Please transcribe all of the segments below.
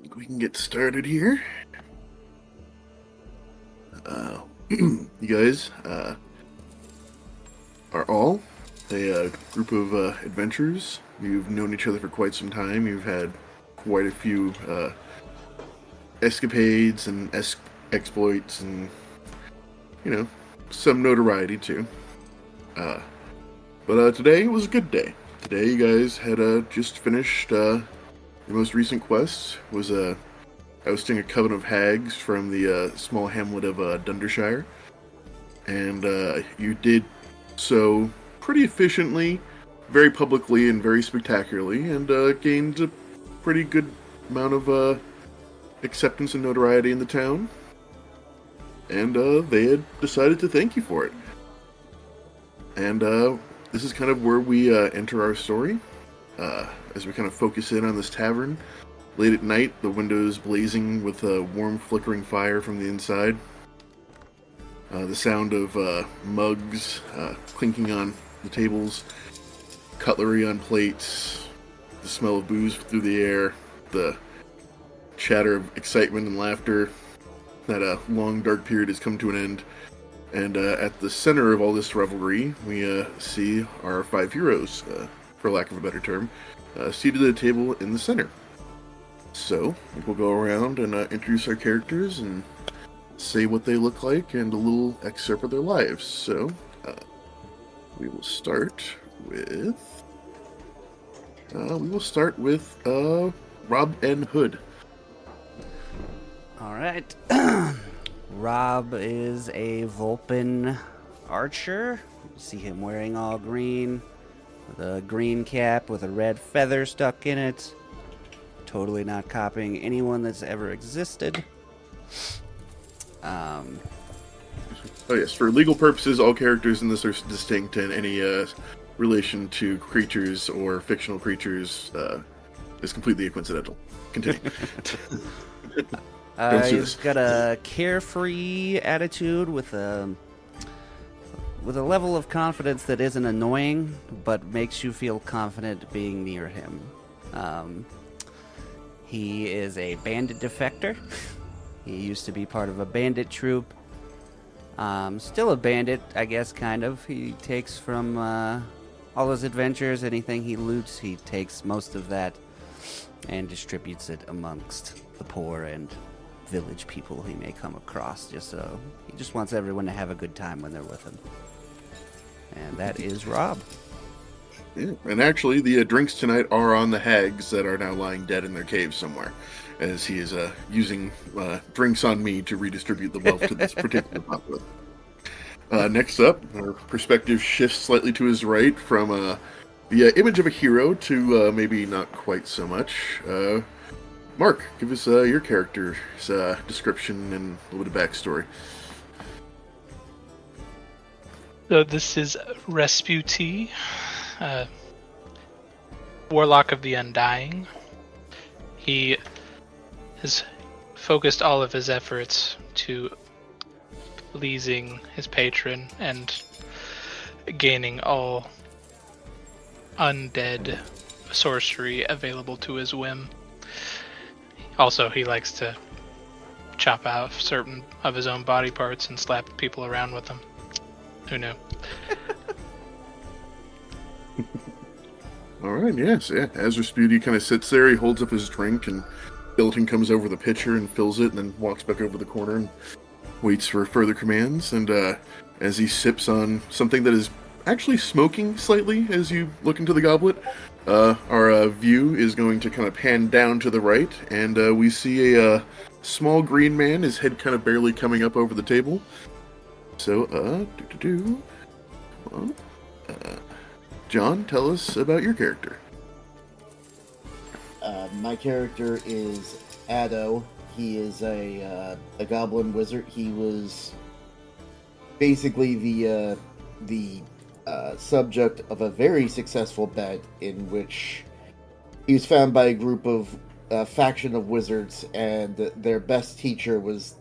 think we can get started here. You guys are all a group of adventurers. You've known each other for quite some time. You've had quite a few escapades and exploits and, you know, some notoriety too. Uh, but today was a good day. Today you guys had just finished your most recent quest, was ousting a coven of hags from the small hamlet of Dundershire. And you did so pretty efficiently, very publicly, and very spectacularly, and gained a pretty good amount of acceptance and notoriety in the town. And they had decided to thank you for it. And this is kind of where we enter our story, as we kind of focus in on this tavern. Late at night, the windows blazing with a warm, flickering fire from the inside. The sound of mugs clinking on the tables, cutlery on plates, the smell of booze through the air, the chatter of excitement and laughter. That long, dark period has come to an end. And at the center of all this revelry, we see our five heroes, for lack of a better term, seated at a table in the center. So, we'll go around and introduce our characters and say what they look like and a little excerpt of their lives. So, we will start with... Rob N. Hood. Alright. Rob is a Vulpin archer. You see him wearing all green, with a green cap with a red feather stuck in it. Totally not copying anyone that's ever existed. Oh yes, for legal purposes, all characters in this are distinct, and any relation to creatures or fictional creatures is completely coincidental. Continue. He's got a carefree attitude with a level of confidence that isn't annoying, but makes you feel confident being near him. He is a bandit defector. He used to be part of a bandit troop. Still a bandit, I guess, kind of. He takes from all his adventures, anything he loots, he takes most of that and distributes it amongst the poor and village people he may come across. He just wants everyone to have a good time when they're with him. And that is Rob. Yeah, and actually, the drinks tonight are on the hags that are now lying dead in their cave somewhere, as he is using drinks on me to redistribute the wealth to this particular populace. Next up, our perspective shifts slightly to his right from the image of a hero to maybe not quite so much. Mark, give us your character's description and a little bit of backstory. So this is Resputi, Warlock of the Undying. He has focused all of his efforts to pleasing his patron and gaining all undead sorcery available to his whim. Also, he likes to chop out certain of his own body parts and slap people around with them. Who knew? Alright, yes, yeah. As Rasputi kind of sits there, he holds up his drink, and Bilton comes over the pitcher and fills it, and then walks back over the corner and waits for further commands. And as he sips on something that is actually smoking slightly as you look into the goblet, our view is going to kind of pan down to the right, and we see a small green man, his head kind of barely coming up over the table. So, come on. John, tell us about your character. My character is Addo. He is a goblin wizard. He was basically the subject of a very successful bet in which he was found by a group of faction of wizards, and their best teacher was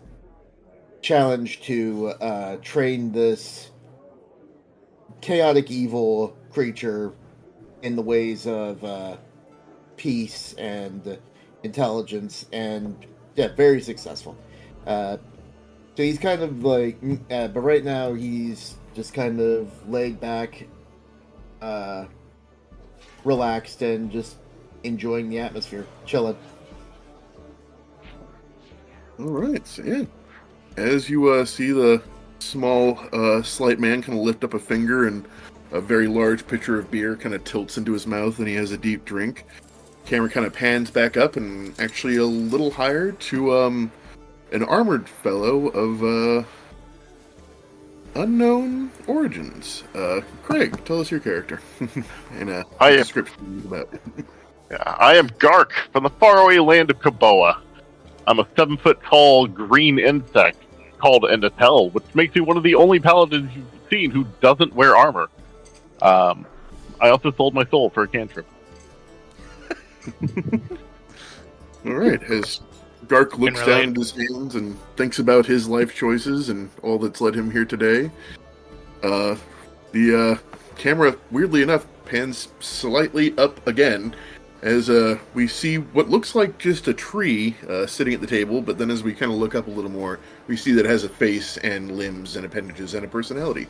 challenged to train this chaotic evil creature in the ways of peace and intelligence, and yeah, very successful. So he's kind of like, but right now he's just kind of laid back, uh, relaxed, and just enjoying the atmosphere, chilling. All right, so yeah. As you see the small, slight man kind of lift up a finger, and a very large pitcher of beer kind of tilts into his mouth, and he has a deep drink. Camera kind of pans back up, and actually a little higher to an armored fellow of unknown origins. Craig, tell us your character and I am, description about. I am Gark from the faraway land of Kaboa. I'm a 7-foot-tall green insect called an Atel, which makes me one of the only paladins you've seen who doesn't wear armor. I also sold my soul for a cantrip. All right, as Gark looks down at his hands and thinks about his life choices and all that's led him here today, the camera, weirdly enough, pans slightly up again as we see what looks like just a tree sitting at the table, but then as we kind of look up a little more, we see that it has a face and limbs and appendages and a personality.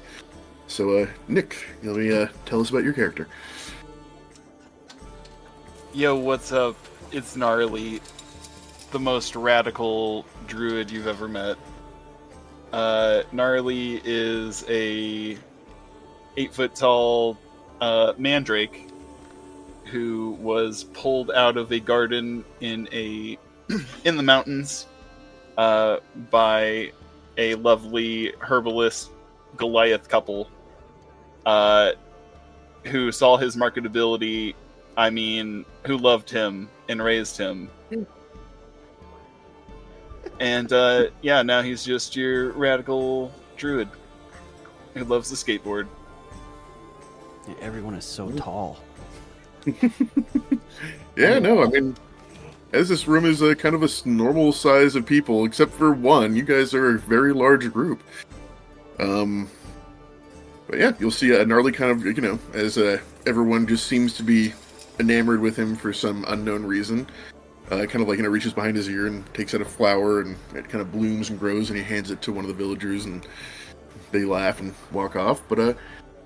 So, Nick, let me tell us about your character. Yo, what's up? It's Gnarly, the most radical druid you've ever met. Gnarly is a 8-foot-tall mandrake who was pulled out of a garden in the mountains by a lovely herbalist Goliath couple who saw his marketability. Who loved him and raised him. And now he's just your radical druid who loves the skateboard. Yeah, everyone is so tall. Yeah, no, I mean, as this room is a kind of a normal size of people, except for one, you guys are a very large group. But yeah, you'll see a Gnarly kind of, as everyone just seems to be enamored with him for some unknown reason. Kind of like, reaches behind his ear and takes out a flower, and it kind of blooms and grows, and he hands it to one of the villagers, and they laugh and walk off. But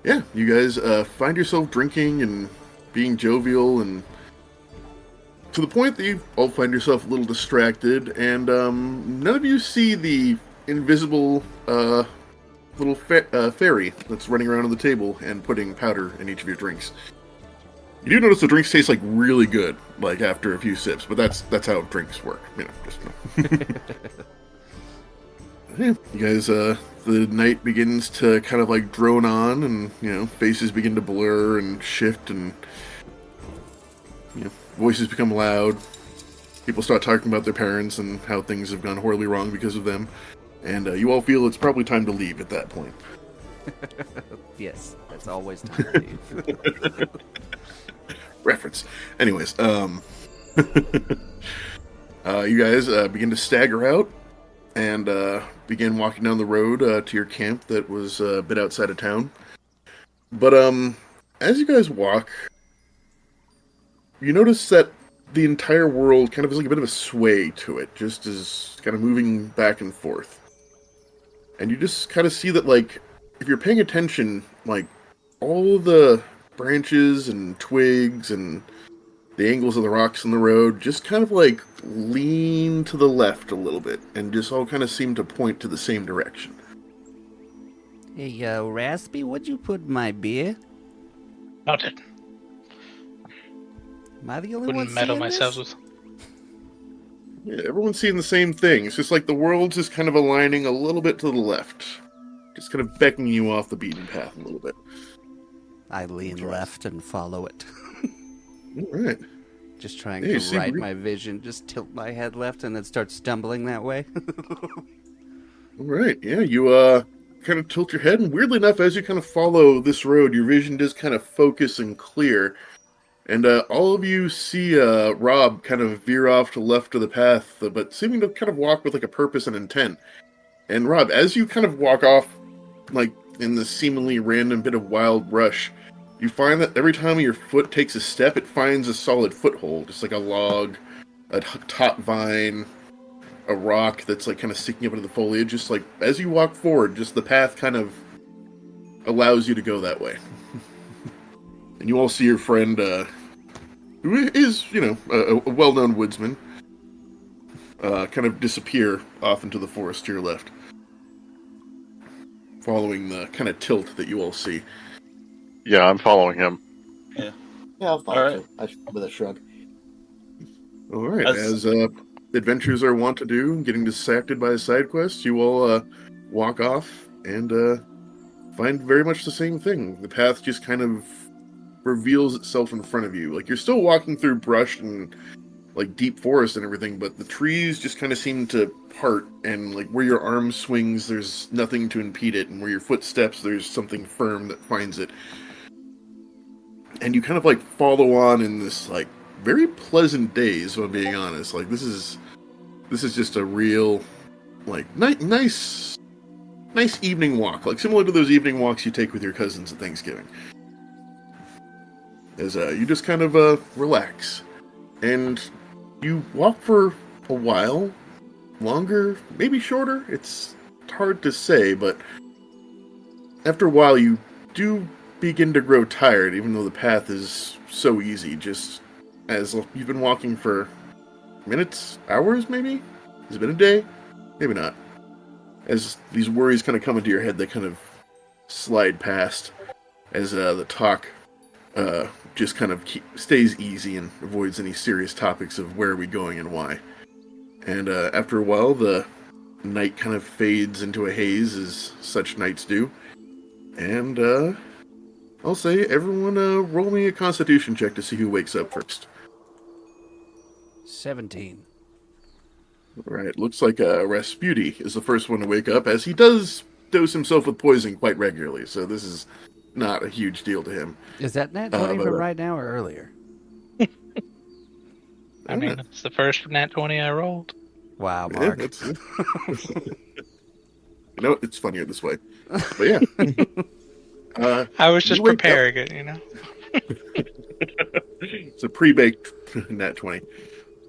yeah, you guys find yourself drinking and being jovial, and to the point that you all find yourself a little distracted, and none of you see the invisible little fairy that's running around on the table and putting powder in each of your drinks. You do notice the drinks taste like really good, like after a few sips, but that's how drinks work, Yeah, you guys, the night begins to kind of like drone on, and faces begin to blur and shift, and voices become loud. People start talking about their parents and how things have gone horribly wrong because of them, and you all feel it's probably time to leave at that point. Yes, it's always time to leave. Reference. Anyways, you guys begin to stagger out and begin walking down the road to your camp that was a bit outside of town. But as you guys walk, you notice that the entire world kind of has like a bit of a sway to it, just as kind of moving back and forth. And you just kind of see that, like, if you're paying attention, like, all the branches and twigs and the angles of the rocks in the road just kind of like lean to the left a little bit and just all kind of seem to point to the same direction. Hey, Raspy, what'd you put in my beer? Noted. Am I the only one Wouldn't seeing meddle this? myself with. Yeah, everyone's seeing the same thing. It's just like the world's just kind of aligning a little bit to the left. Just kind of beckoning you off the beaten path a little bit. I lean left and follow it. All right. Just trying Yeah, to right my vision. Just tilt my head left and then start stumbling that way. All right. Yeah, you kind of tilt your head, and weirdly enough, as you kind of follow this road, your vision does kind of focus and clear. And all of you see Rob kind of veer off to the left of the path, but seeming to kind of walk with like a purpose and intent. And Rob, as you kind of walk off, like in this seemingly random bit of wild rush, you find that every time your foot takes a step, it finds a solid foothold. It's like a log, a top vine, a rock that's like kind of sticking up into the foliage. Just like as you walk forward, just the path kind of allows you to go that way. And you all see your friend, who is, a well-known woodsman, kind of disappear off into the forest to your left, following the kind of tilt that you all see. Yeah, I'm following him. Yeah, I'll follow All right. too. With a shrug. All right, As- as adventurers are wont to do, getting distracted by a side quest, you all walk off and find very much the same thing. The path just kind of reveals itself in front of you. Like, you're still walking through brush and like deep forest and everything, but the trees just kind of seem to part, and like where your arm swings, there's nothing to impede it, and where your foot steps, there's something firm that finds it. And you kind of like follow on in this like very pleasant days, if I'm being honest. Like, this is just a real like nice evening walk, like similar to those evening walks you take with your cousins at Thanksgiving. As you just kind of relax, and you walk for a while, longer, maybe shorter. It's hard to say, but after a while you do begin to grow tired, even though the path is so easy. Just as you've been walking for minutes, hours, maybe? Has it been a day? Maybe not. As these worries kind of come into your head, they kind of slide past as the talk just kind of stays easy and avoids any serious topics of where are we going and why. And after a while, the night kind of fades into a haze, as such nights do. And I'll say, everyone roll me a constitution check to see who wakes up first. 17. Right, looks like Rasputi is the first one to wake up, as he does dose himself with poison quite regularly, so this is not a huge deal to him. Is that Nat 20 but, from right now or earlier? I mean, it's the first nat 20 I rolled. Wow, Yeah, Mark. that's it's funnier this way. But yeah. I was just you wake up- preparing it, you know? It's a pre-baked nat 20.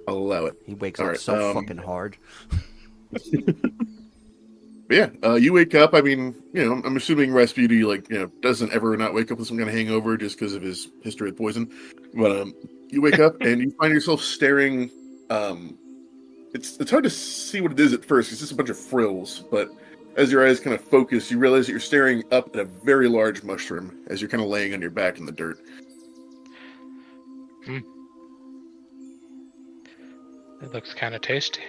I'll allow it. He wakes All up right, so fucking hard. But yeah, you wake up. I mean, I'm assuming Rasputi, doesn't ever not wake up with some kind of hangover just because of his history with poison. But you wake up and you find yourself staring. It's hard to see what it is at first. It's just a bunch of frills. But as your eyes kind of focus, you realize that you're staring up at a very large mushroom as you're kind of laying on your back in the dirt. It looks kind of tasty.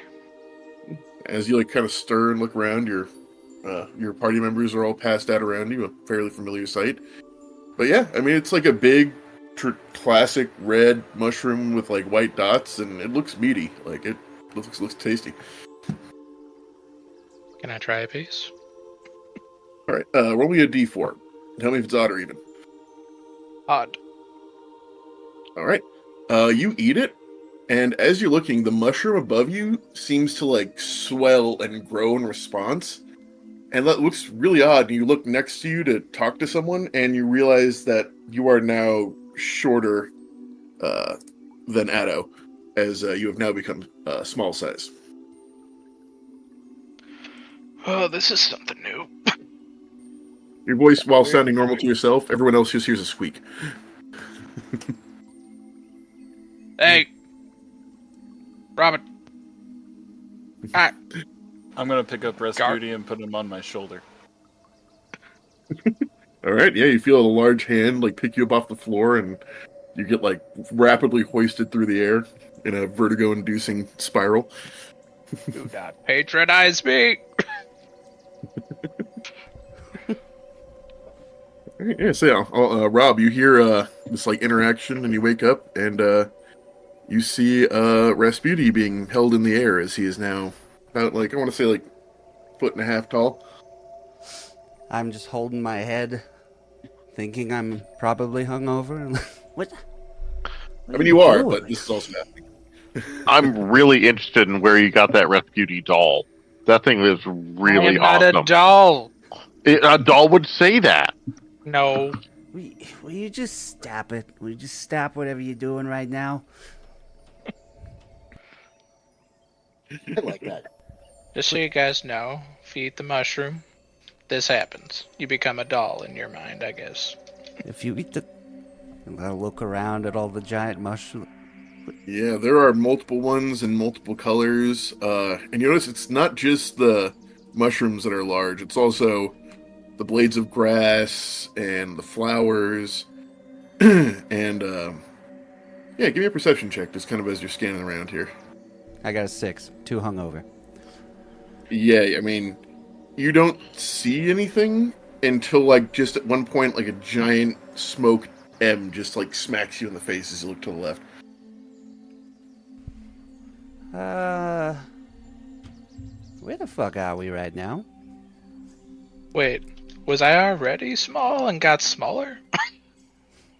As you kind of stir and look around, your party members are all passed out around you, a fairly familiar sight. But yeah, I mean, it's like a big, classic red mushroom with like white dots, and it looks meaty. Like, it looks tasty. Can I try a piece? All right, roll me a d4. Tell me if it's odd or even. Odd. All right, you eat it, and as you're looking, the mushroom above you seems to like swell and grow in response. And that looks really odd. You look next to you to talk to someone, and you realize that you are now shorter than Addo, as you have now become small size. Oh, this is something new. Your voice, while sounding normal to yourself, everyone else just hears a squeak. Hey! Robin! Ah, I'm gonna pick up Rasputi and put him on my shoulder. All right, yeah, you feel a large hand pick you up off the floor, and you get rapidly hoisted through the air in a vertigo-inducing spiral. do not patronize me! All right, yeah, so yeah, Rob, you hear this interaction, and you wake up, and you see Rasputi being held in the air as he is now about I want to say 1.5 feet tall. I'm just holding my head, thinking I'm probably hungover. What? I mean, you are, but this is also happening. I'm really interested in where you got that Rasputi doll. That thing is really I am not awesome. a doll! A doll would say that. No. Will you just stop it? Will you just stop whatever you're doing right now? I like that. Just so you guys know, if you eat the mushroom, this happens. You become a doll in your mind, I guess. If you eat the... I'm gonna look around at all the giant mushrooms. Yeah, there are multiple ones in multiple colors. And you notice it's not just the mushrooms that are large, it's also the blades of grass and the flowers. And, yeah, give me a perception check, just kind of as you're scanning around here. I got a 6. 2 hungover. Yeah, I mean, you don't see anything until, like, just at one point, like, a giant smoke M just, like, smacks you in the face as you look to the left. Where the fuck are we right now? Wait, was I already small and got smaller?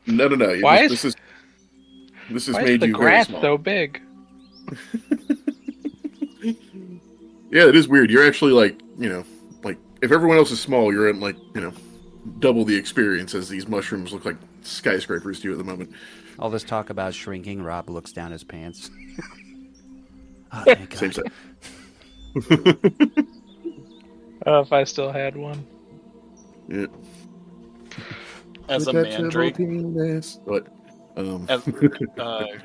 No. Why This has Why is made the you very grass small. so big? Yeah, it is weird. You're actually like, like if everyone else is small, you're in like, double the experience as these mushrooms look like skyscrapers to you at the moment. All this talk about shrinking, Rob looks down his pants. Oh, thank God. Same set. If I still had one. Yeah. As a Detachable mandrake, penis. What?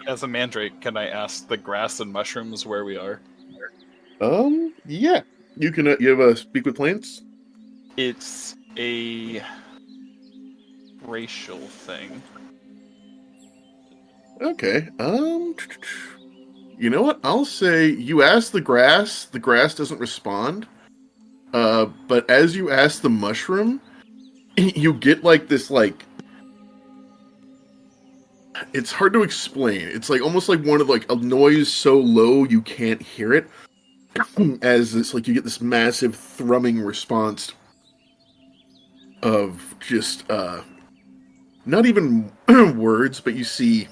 as a mandrake, can I ask the grass and mushrooms where we are? Yeah. You can. You have a speak with plants. It's a racial thing. Okay. You know what? I'll say you ask the grass doesn't respond. But as you ask the mushroom, you get like this like it's hard to explain. It's like almost like one of like a noise so low you can't hear it. As it's like you get this massive thrumming response of just not even words, but you see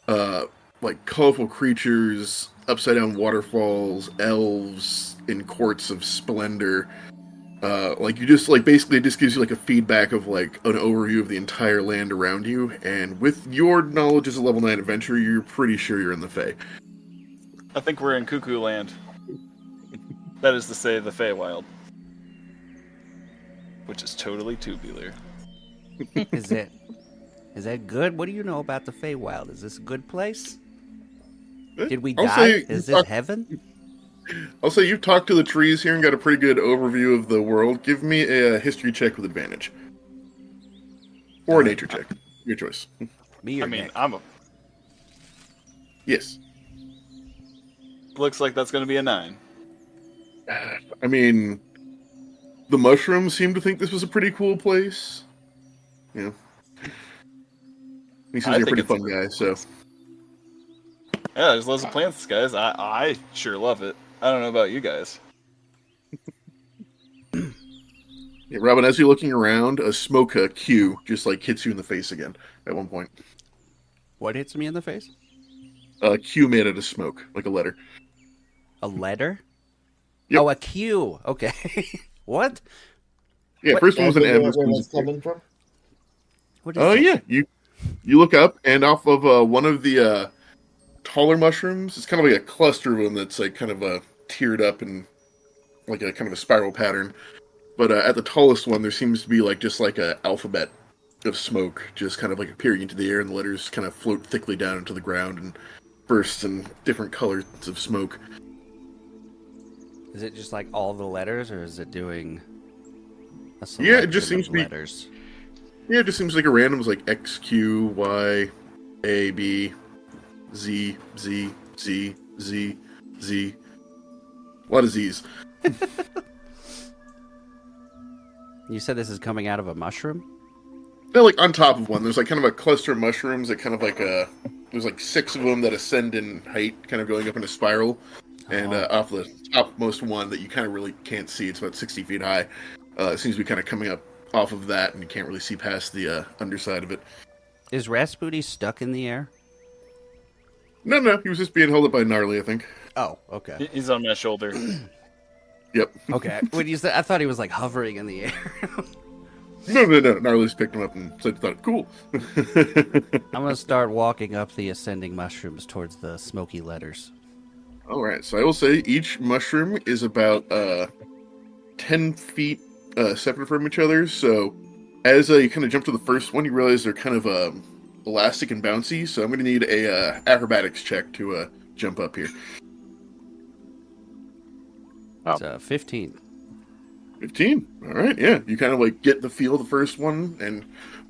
like colorful creatures, upside down waterfalls, elves in courts of splendor. Like you just like basically it just gives you like a feedback of like an overview of the entire land around you, and with your knowledge as a level 9 adventurer, you're pretty sure you're in the Fae. I think we're in Cuckoo Land. That is to say, the Feywild. Which is totally tubular. Is that good? What do you know about the Feywild? Is this a good place? Did we I'll die? say- Is this heaven? I'll say you've talked to the trees here and got a pretty good overview of the world. Give me a history check with advantage. Or a nature check. Your choice. Me or I mean, Nick? Yes. Looks like that's going to be a 9. I mean, the mushrooms seem to think this was a pretty cool place. You know. He seems I like a think pretty it's a fun great guy, so. Yeah, there's loads of plants, guys. I sure love it. I don't know about you guys. Yeah, Robin, as you're looking around, a smoke cue just like hits you in the face again at one point. What hits me in the face? A Q made out of smoke, like a letter. A letter? Yep. Oh, a Q. Okay. What? Yeah, What- first one was an M. Where This one was that's a Q. coming from? What is Oh, that? yeah. You look up, and off of one of the taller mushrooms, it's kind of like a cluster of them that's like kind of tiered up and like a kind of a spiral pattern. But at the tallest one, there seems to be like just like a alphabet of smoke just kind of like appearing into the air, and the letters kind of float thickly down into the ground and bursts in different colors of smoke. Is it just like all the letters, or is it doing a Yeah, it just selection seems of to be- letters? Yeah, it just seems like a random. It's like X, Q, Y, A, B, Z, Z, Z, Z, Z. A lot of Z's. You said this is coming out of a mushroom? They're like on top of one. There's like kind of a cluster of mushrooms that kind of like there's like 6 of them that ascend in height, kind of going up in a spiral. And off the topmost one that you kind of really can't see, it's about 60 feet high. It seems to be kind of coming up off of that, and you can't really see past the underside of it. Is Rasputin stuck in the air? No, he was just being held up by Gnarly, I think. Oh, okay. He's on my shoulder. Yep. Okay. When you said, I thought he was like hovering in the air. No. Gnarly's picked him up and said, "Thought cool." I'm gonna start walking up the ascending mushrooms towards the smoky letters. All right, so I will say each mushroom is about 10 feet separate from each other. So as you kind of jump to the first one, you realize they're kind of elastic and bouncy. So I'm going to need a acrobatics check to jump up here. It's 15. 15. All right, yeah. You kind of like get the feel of the first one and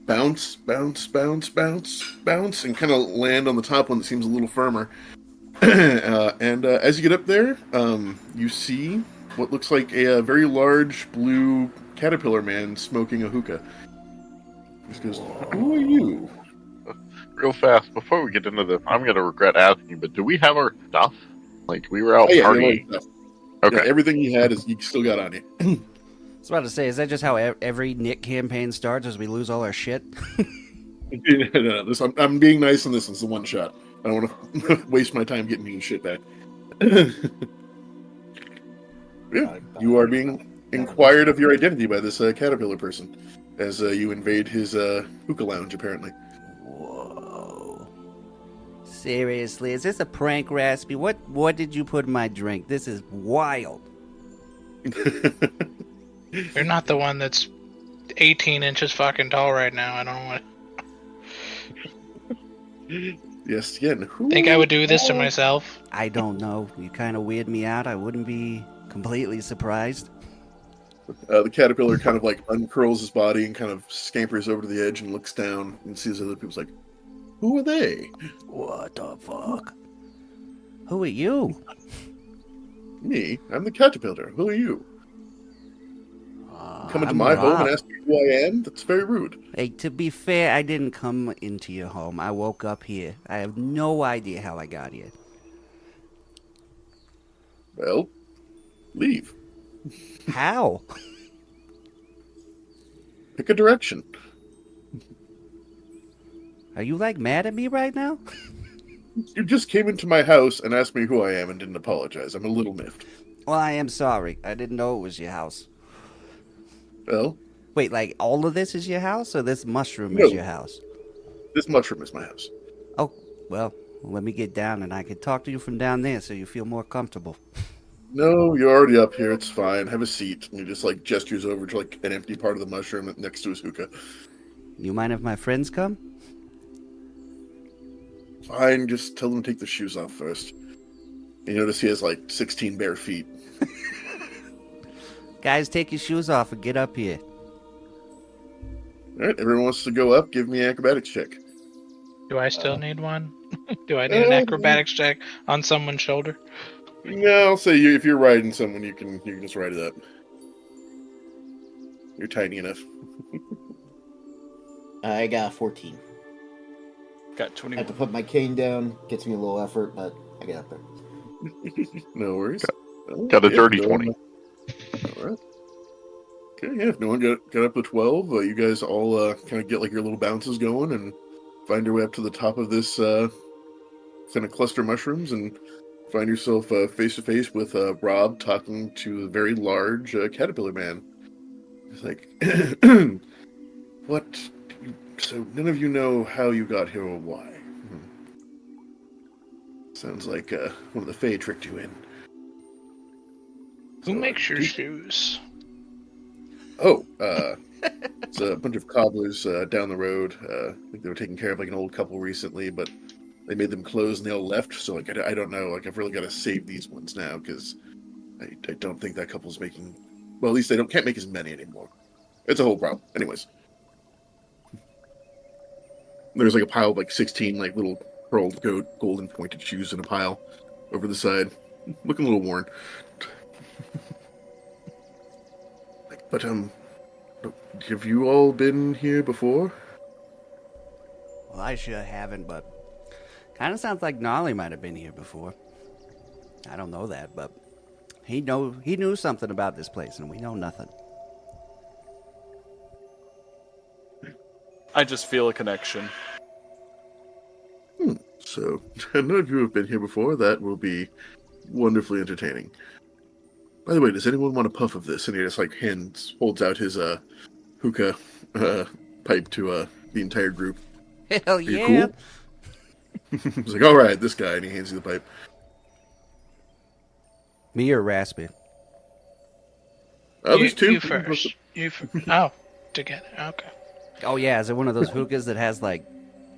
bounce, bounce, bounce, bounce, bounce, and kind of land on the top one that seems a little firmer. And as you get up there, you see what looks like a very large blue caterpillar man smoking a hookah. He just goes, "Who are you?" Real fast, before we get into this, I'm going to regret asking, but do we have our stuff? Like, we were out Oh, yeah, partying. yeah, Okay. yeah, everything you had is you still got on you. I was about to say, is that just how every Nick campaign starts, as we lose all our shit? No, I'm being nice on this. It's a one shot. I don't want to waste my time getting you shit back. Yeah, you are being inquired of your identity by this caterpillar person as you invade his hookah lounge, apparently. Whoa. Seriously, is this a prank, Raspy? What did you put in my drink? This is wild. You're not the one that's 18 inches fucking tall right now. I don't know what. Yes, again. Who Think I would do this to myself? I don't know. You kind of weird me out. I wouldn't be completely surprised. The caterpillar kind of like uncurls his body and kind of scampers over to the edge and looks down and sees other people's like, "Who are they?" What the fuck? Who are you? Me. I'm the caterpillar. Who are you? Coming to I'm my home Rob. and asking who I am? That's very rude. Hey, to be fair, I didn't come into your home. I woke up here. I have no idea how I got here. Well, leave. How? Pick a direction. Are you like mad at me right now? You just came into my house and asked me who I am and didn't apologize. I'm a little miffed. Well, I am sorry. I didn't know it was your house. Well, Wait, like all of this is your house, or this mushroom No. is your house? this mushroom is my house. Oh, well, let me get down and I can talk to you from down there so you feel more comfortable. No, you're already up here. It's fine. Have a seat. And he just like gestures over to like an empty part of the mushroom next to his hookah. You mind if my friends come? Fine, just tell them to take their shoes off first. You notice he has like 16 bare feet. Guys, take your shoes off and get up here. All right, everyone wants to go up. Give me an acrobatics check. Do I still need one? Do I need an acrobatics check on someone's shoulder? No, I'll say if you're riding someone, you can just ride it up. You're tiny enough. I got 14. Got I have 21. to put my cane down. Gets me a little effort, but I get up there. No worries. Got a dirty go 20. on. All right. Okay, yeah. If no one got up to 12, you guys all kind of get like your little bounces going and find your way up to the top of this kind of cluster of mushrooms and find yourself face to face with Rob talking to a very large caterpillar man. He's like, "What? So none of you know how you got here or why? Sounds like one of the Fae tricked you in." Who So, makes your do- shoes? Oh, it's a bunch of cobblers down the road. I think they were taking care of like an old couple recently, but they made them close and they all left. So like I don't know. Like I've really got to save these ones now because I don't think that couple's making. Well, at least they can't make as many anymore. It's a whole problem. Anyways, there's like a pile of like 16 like little pearled golden pointed shoes in a pile over the side, looking a little worn. But have you all been here before? Well, I sure haven't, but kind of sounds like Gnarly might have been here before. I don't know that, but he knew something about this place, and we know nothing. I just feel a connection. So none of you have been here before. That will be wonderfully entertaining. By the way, does anyone want a puff of this? And he just like holds out his hookah pipe to the entire group. Hell you yeah! cool? He's like, "All right, this guy," and he hands you the pipe. Me or Raspy? There's two. You first. Oh, together. Okay. Oh yeah, is it one of those hookahs that has like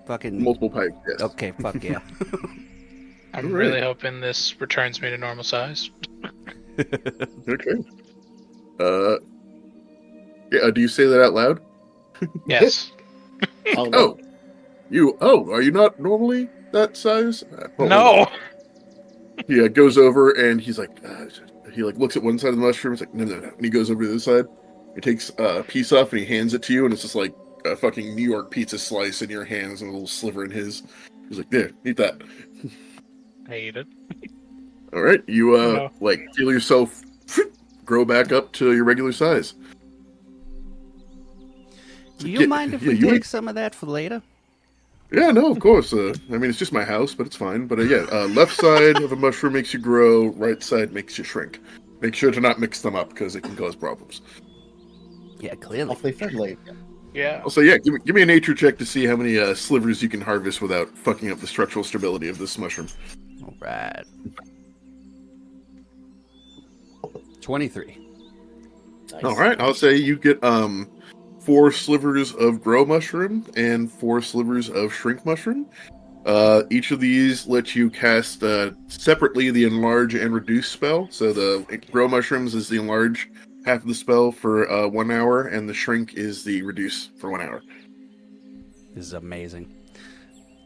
fucking? Multiple pipes, yes. Okay, fuck yeah. I'm Alright. really hoping this returns me to normal size. Okay. Yeah, do you say that out loud? Yes. Oh, Oh, are you not normally that size? Hold No. on. He goes over and he's like, he like looks at one side of the mushroom. He's like, no. And he goes over to the other side. He takes a piece off and he hands it to you, and it's just like a fucking New York pizza slice in your hands and a little sliver in his. He's like, there, eat that. I ate it. All right, you No. like feel yourself grow back up to your regular size. Do you mind if we you take some of that for later? Yeah, no, of course. I mean, it's just my house, but it's fine. But left side of a mushroom makes you grow, right side makes you shrink. Make sure to not mix them up because it can cause problems. Yeah, clearly. awfully friendly. Yeah. Also, yeah, give me a nature check to see how many slivers you can harvest without fucking up the structural stability of this mushroom. All right. 23. Nice. All right, I'll say you get 4 slivers of grow mushroom and 4 slivers of shrink mushroom. Each of these lets you cast separately the enlarge and reduce spell. So the grow mushrooms is the enlarge half of the spell for 1 hour, and the shrink is the reduce for 1 hour. This is amazing.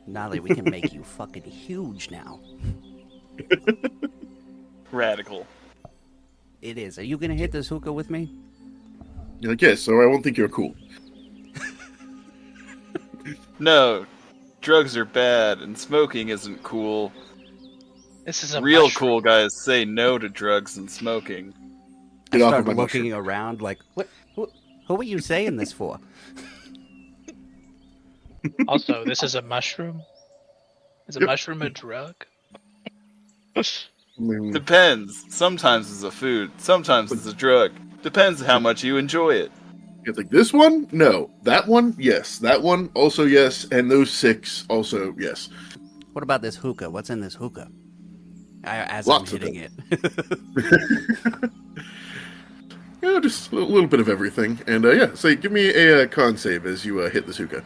Nolly, we can make you fucking huge now. Radical. It is. Are you gonna hit this hookah with me? You're like, yes, so I won't think you're cool. No, drugs are bad and smoking isn't cool. This is a Real mushroom. cool guys say no to drugs and smoking. Get I off of started my looking mushroom. around like, what? Who are you saying this for? Also, this is a mushroom. Is a Yep. mushroom a drug? I mean, Depends. Sometimes it's a food, sometimes it's a drug. Depends how much you enjoy it. it's like this one, no. That one, yes. That one, also yes. And those 6, also yes. What about this hookah? What's in this hookah? As Lots I'm of hitting it. Yeah, just a little bit of everything. And so give me a con save as you hit the hookah.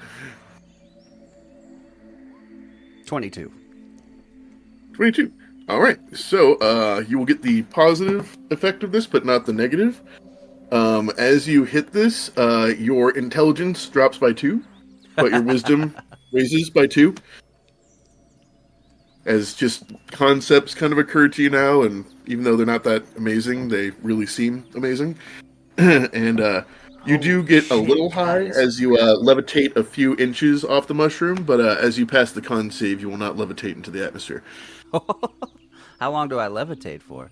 22. 22. All right. So you will get the positive effect of this, but not the negative. As you hit this, your intelligence drops by 2, but your wisdom raises by 2. As just concepts kind of occur to you now, and even though they're not that amazing, they really seem amazing. And you do get a little high guys. as you levitate a few inches off the mushroom, but as you pass the con save, you will not levitate into the atmosphere. How long do I levitate for?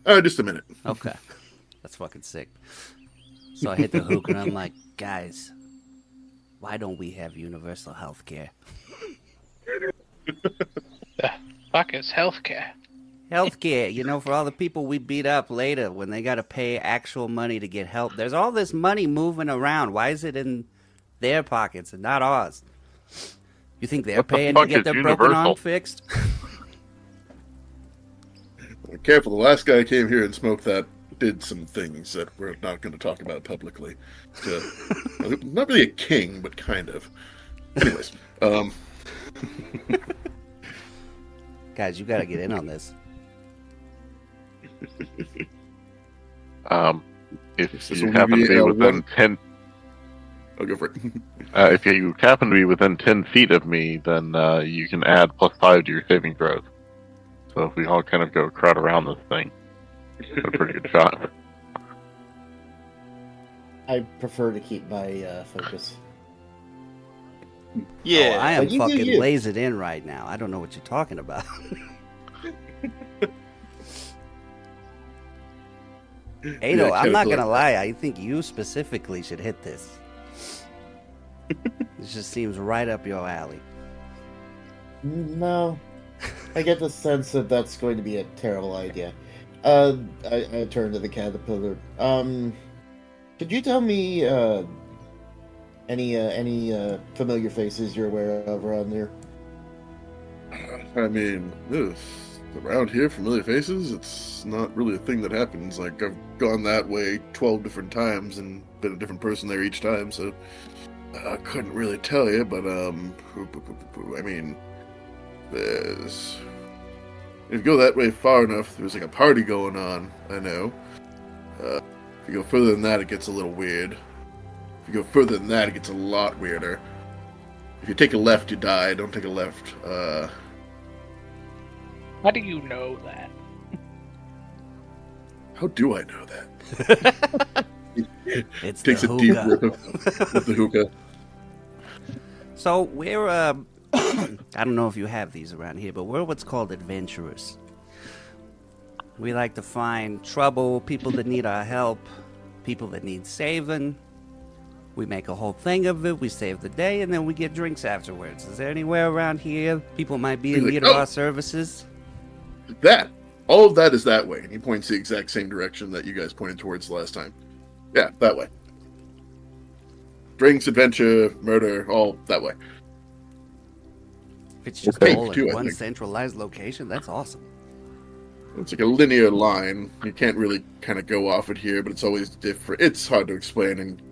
Just a minute. Okay. That's fucking sick. So I hit the hookah and I'm like, guys, why don't we have universal health care? The fuck is healthcare? Healthcare, for all the people we beat up later when they got to pay actual money to get help. There's all this money moving around. Why is it in their pockets and not ours? You think they're What the paying to fuck get is their broken universal? arm fixed? Careful, the last guy came here and smoked that did some things that we're not going to talk about publicly. So, not really a king, but kind of. Anyways, Guys, you got to get in on this. If This you will happen give to you, be within one- 10, I'll go for it. if you happen to be within 10 feet of me, then you can add +5 to your saving throws. So if we all kind of go crowd around this thing, it's a pretty good shot. I prefer to keep my focus. Yeah. Oh, I am But you do fucking you. lasered in right now. I don't know what you're talking about. Ado, I'm not gonna lie. I think you specifically should hit this. This just seems right up your alley. No, I get the sense that that's going to be a terrible idea. I turn to the caterpillar. Could you tell me any familiar faces you're aware of around there? I mean, Around here, familiar faces, it's not really a thing that happens. Like, I've gone that way 12 different times and been a different person there each time, so I couldn't really tell you, but, I mean, there's... If you go that way far enough, there's like a party going on, I know. If you go further than that, it gets a little weird. If you go further than that, it gets a lot weirder. If you take a left, you die. Don't take a left. How do you know that? How do I know that? It's Takes the a deep hookah. rip with the hookah. So we're I don't know if you have these around here, but we're what's called adventurers. We like to find trouble, people that need our help, people that need saving. We make a whole thing of it, we save the day, and then we get drinks afterwards. Is there anywhere around here people might be in You're need like, of "Oh." our services? That. All of that is that way. And he points the exact same direction that you guys pointed towards the last time. Yeah, that way. Drinks, adventure, murder, all that way. If it's just Okay, all too, in I one think. centralized location, that's awesome. It's like a linear line. You can't really kind of go off it here, but it's always different. It's hard to explain, and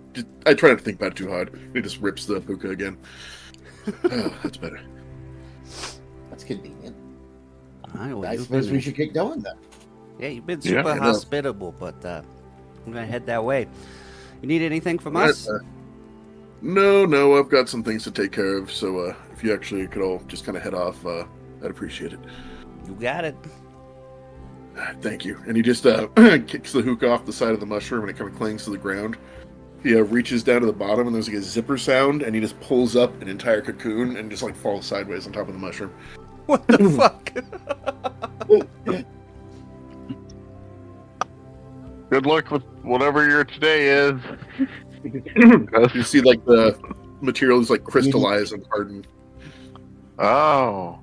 I try not to think about it too hard. He just rips the hookah again. Oh, that's better. That's convenient. All right, well, I you've suppose been- we should get going then. Yeah, you've been Yeah, super I know. hospitable, but I'm gonna head that way. You need anything from Right, us? No, I've got some things to take care of, so if you actually could all just kind of head off, I'd appreciate it. You got it. Thank you. And he just kicks the hookah off the side of the mushroom, and it kind of clings to the ground. He reaches down to the bottom, and there's like a zipper sound, and he just pulls up an entire cocoon and just like falls sideways on top of the mushroom. What the fuck? Good luck with whatever your today is. You see like the material is like crystallized and hardened. Oh.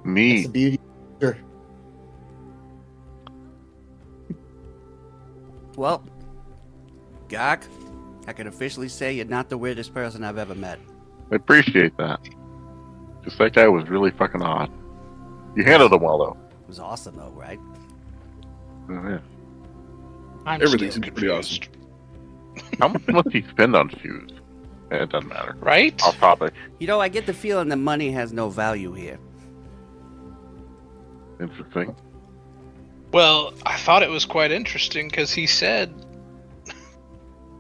That's Neat. the beauty. Sure. Well, Gok, I can officially say you're not the weirdest person I've ever met. I appreciate that. Just that guy was really fucking odd. You handled him well, though. It was awesome, though, right? Oh, yeah. I'm Everything still seems pretty awesome. confused. How much must he spend on shoes? It doesn't matter. Right? Off topic. You know, I get the feeling that money has no value here. Interesting. Well, I thought it was quite interesting because he said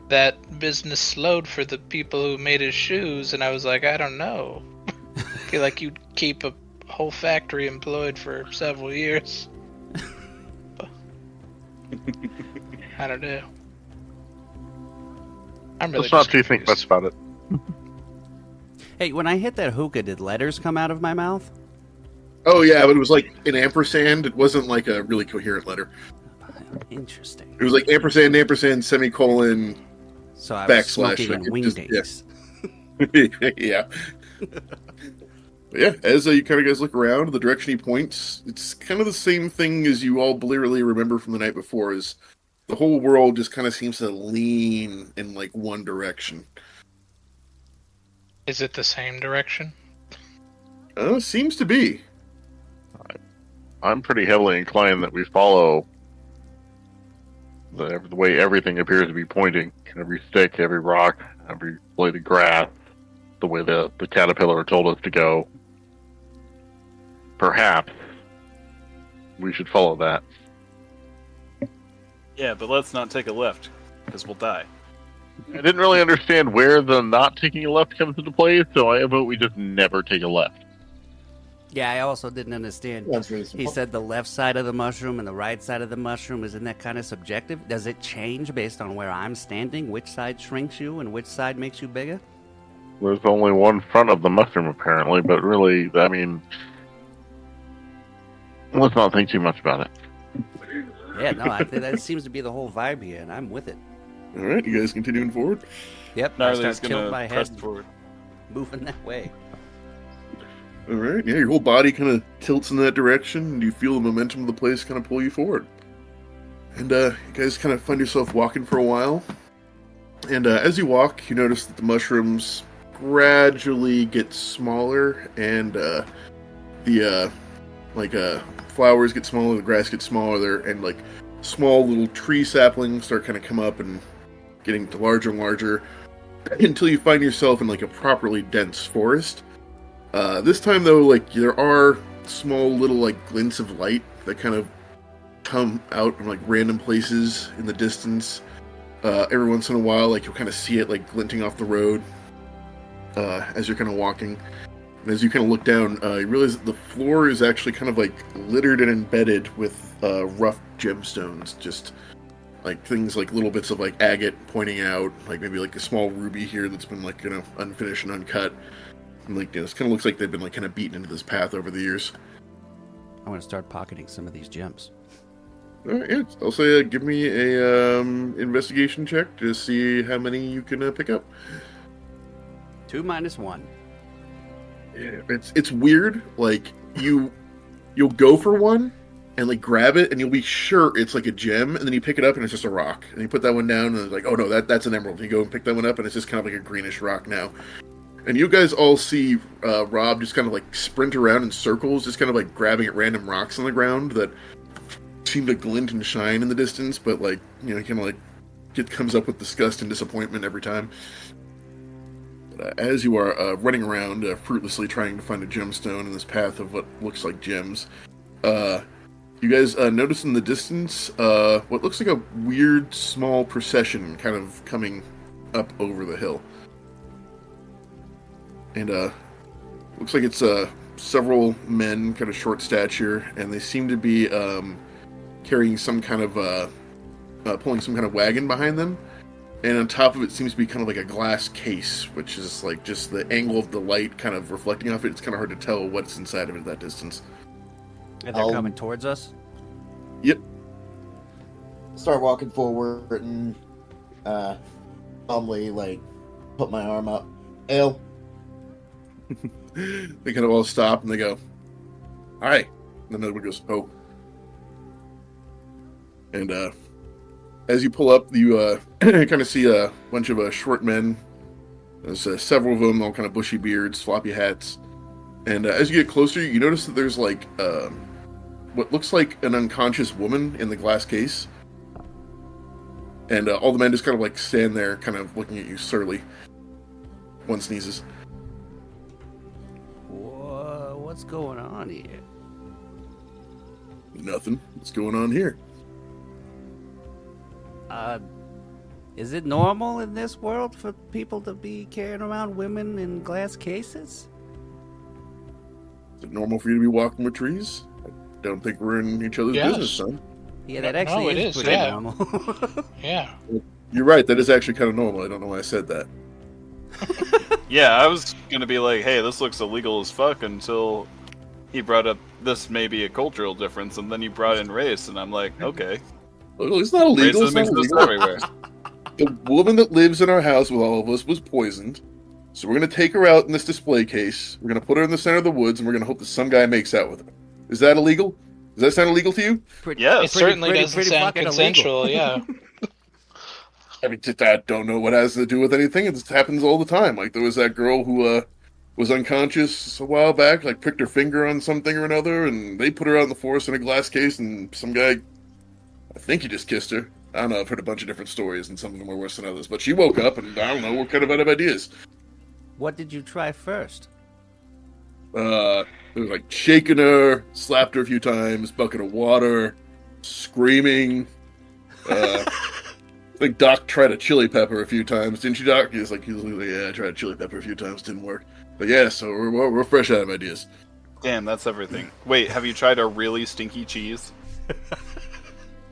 that business slowed for the people who made his shoes, and I was like, I don't know. I feel like you'd keep a whole factory employed for several years. I don't know. I'm really Let's not just too think much confused. about it. Hey, when I hit that hookah, did letters come out of my mouth? Oh yeah, but it was like an ampersand. It wasn't like a really coherent letter. Interesting. It was like ampersand, semicolon. So I was Backslash, smoking like, on it just- wingdings. Yeah. But yeah, as you kind of guys look around, the direction he points, it's kind of the same thing as you all blearily remember from the night before. Is the whole world just kind of seems to lean in like one direction. Is it the same direction? Seems to be. I'm pretty heavily inclined that we follow the way everything appears to be pointing. Every stick, every rock, every blade of grass, the way the caterpillar told us to go. Perhaps we should follow that. Yeah, but let's not take a left, because we'll die. I didn't really understand where the not taking a left comes into play, so I vote we just never take a left. Yeah, I also didn't understand. That's really He simple. said the left side of the mushroom and the right side of the mushroom. Isn't that kind of subjective? Does it change based on where I'm standing? Which side shrinks you and which side makes you bigger? There's only one front of the mushroom, apparently, but really, I mean, let's not think too much about it. Yeah, no, I think that seems to be the whole vibe here, and I'm with it. All right, you guys continuing forward. Yep, I Gnarly's start tilting my gonna press head, forward. moving that way. All right, yeah, your whole body kind of tilts in that direction, and you feel the momentum of the place kind of pull you forward. And you guys kind of find yourself walking for a while. And as you walk, you notice that the mushrooms gradually get smaller, and the Like flowers get smaller, the grass gets smaller, and like small little tree saplings start kind of come up and getting to larger and larger until you find yourself in like a properly dense forest. This time though, like there are small little like glints of light that kind of come out in like random places in the distance. Every once in a while, like you'll kind of see it like glinting off the road as you're kind of walking. And as you kind of look down, you realize that the floor is actually kind of like littered and embedded with rough gemstones. Just like things like little bits of like agate pointing out, like maybe like a small ruby here that's been like, unfinished and uncut. And like, this kind of looks like they've been like kind of beaten into this path over the years. I want to start pocketing some of these gems. All right, yeah. I'll say give me a investigation check to see how many you can pick up. 2 minus 1. Yeah, it's weird. Like you'll go for one and like grab it, and you'll be sure it's like a gem, and then you pick it up and it's just a rock, and you put that one down, and it's like, oh no, that's an emerald. You go and pick that one up, and it's just kind of like a greenish rock now. And you guys all see Rob just kind of like sprint around in circles, just kind of like grabbing at random rocks on the ground that seem to glint and shine in the distance, but like, he kind of like comes up with disgust and disappointment every time. But, as you are running around fruitlessly trying to find a gemstone in this path of what looks like gems, you guys notice in the distance what looks like a weird small procession kind of coming up over the hill. And looks like it's several men, kind of short stature, and they seem to be carrying some kind of pulling some kind of wagon behind them, and on top of it seems to be kind of like a glass case, which is like just the angle of the light kind of reflecting off it. It's kind of hard to tell what's inside of it at that distance. And they're coming towards us? Yep. Start walking forward and calmly like put my arm up. Ale. They kind of all stop and they go, "Hi," and then another one goes, "Oh." And as you pull up, you kind of see a bunch of short men. There's several of them, all kind of bushy beards, floppy hats. And as you get closer, you notice that there's like what looks like an unconscious woman in the glass case. And all the men just kind of like stand there, kind of looking at you surly. One sneezes. What's going on here? Nothing. What's going on here? Is it normal in this world for people to be carrying around women in glass cases? Is it normal for you to be walking with trees? I don't think we're in each other's business, son. Yeah, that actually is pretty normal. Yeah. You're right, that is actually kind of normal. I don't know why I said that. Yeah, I was gonna be like, hey, this looks illegal as fuck until he brought up this may be a cultural difference, and then he brought in race, and I'm like, okay. Well, it's not illegal. It's not illegal. Everywhere. The woman that lives in our house with all of us was poisoned. So we're going to take her out in this display case. We're going to put her in the center of the woods, and we're going to hope that some guy makes out with her. Is that illegal? Does that sound illegal to you? It certainly doesn't sound consensual, yeah. I mean, I don't know what has to do with anything. It just happens all the time. Like, there was that girl who was unconscious a while back, like pricked her finger on something or another, and they put her out in the forest in a glass case, and some guy, I think he just kissed her. I don't know, I've heard a bunch of different stories, and some of them were worse than others. But she woke up, and I don't know, we're kind of out of ideas. What did you try first? It was like shaking her, slapped her a few times, bucket of water, screaming. I think Doc tried a chili pepper a few times, didn't you, Doc? He was like, yeah, I tried a chili pepper a few times, didn't work. But yeah, so we're fresh out of ideas. Damn, that's everything. Wait, have you tried a really stinky cheese?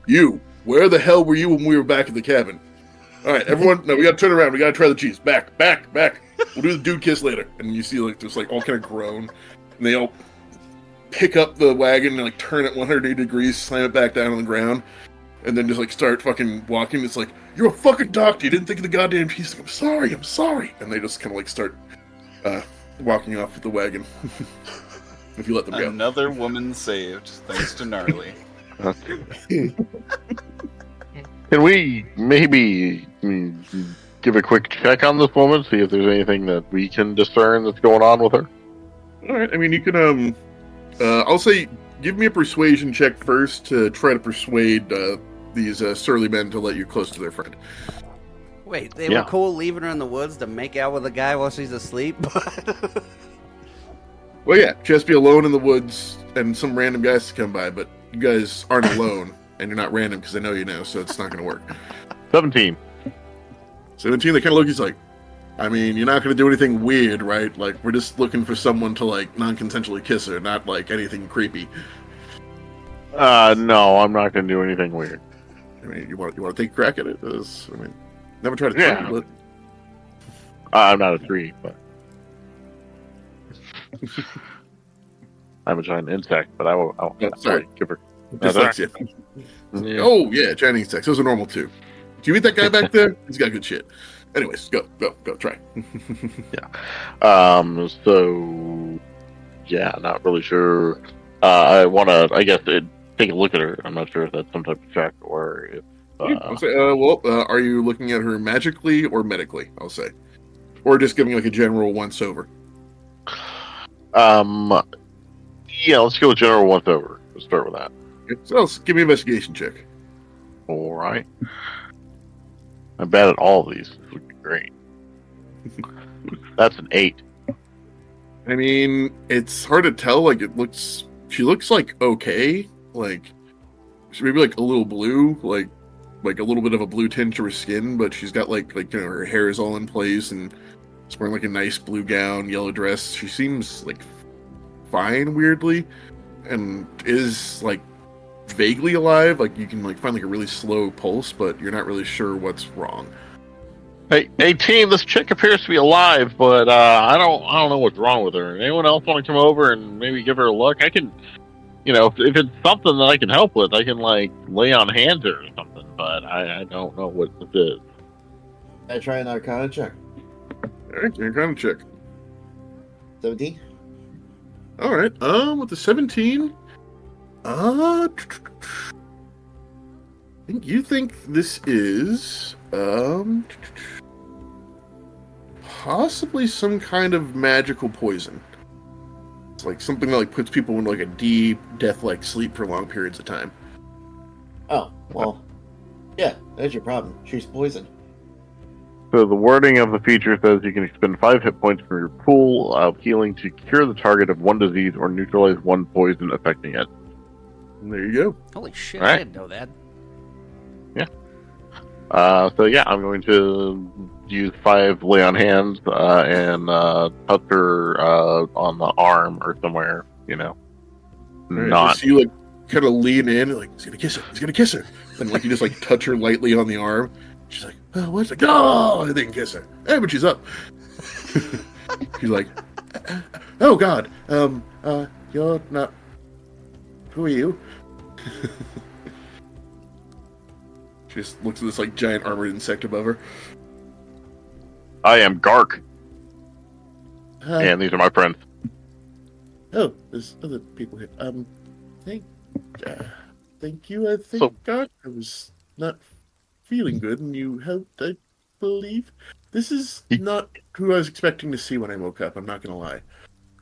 You, where the hell were you when we were back at the cabin? All right, everyone, no, we gotta turn around. We gotta try the cheese. Back. We'll do the dude kiss later. And you see, like, there's like all kind of groan, and they all pick up the wagon and like turn it 180 degrees, slam it back down on the ground, and then just like start fucking walking. It's like, you're a fucking doctor. You didn't think of the goddamn piece. Like, I'm sorry. And they just kind of like start walking off with the wagon. If you let them go. Another woman saved, thanks to Gnarly. Can we maybe give a quick check on this woman, see if there's anything that we can discern that's going on with her? All right. I mean, you can. I'll say give me a persuasion check first to try to persuade these surly men to let you close to their friend. Wait, they Yeah. were cool leaving her in the woods to make out with a guy while she's asleep? Well, yeah, just be alone in the woods and some random guys to come by, but you guys aren't alone, and you're not random because I know you know, so it's not going to work. 17. 17, they kind of look, he's like, I mean, you're not going to do anything weird, right? Like, we're just looking for someone to, like, non-consensually kiss her, not, like, anything creepy. No, I'm not going to do anything weird. I mean, you want to take a crack at it? I mean, never try to Yeah. tell, but... I'm not a 3, but... I'm a giant insect, but I'll sorry. give her... Dyslexia. Yeah. Oh, yeah, Chinese sex. Those are normal, too. Do you eat that guy back there? He's got good shit. Anyways, go, try. So... Yeah, not really sure. I want to, I guess, take a look at her. I'm not sure if that's some type of check or if... I'll say, are you looking at her magically or medically, I'll say? Or just giving, like, a general once-over? Yeah, let's go with general once over. Let's start with that. So, give me an investigation check. All right. I'm bad at all of these. This would be great. That's an 8. I mean, it's hard to tell. Like, she looks like okay. Like, she maybe like a little blue, like a little bit of a blue tint to her skin, but she's got like her hair is all in place and she's wearing like a nice blue gown, yellow dress. She seems like fine, weirdly, and is like vaguely alive. Like, you can like find like a really slow pulse, but you're not really sure what's wrong. Hey, team! This chick appears to be alive, but I don't know what's wrong with her. Anyone else want to come over and maybe give her a look? I can, if it's something that I can help with, I can like lay on hands or something. But I don't know what this is. I try an Arcana check. Alright, you're kind of check. 17. Alright, with the 17, I think you think this is, possibly some kind of magical poison. It's like something that like puts people into like a deep, death-like sleep for long periods of time. Oh, well, yeah, that's your problem. She's poisoned. So the wording of the feature says you can expend 5 hit points from your pool of healing to cure the target of one disease or neutralize one poison affecting it. And there you go. Holy shit, Right. I didn't know that. So yeah, I'm going to use 5 lay on hands and touch her on the arm or somewhere, Alright, not. so you like kind of lean in and like, he's gonna kiss her. And like you just like touch her lightly on the arm. She's like, oh, what's like, oh, I didn't kiss her. Hey, but she's up. She's like, oh god, you're not, who are you? She just looks at this like giant armored insect above her. I am Gark, Hi. and these are my friends. Oh, there's other people here. Thank you. I think God, I was not feeling good, and you helped. I believe this is not who I was expecting to see when I woke up. I'm not gonna lie.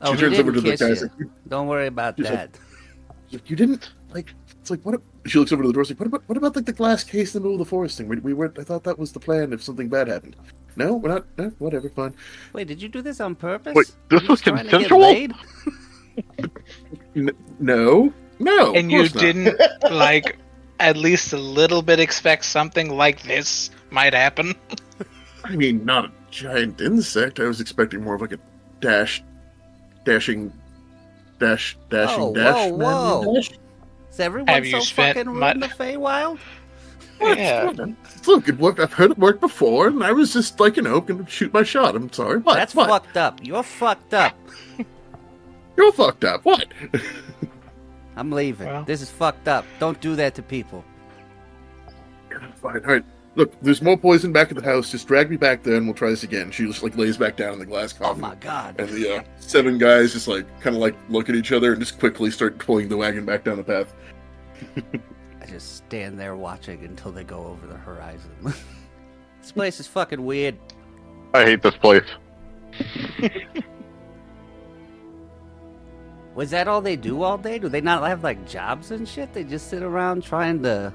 Oh, She he turns didn't over to the kiss guys. you. Like, Don't worry about She's that. you didn't like. It's like what? She looks over to the door. It's like what about like the glass case in the middle of the forest thing? We weren't. I thought that was the plan if something bad happened. No, we're not. No, whatever, fine. Wait, did you do this on purpose? Wait, this You was just trying to get consensual? laid? No. And of you course not. didn't, like, at least a little bit expect something like this might happen? I mean, not a giant insect. I was expecting more of like a dashing, dash. Whoa, Man, whoa. dash. Have Is everyone you so spent fucking rude mu- in the Feywild? Yeah. Look, it worked. I've heard it work before, and I was just like, gonna shoot my shot. I'm sorry. What? That's what? fucked up. You're fucked up. You're fucked up. What? I'm leaving. Well. This is fucked up. Don't do that to people. Fine. All right. Look, there's more poison back at the house. Just drag me back there, and we'll try this again. She just like lays back down in the glass Oh coffin. my god. And the 7 guys just like kind of like look at each other and just quickly start pulling the wagon back down the path. I just stand there watching until they go over the horizon. This place is fucking weird. I hate this place. Was that all they do all day? Do they not have like jobs and shit? They just sit around trying to.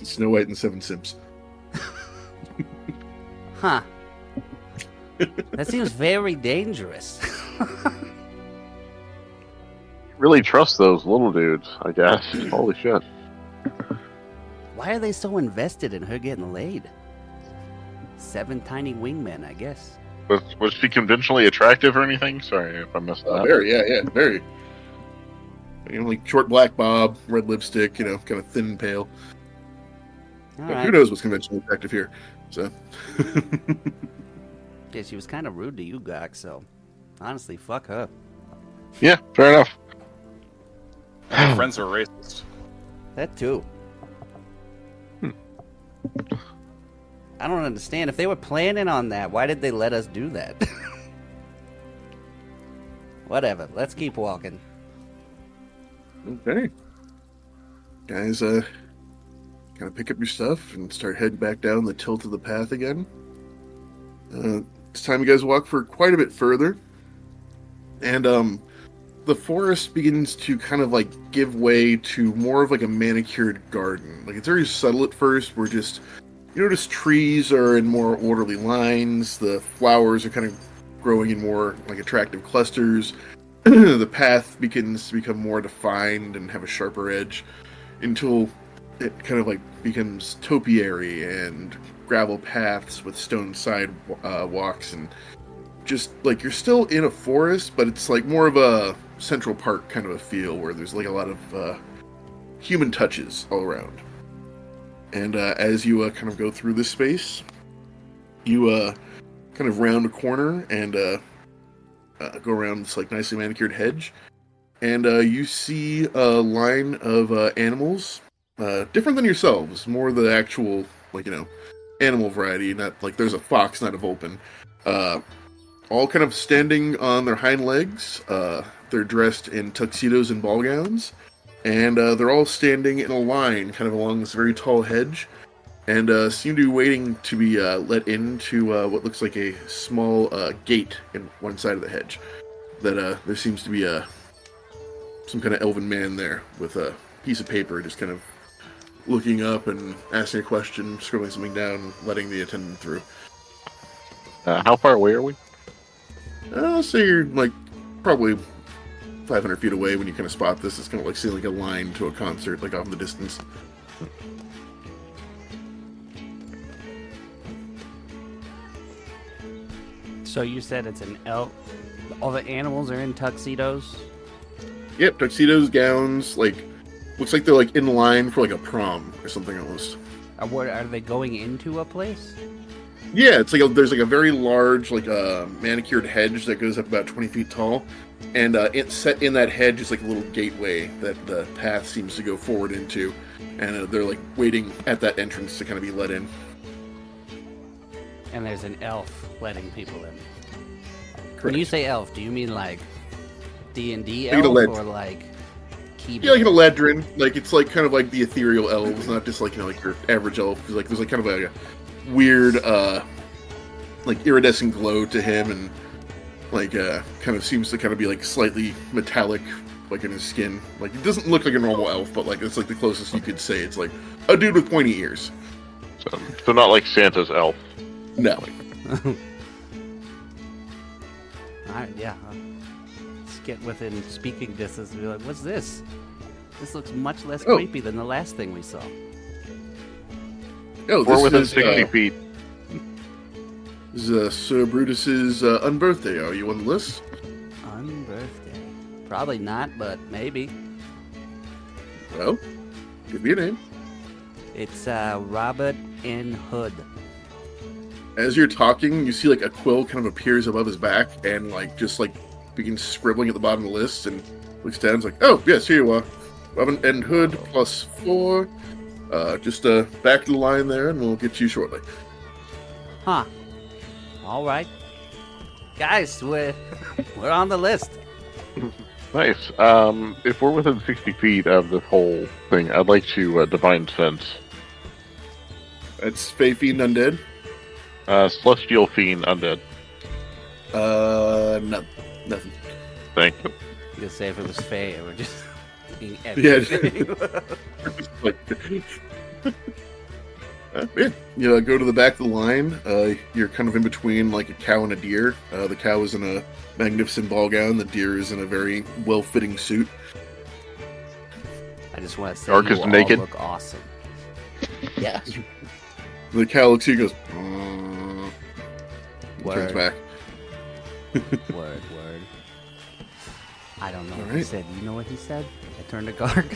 Snow White and Seven Sims. Huh. That seems very dangerous. Really trust those little dudes, I guess. Holy shit. Why are they so invested in her getting laid? 7 tiny wingmen, I guess. Was she conventionally attractive or anything? Sorry if I missed that. Very, yeah, very. You know, like short black bob, red lipstick, kind of thin and pale. All But right. who knows what's conventionally attractive here? So. Yeah, she was kind of rude to you, Gok, so honestly, fuck her. Yeah, fair enough. My friends are racist. That too. I don't understand. If they were planning on that, why did they let us do that? Whatever. Let's keep walking. Okay. Guys, kind of pick up your stuff and start heading back down the tilt of the path again. It's time you guys walk for quite a bit further. And, the forest begins to kind of like give way to more of like a manicured garden. Like it's very subtle at first. We're just, you notice trees are in more orderly lines. The flowers are kind of growing in more like attractive clusters. The path begins to become more defined and have a sharper edge until it kind of like becomes topiary and gravel paths with stone side walks, and just like you're still in a forest, but it's like more of a Central Park kind of a feel where there's like a lot of human touches all around. And as you kind of go through this space, you kind of round a corner and go around this like nicely manicured hedge, and you see a line of animals, different than yourselves, more the actual animal variety. Not like there's a fox, not a vulpin. All kind of standing on their hind legs. They're dressed in tuxedos and ball gowns, and they're all standing in a line kind of along this very tall hedge, and seem to be waiting to be let into what looks like a small gate in one side of the hedge. That there seems to be some kind of elven man there with a piece of paper, just kind of looking up and asking a question, scribbling something down, and letting the attendant through. How far away are we? So you're like probably 500 feet away when you kind of spot this. It's kind of like seeing like a line to a concert, like off in the distance. So you said it's an elk. All the animals are in tuxedos? Yep, tuxedos, gowns, like looks like they're like in line for like a prom or something almost. Are they going into a place? Yeah, it's like there's like a very large like manicured hedge that goes up about 20 feet tall, and it's set in that hedge is like a little gateway that the path seems to go forward into, and they're like waiting at that entrance to kind of be let in. And there's an elf letting people in. Correct. When you say elf, do you mean like D&D Like elf an or like keyboard? Yeah, like an Eladrin. Like it's like kind of like the ethereal elves, not just like like your average elf. It's like there's like kind of a weird like iridescent glow to him, and like kind of seems to kind of be like slightly metallic like in his skin. Like it doesn't look like a normal elf, but like it's like the closest you could say. It's like a dude with pointy ears. So not like Santa's elf. No. Alright, yeah. Let's get within speaking distance and be like, what's this? This looks much less Oh. creepy than the last thing we saw. Oh, We're this within is 60 feet. This is Sir Brutus's unbirthday. Are you on the list? Unbirthday. Probably not, but maybe. Well, give me a name. It's Robert N. Hood. As you're talking, you see like a quill kind of appears above his back and like just like begins scribbling at the bottom of the list and looks down. It's like, oh yes, here you are, Robin and Hood +4. Just back to the line there, and we'll get you shortly. Huh. All right. Guys, we're on the list. Nice. If we're within 60 feet of this whole thing, I'd like to divine sense. That's Fae Fiend Undead. Celestial Fiend Undead. No, nothing. Thank you. You'll say if it was Faye, it would just be Yeah. everything. Like, yeah, you go to the back of the line. You're kind of in between like a cow and a deer. The cow is in a magnificent ball gown. The deer is in a very well-fitting suit. I just want to say Dark you is all naked. look awesome. Yeah. The cow looks at you, goes, and turns Word, back. word. I don't know All what he right. said. You know what he said? I turned to Garg.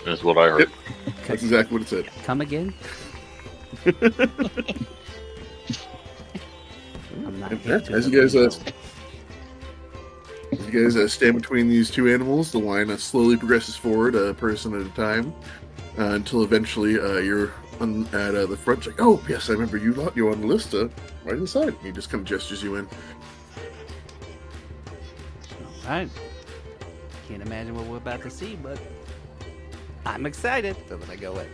Is what I heard. Yep. That's exactly what it said. Come again? I'm not Yeah, hip to as the you guys, lingo. As you guys stand between these two animals, the line slowly progresses forward, a person at a time, until eventually you're at the front. Like, oh, yes, I remember you on the list, right inside. He just kind of gestures you in. Alright. Can't imagine what we're about to see, but I'm excited. So then I go in.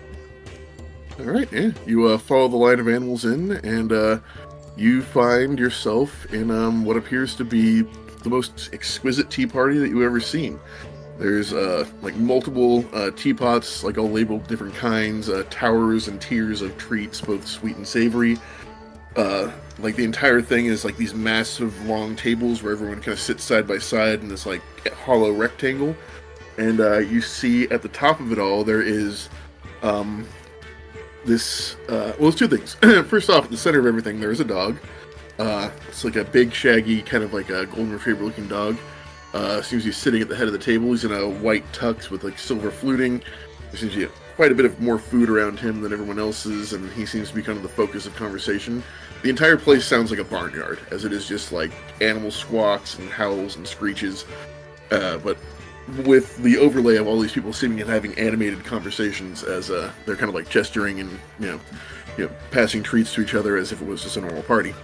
All right, yeah. You follow the line of animals in, and you find yourself in what appears to be the most exquisite tea party that you've ever seen. There's like multiple teapots, like all labeled different kinds, towers and tiers of treats, both sweet and savory. Like the entire thing is like these massive long tables where everyone kind of sits side by side in this like hollow rectangle. And you see at the top of it all there is this. Well, there's two things. First off, at the center of everything there is a dog. It's like a big, shaggy, kind of like a golden retriever looking dog. Seems to be sitting at the head of the table. He's in a white tux with like silver fluting. There seems to be quite a bit of more food around him than everyone else's, and he seems to be kind of the focus of conversation. The entire place sounds like a barnyard, as it is just like animal squawks and howls and screeches. But with the overlay of all these people seeming and having animated conversations as they're kind of like gesturing and you know passing treats to each other as if it was just a normal party.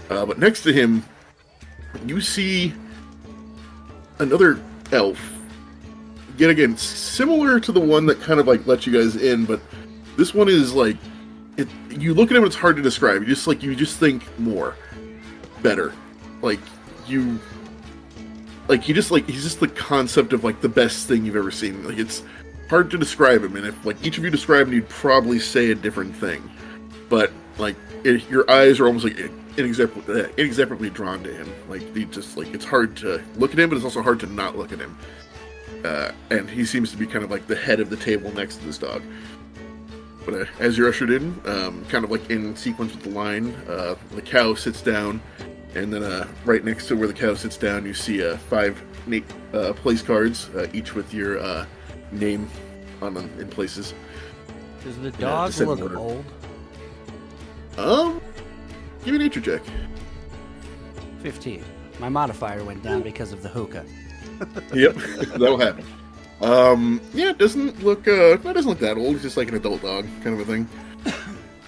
But next to him, you see another elf. Yet again, similar to the one that kind of like let you guys in, but this one is like, you look at him and it's hard to describe. You just think more, better. He's just the concept of like the best thing you've ever seen. Like it's hard to describe him, and if like each of you describe him, you'd probably say a different thing. But like your eyes are almost like inexorably drawn to him. Like it's hard to look at him, but it's also hard to not look at him. And he seems to be kind of like the head of the table next to this dog. But as you're ushered in, kind of like in sequence with the line, the cow sits down, and then right next to where the cow sits down, you see 5 place cards, each with your name on them in places. Does the dog descending look order. old? Give me a nature check. 15. My modifier went down because of the hookah. Yep, that'll happen. Yeah, it doesn't look that old. It's just like an adult dog kind of a thing.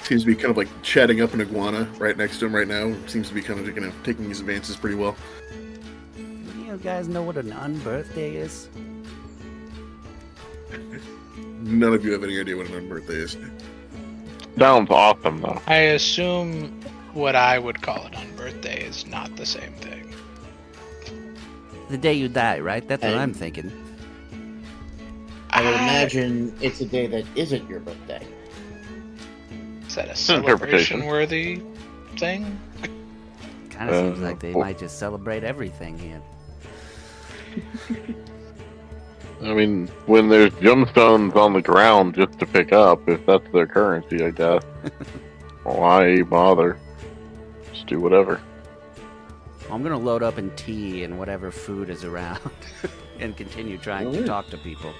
Seems to be kind of like chatting up an iguana right next to him right now. Seems to be kind of taking his advances pretty well. You guys know what an unbirthday is? None of you have any idea what an unbirthday is. Sounds awesome though. I assume what I would call an unbirthday is not the same thing. The day you die, right? That's what And- I'm thinking. I would imagine it's a day that isn't your birthday. Is that a interpretation. celebration-worthy thing? Kind of seems like they might just celebrate everything here. I mean, when there's gemstones on the ground just to pick up, if that's their currency, I guess. Why bother? Just do whatever. I'm gonna load up in tea and whatever food is around, and continue trying to talk to people.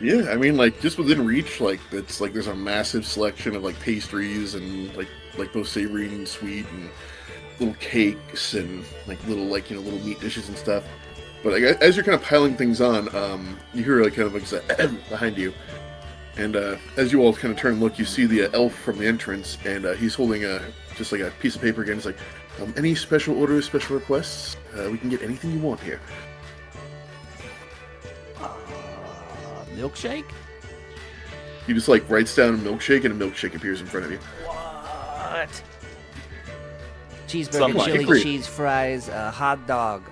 Yeah, I mean, like just within reach, like it's like there's a massive selection of like pastries and like both savory and sweet and little cakes and like little little meat dishes and stuff. But like, as you're kind of piling things on, you hear like kind of like behind you, and as you all kind of turn and look, you see the elf from the entrance, and he's holding just like a piece of paper again. He's like, any special orders, special requests? We can get anything you want here. Milkshake? He just like writes down a milkshake, and a milkshake appears in front of you. What? Cheeseburger, Sunlight. chili Agreed. cheese fries, hot dog.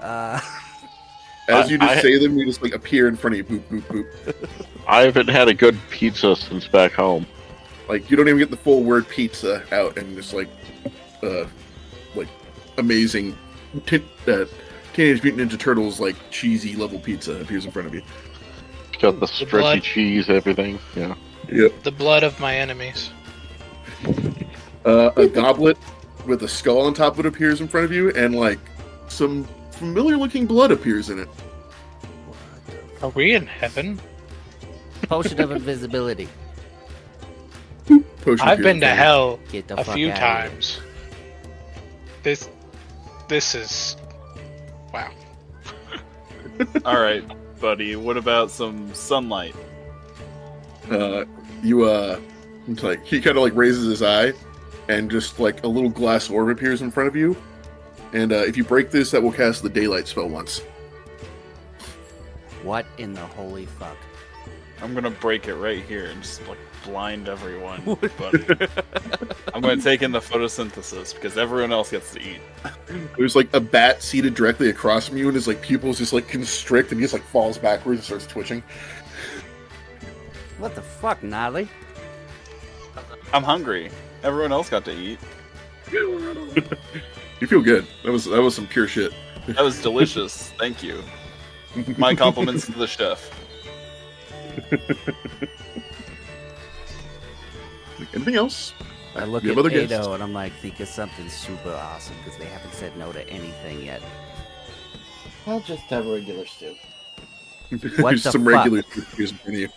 As you just I- say them, you just like appear in front of you. Boop, boop, boop. I haven't had a good pizza since back home. Like you don't even get the full word pizza out, and just like amazing Teenage Mutant Ninja Turtles like cheesy level pizza appears in front of you. Got the The stretchy blood. cheese, everything. Yeah. Yep. The blood of my enemies. A goblet with a skull on top of it appears in front of you, and like some familiar-looking blood appears in it. Are we in heaven? Potion of invisibility. Potion I've appears been in to front of hell Get the a fuck few outta here. times. This is wow. All right, buddy. What about some sunlight? It's like he kind of like raises his eye, and just like a little glass orb appears in front of you. And if you break this, that will cast the daylight spell once. What in the holy fuck? I'm gonna break it right here and just like blind everyone. But I'm gonna take in the photosynthesis because everyone else gets to eat. There's like a bat seated directly across from you, and his like pupils just like constrict, and he just like falls backwards and starts twitching. What the fuck, Nolly? I'm hungry. Everyone else got to eat. You feel good. That was some pure shit. That was delicious. Thank you. My compliments to the chef. Anything else? I look You at have other guests? Ado and I'm like, think of something super awesome because they haven't said no to anything yet. I'll just have a regular stew. What There's the some fuck? regular appears in front of you.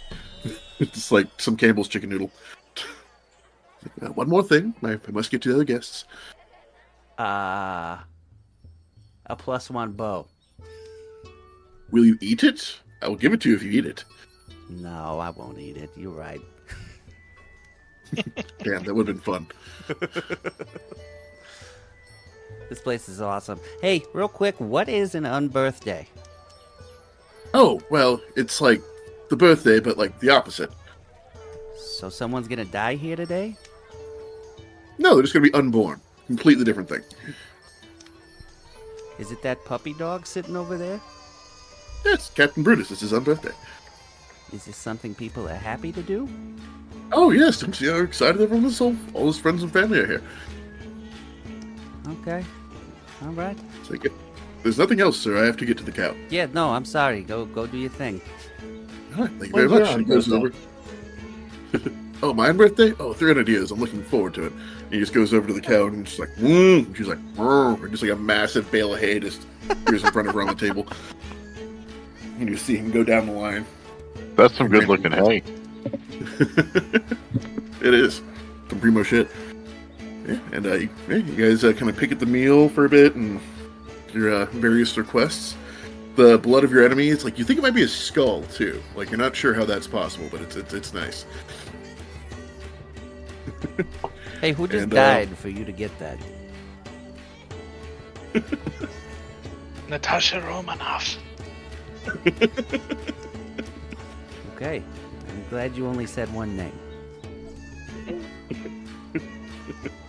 It's like some Campbell's chicken noodle. One more thing. I must get to the other guests. A +1 bow. Will you eat it? I will give it to you if you eat it. No, I won't eat it. You're right. Damn, that would have been fun. This place is awesome. Hey, real quick, what is an unbirthday? Oh, well, it's like the birthday, but like the opposite. So someone's gonna die here today? No, they're just going to be unborn. Completely different thing. Is it that puppy dog sitting over there? Yes, Captain Brutus. It's his own birthday. Is this something people are happy to do? Oh, yes. I'm so excited everyone is all his friends and family are here. Okay. All right. So, yeah. There's nothing else, sir. I have to get to the cow. Yeah, no, I'm sorry. Go do your thing. All right, thank you very When's much. your And he goes birthday? over. Oh, my birthday? Oh, 300 years. I'm looking forward to it. And he just goes over to the cow and just like, and she's like, and just like a massive bale of hay just appears in front of her on the table. And you see him go down the line. That's some good looking hay. It is some primo shit. Yeah, and you guys kind of pick at the meal for a bit and your various requests. The blood of your enemy, it's like you think it might be a skull too. Like you're not sure how that's possible, but it's nice. Hey, who just And, died for you to get that? Natasha Romanoff. Okay. I'm glad you only said one name. I'm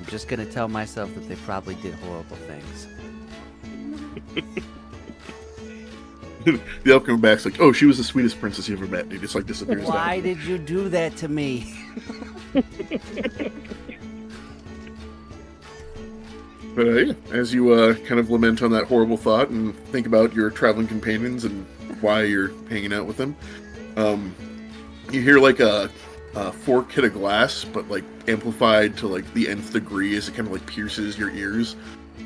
just gonna tell myself that they probably did horrible things. The elf coming back's like, oh, she was the sweetest princess you ever met. And he just like disappears. Why down. did you do that to me? But yeah, as you kind of lament on that horrible thought and think about your traveling companions and why you're hanging out with them, you hear like a fork hit a glass, but like amplified to like the nth degree as it kind of like pierces your ears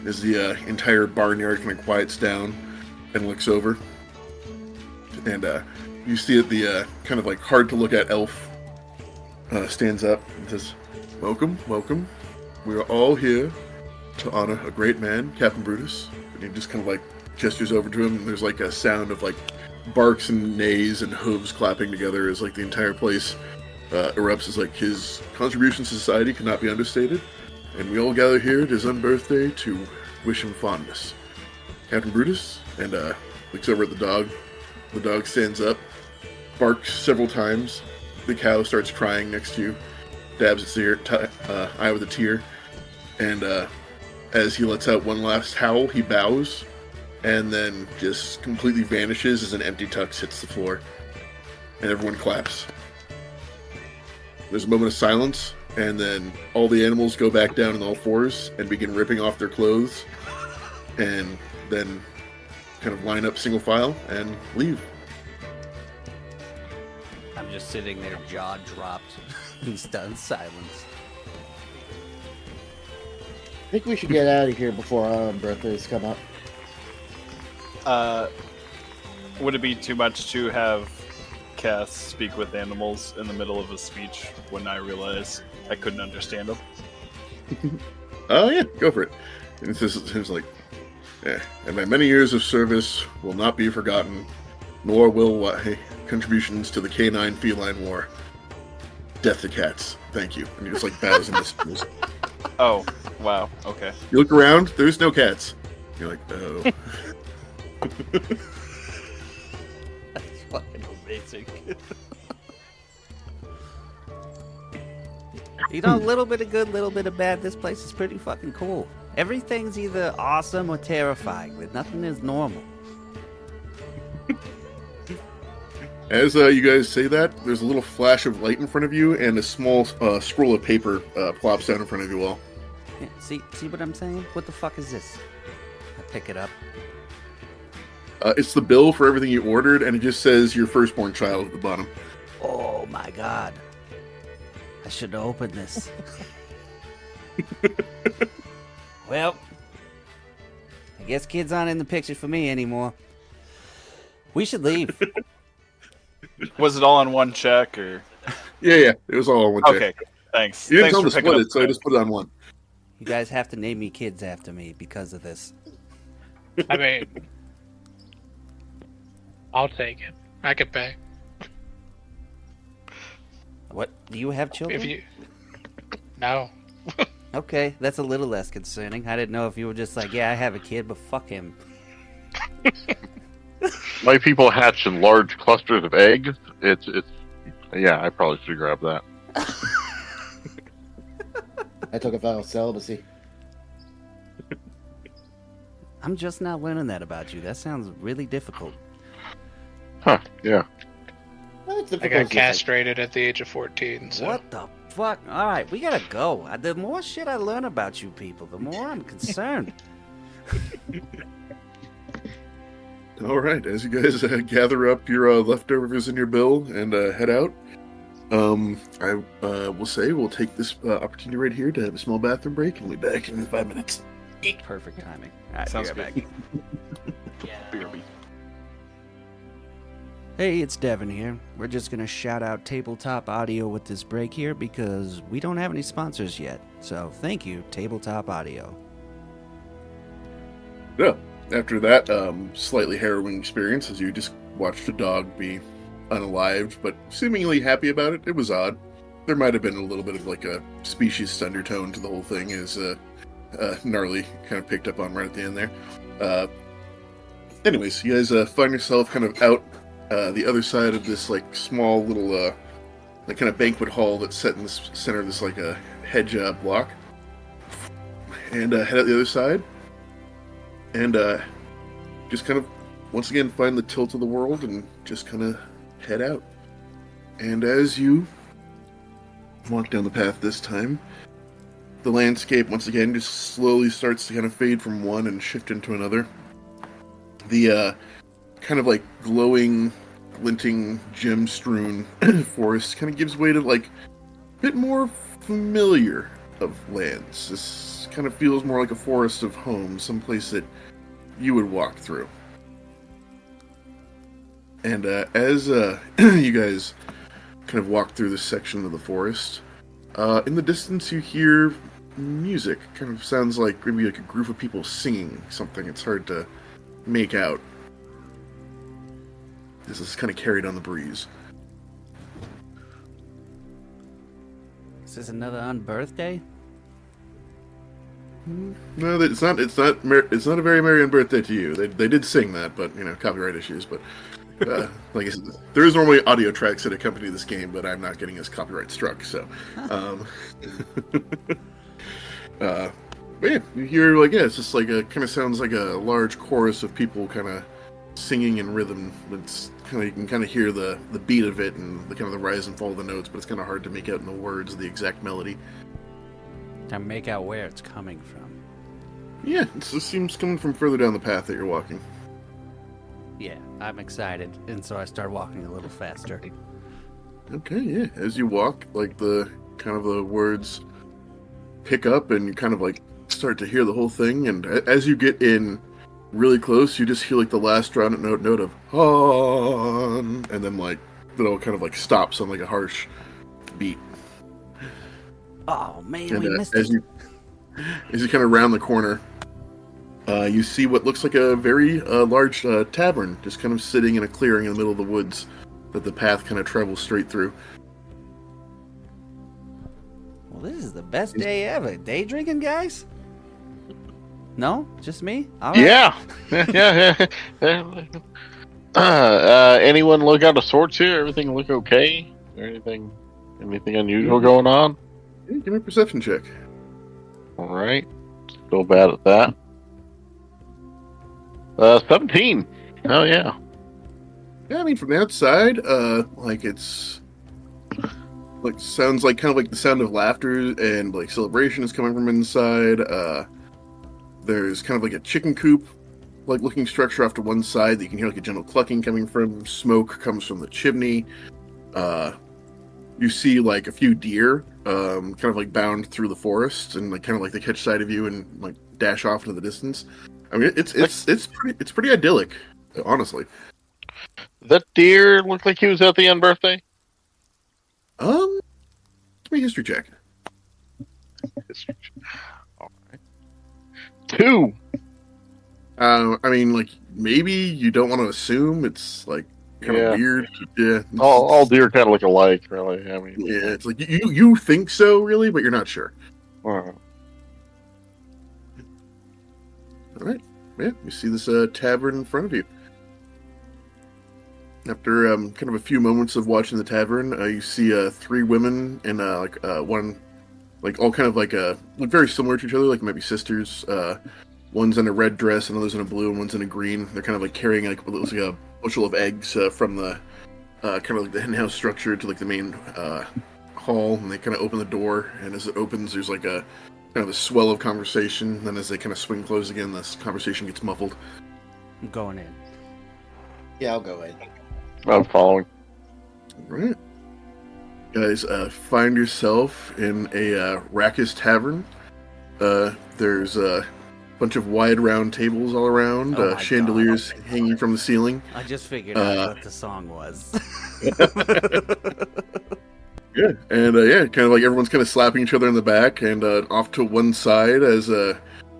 as the entire barnyard kind of quiets down and looks over. And you see that the kind of like hard to look at elf stands up and says, welcome, welcome. We are all here to honor a great man, Captain Brutus. And he just kind of like gestures over to him, and there's like a sound of like barks and neighs and hooves clapping together as like the entire place erupts. As like his contribution to society cannot be understated, and we all gather here at his unbirthday to wish him fondness. Captain Brutus, and looks over at the dog. The dog stands up, barks several times. The cow starts crying next to you, dabs its eye with a tear, And as he lets out one last howl, he bows, and then just completely vanishes as an empty tux hits the floor. And everyone claps. There's a moment of silence, and then all the animals go back down on all fours and begin ripping off their clothes, and then kind of line up single file and leave. I'm just sitting there, jaw dropped, in stunned silence. I think we should get out of here before our own birthdays come up. Would it be too much to have Cass speak with animals in the middle of a speech when I realize I couldn't understand them? Oh yeah, go for it. And it's like, and my many years of service will not be forgotten, nor will my contributions to the canine feline war. Death to cats. Thank you. And he just like bows in this. Oh, wow. Okay. You look around, there's no cats. You're like, oh. That's fucking amazing. You know, a little bit of good, little bit of bad. This place is pretty fucking cool. Everything's either awesome or terrifying, but nothing is normal. As you guys say that, there's a little flash of light in front of you, and a small scroll of paper plops down in front of you all. Yeah, see what I'm saying? What the fuck is this? I pick it up. It's the bill for everything you ordered, and it just says your firstborn child at the bottom. Oh my god. I should have opened this. Well, I guess kids aren't in the picture for me anymore. We should leave. Was it all on one check, or? Yeah, it was all on one check. Okay, thanks. You didn't Thanks tell for them to picking split up it, so I just put it on one. You guys have to name me kids after me because of this. I mean, I'll take it. I could pay. What? Do you have children? If you... No. Okay, that's a little less concerning. I didn't know if you were just like, yeah, I have a kid, but fuck him. My people hatch in large clusters of eggs. It's yeah, I probably should grab that. I took a vow of celibacy. I'm just not learning that about you. That sounds really difficult. Huh, yeah. Well, it's I difficult got to say. castrated at the age of 14, so... What the fuck? Alright, we gotta go. The more shit I learn about you people, the more I'm concerned. All right, as you guys gather up your leftovers in your bill and head out, I will say we'll take this opportunity right here to have a small bathroom break, and we'll be back in 5 minutes. Perfect timing. Alright, Sounds be right good. back. BRB. Hey, it's Devin here. We're just gonna shout out Tabletop Audio with this break here because we don't have any sponsors yet. So thank you, Tabletop Audio. Yeah. After that slightly harrowing experience, as you just watched a dog be unalived, but seemingly happy about it, it was odd. There might have been a little bit of like a speciesist undertone to the whole thing, as Gnarly kind of picked up on right at the end there. Anyways, you guys find yourself kind of out the other side of this like small little like kind of banquet hall that's set in the center of this like a hedge block, and head out the other side. And just kind of, once again, find the tilt of the world and just kind of head out. And as you walk down the path this time, the landscape, once again, just slowly starts to kind of fade from one and shift into another. The kind of like glowing, glinting, gem-strewn forest kind of gives way to like a bit more familiar of lands. This kind of feels more like a forest of home, someplace that you would walk through. And as you guys kind of walk through this section of the forest, in the distance you hear music. Kind of sounds like maybe like a group of people singing something. It's hard to make out. This is kind of carried on the breeze. Is this another unbirthday? No, it's not. It's not a very merry birthday to you. They did sing that, but copyright issues. But like I said, there is normally audio tracks that accompany this game, but I'm not getting us copyright struck. So, But yeah, you hear like it's just like a kind of sounds like a large chorus of people kind of singing in rhythm. It's kind of you can kind of hear the beat of it and the kind of the rise and fall of the notes, but it's kind of hard to make out in the words the exact melody. To make out where it's coming from. Yeah, it seems coming from further down the path that you're walking. Yeah, I'm excited, and so I start walking a little faster. Okay, yeah. As you walk, like the kind of the words pick up, and you kind of like start to hear the whole thing. And as you get in really close, you just hear like the last round note of "on," and then like it all kind of like stops on like a harsh beat. Oh man, And we missed as it. as you kind of round the corner, you see what looks like a very large tavern, just kind of sitting in a clearing in the middle of the woods that the path kind of travels straight through. Well, this is the best day ever. Day drinking, guys? No? Just me? All right. Yeah. Anyone look out of sorts here? Everything look okay? Or anything unusual going on? Yeah, give me a perception check. All right. Still bad at that. 17. Oh yeah. Yeah, I mean, from the outside, like it's like sounds like kind of like the sound of laughter and like celebration is coming from inside. There's kind of like a chicken coop, like looking structure off to one side that you can hear like a gentle clucking coming from. Smoke comes from the chimney. You see like a few deer, kind of like bound through the forest, and like kind of like they catch sight of you and like dash off into the distance. I mean, it's pretty idyllic, honestly. That deer looked like he was at the end birthday. Give me a history check. All right. 2. I mean, like maybe you don't want to assume it's like kind of weird. Yeah, All deer kind of look alike, really. I mean, yeah, it's like you think so, really, but you're not sure. uh, All right, yeah, you see this tavern in front of you. After kind of a few moments of watching the tavern, you see 3 women and one, like all kind of like look very similar to each other, like maybe sisters. One's in a red dress, another's in a blue, and one's in a green. They're kind of like carrying like what looks like a bushel of eggs from the kind of like the henhouse structure to like the main hall, and they kind of open the door. And as it opens, there's like a kind of a swell of conversation. Then as they kind of swing closed again, this conversation gets muffled. I'm going in. Yeah, I'll go in. I'm following. All right, guys, find yourself in a raucous tavern. There's a bunch of wide round tables all around, Oh my chandeliers God. hanging from the ceiling. I just figured out what the song was. Yeah, and yeah, kind of like everyone's kind of slapping each other in the back, and off to one side as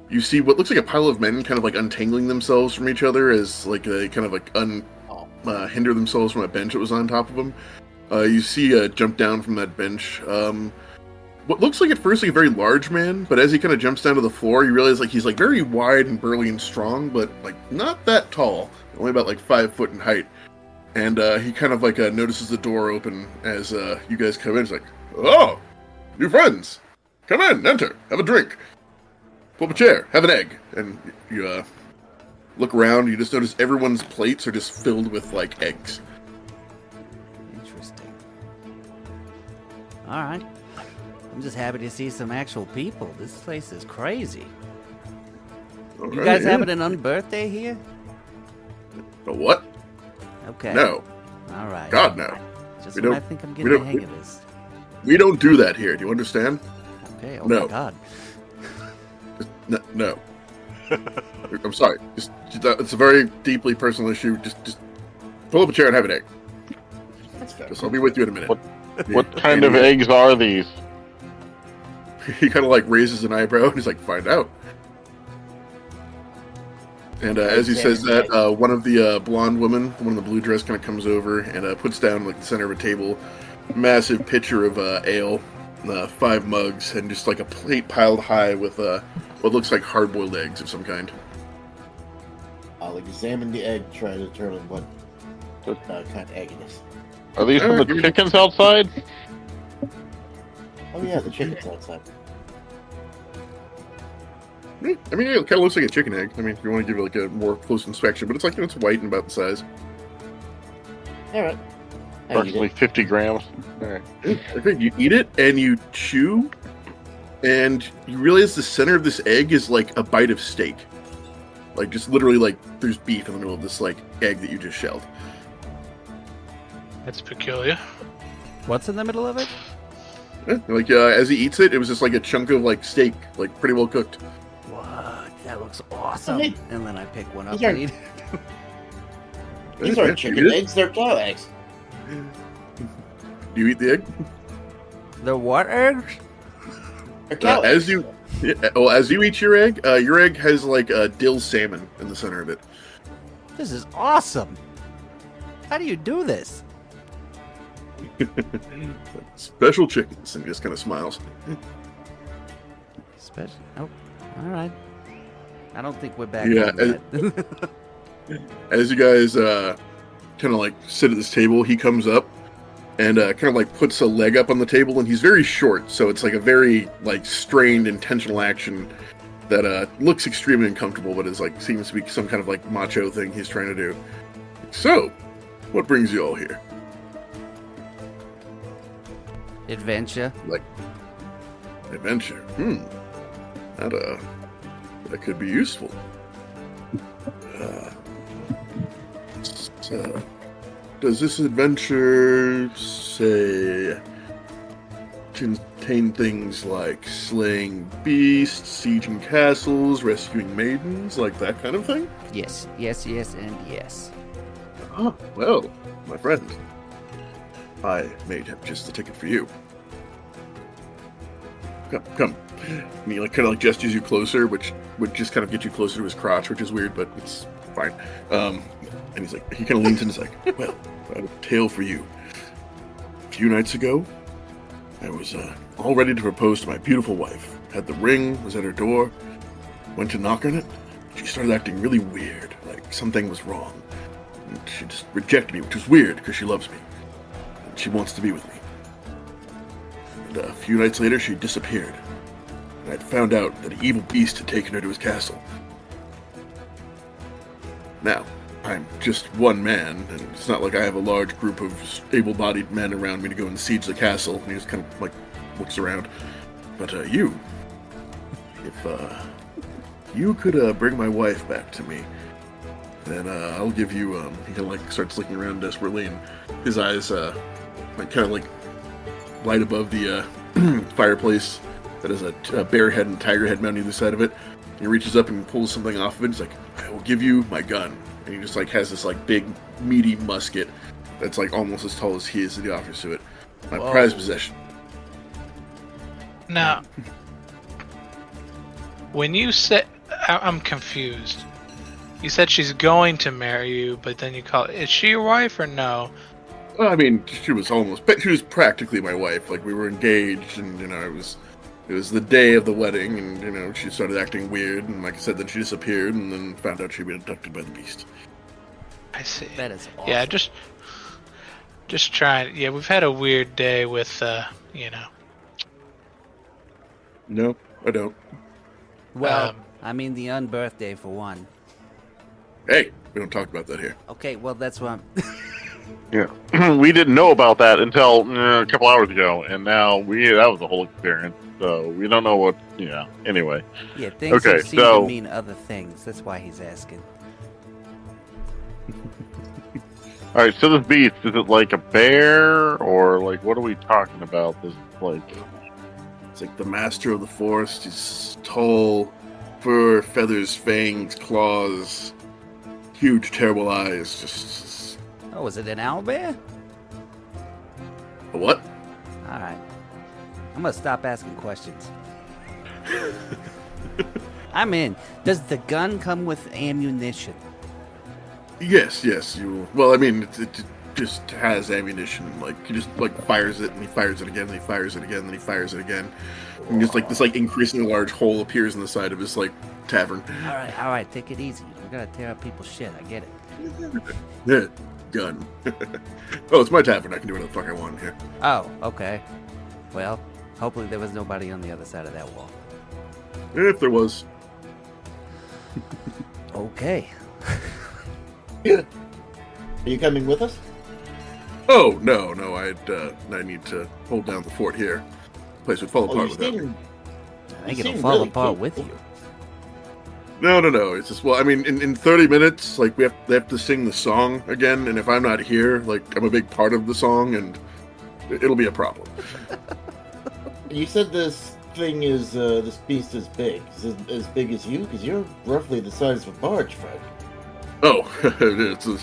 you see what looks like a pile of men kind of like untangling themselves from each other as like they kind of like hinder themselves from a bench that was on top of them. You see jump down from that bench. What looks like at first like a very large man, but as he kind of jumps down to the floor, you realize like he's like very wide and burly and strong, but like not that tall, only about like 5 foot in height. And he kind of like notices the door open as you guys come in. He's like, "Oh, new friends, come in, enter, have a drink, pull up a chair, have an egg." And you look around, you just notice everyone's plates are just filled with like eggs. Interesting. All right. I'm just happy to see some actual people. This place is crazy. All You right, guys yeah. having an unbirthday here? A what? Okay. No, All right. God no. Just we when don't- I think I'm we getting the don't- hang of this. We don't do that here. Do you understand? Okay. Oh No. my God. No. I'm sorry. Just it's a very deeply personal issue. Just pull up a chair and have an egg. That's fair. I'll be with you in a minute. What kind of eggs are these? He kind of like raises an eyebrow and he's like, "Find out." And as he says that, one of the blonde women, one of the blue dress, kind of comes over and puts down like the center of a table, massive pitcher of ale, 5 mugs, and just like a plate piled high with what looks like hard-boiled eggs of some kind. I'll examine the egg, try to determine what kind of egg it is. Are these from the chickens outside? Oh yeah, the chicken's outside. I mean, it kind of looks like a chicken egg. I mean, if you want to give it like a more close inspection, but it's like it's white and about the size. All right. Approximately 50 grams. All right. Okay, you eat it and you chew, and you realize the center of this egg is like a bite of steak. Like just literally like there's beef in the middle of this like egg that you just shelled. That's peculiar. What's in the middle of it? Yeah, like as he eats it, it was just like a chunk of like steak, like pretty well cooked. What? That looks awesome. Hey. And then I pick one up These are- and eat. These Yeah, aren't you chicken eat it. eggs, they're cow eggs. Do you eat the egg? The what eggs? They're cow eggs. As you eat your egg has like a dill salmon in the center of it. This is awesome. How do you do this? Special chickens, and he just kind of smiles. Special. Oh, all right. I don't think we're back. Yeah, home yet. As you guys kind of like sit at this table, he comes up and kind of like puts a leg up on the table, and he's very short, so it's like a very like strained, intentional action that looks extremely uncomfortable, but is like seems to be some kind of like macho thing he's trying to do. So, what brings you all here? Adventure. Like adventure? That could be useful. So, does this adventure say contain things like slaying beasts, sieging castles, rescuing maidens, like that kind of thing? Yes, yes, yes, and yes. Ah, well, my friend, I may have just the ticket for you. Come. And he like kind of like gestures you closer, which would just kind of get you closer to his crotch, which is weird, but it's fine. And he's like, he kind of leans in and is like, well, I have a tale for you. A few nights ago, I was all ready to propose to my beautiful wife. Had the ring, was at her door, went to knock on it. She started acting really weird, like something was wrong. And she just rejected me, which was weird because she loves me. And she wants to be with me. And a few nights later, she disappeared. And I'd found out that an evil beast had taken her to his castle. Now, I'm just one man, and it's not like I have a large group of able-bodied men around me to go and siege the castle. And he just kind of like looks around. But if you could bring my wife back to me, then I'll give you. He kind of like starts looking around desperately, and his eyes like kind of like light above the fireplace that has a bear head and tiger head mounted on either side of it. And he reaches up and pulls something off of it. He's like, I will give you my gun. And he just like has this like big meaty musket that's like almost as tall as he is, and he offers to it. My Whoa. prized possession. Now, when you said, I'm confused. You said she's going to marry you, but then you call it. Is she your wife or no? Well, I mean, she was practically my wife. Like we were engaged, and it was the day of the wedding, and she started acting weird, and like I said, then she disappeared, and then found out she'd been abducted by the beast. I see. That is awesome. Yeah, just trying. Yeah, we've had a weird day with, No, I don't. Well, Um, I mean the unbirthday for one. Hey, we don't talk about that here. Okay, well that's what I'm. Yeah, we didn't know about that until a couple hours ago, and now that was a whole experience. So we don't know what. Yeah. Anyway. Yeah, things Okay, seem so- to mean other things. That's why he's asking. All right. So this beast, is it like a bear or like what are we talking about? This like. It's like the master of the forest. He's tall, fur, feathers, fangs, claws, huge, terrible eyes. Just Oh, is it an owlbear? a what? All right. I'm gonna stop asking questions. I'm in. Does the gun come with ammunition? Yes. You. Well, I mean, it just has ammunition. Like he just like fires it, and he fires it again, and he fires it again, and he fires it again. And just like this, like increasingly large hole appears in the side of his like tavern. All right. Take it easy. We gotta tear up people's shit. I get it. Yeah, gun. Oh, it's my tavern. I can do whatever the fuck I want here. Oh, okay. Well, hopefully there was nobody on the other side of that wall. If there was, Okay. Are you coming with us? Oh, no, I need to hold down the fort here. The place would fall Oh, apart you're without me. staying. I think You it'll seem fall really apart cute. with you. No. It's just, well, I mean, in 30 minutes, like, they have to sing the song again, and if I'm not here, like, I'm a big part of the song, and it'll be a problem. You said this thing is this beast is big. Is it as big as you? Because you're roughly the size of a barge, Fred. Oh, it's a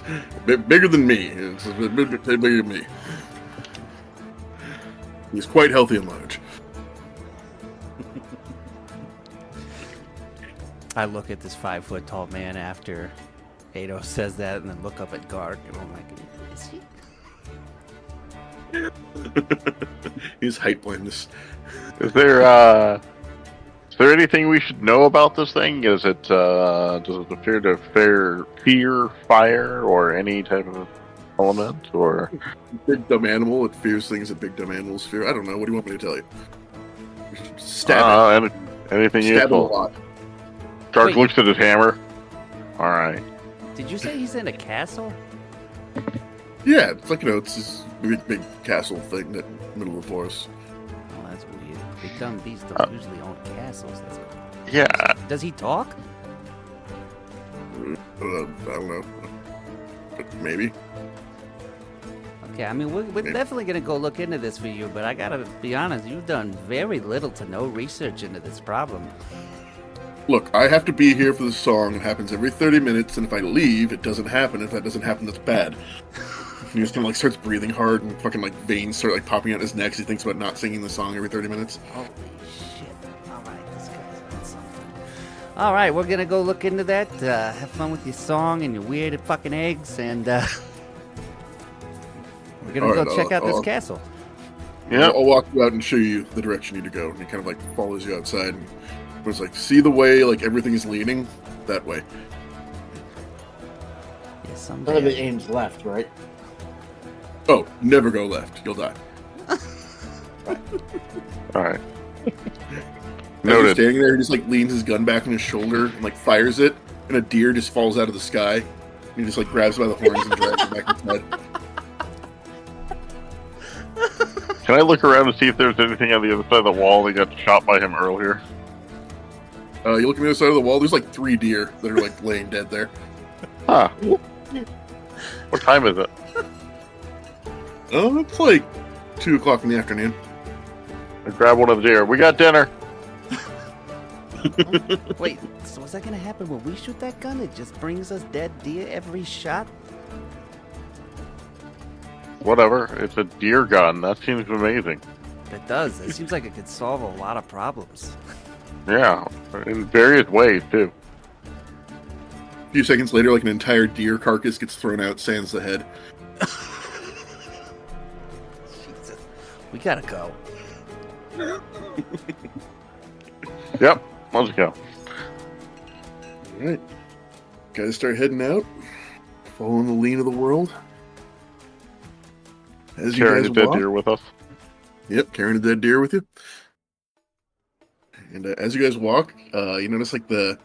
bit bigger than me. It's a bit bigger than me. He's quite healthy and large. I look at this 5 foot tall man after Ado says that, and then look up at Garg, and I'm like, is he? He's height blindness. Is there anything we should know about this thing? Is it does it appear to fear fire or any type of element or Big dumb animal. It fears things that big dumb animals fear. I don't know. What do you want me to tell you? Stab anything it. Stab it a useful? lot. Dark Wait. looks at his hammer. All right. Did you say he's in a castle? Yeah, it's like, it's this big castle thing that middle of the forest. Oh, that's weird. Big dumb beasts don't usually own castles. That's what... Yeah. Does he talk? I don't know. But maybe. Okay, I mean, we're definitely gonna go look into this for you, but I gotta be honest, you've done very little to no research into this problem. Look, I have to be here for the song. It happens every 30 minutes, and if I leave, it doesn't happen. If that doesn't happen, that's bad. He just kind of starts breathing hard, and fucking veins start popping out his neck as he thinks about not singing the song every 30 minutes. Holy shit. Alright, this guy's on something. Alright, we're gonna go look into that. Have fun with your song and your weird fucking eggs, and we're gonna All go right, check out this I'll- castle. Yeah. I'll walk you out and show you the direction you need to go. And he kind of follows you outside, and was see the way everything is leaning that way. Yeah, None someday. of it aims left, right? Oh, never go left. You'll die. All right. As he's Noted. standing there, he just leans his gun back on his shoulder and fires it, and a deer just falls out of the sky. And he just grabs it by the horns and drags it back inside. Can I look around and see if there's anything on the other side of the wall that got shot by him earlier? You look on the other side of the wall. There's 3 deer that are laying dead there. Huh. What time is it? Oh, it's 2 o'clock in the afternoon. I grab one of the deer. We got dinner. Wait, so is that gonna happen when we shoot that gun? It just brings us dead deer every shot? Whatever. It's a deer gun. That seems amazing. It does. It seems like it could solve a lot of problems. Yeah. In various ways, too. A few seconds later, an entire deer carcass gets thrown out, sans the head. Jesus. We gotta go. Yep. Let's go. Alright. Guys start heading out, following the lean of the world. As you Carrying guys the dead walk, deer with us. Yep, carrying a dead deer with you. And as you guys walk, you notice the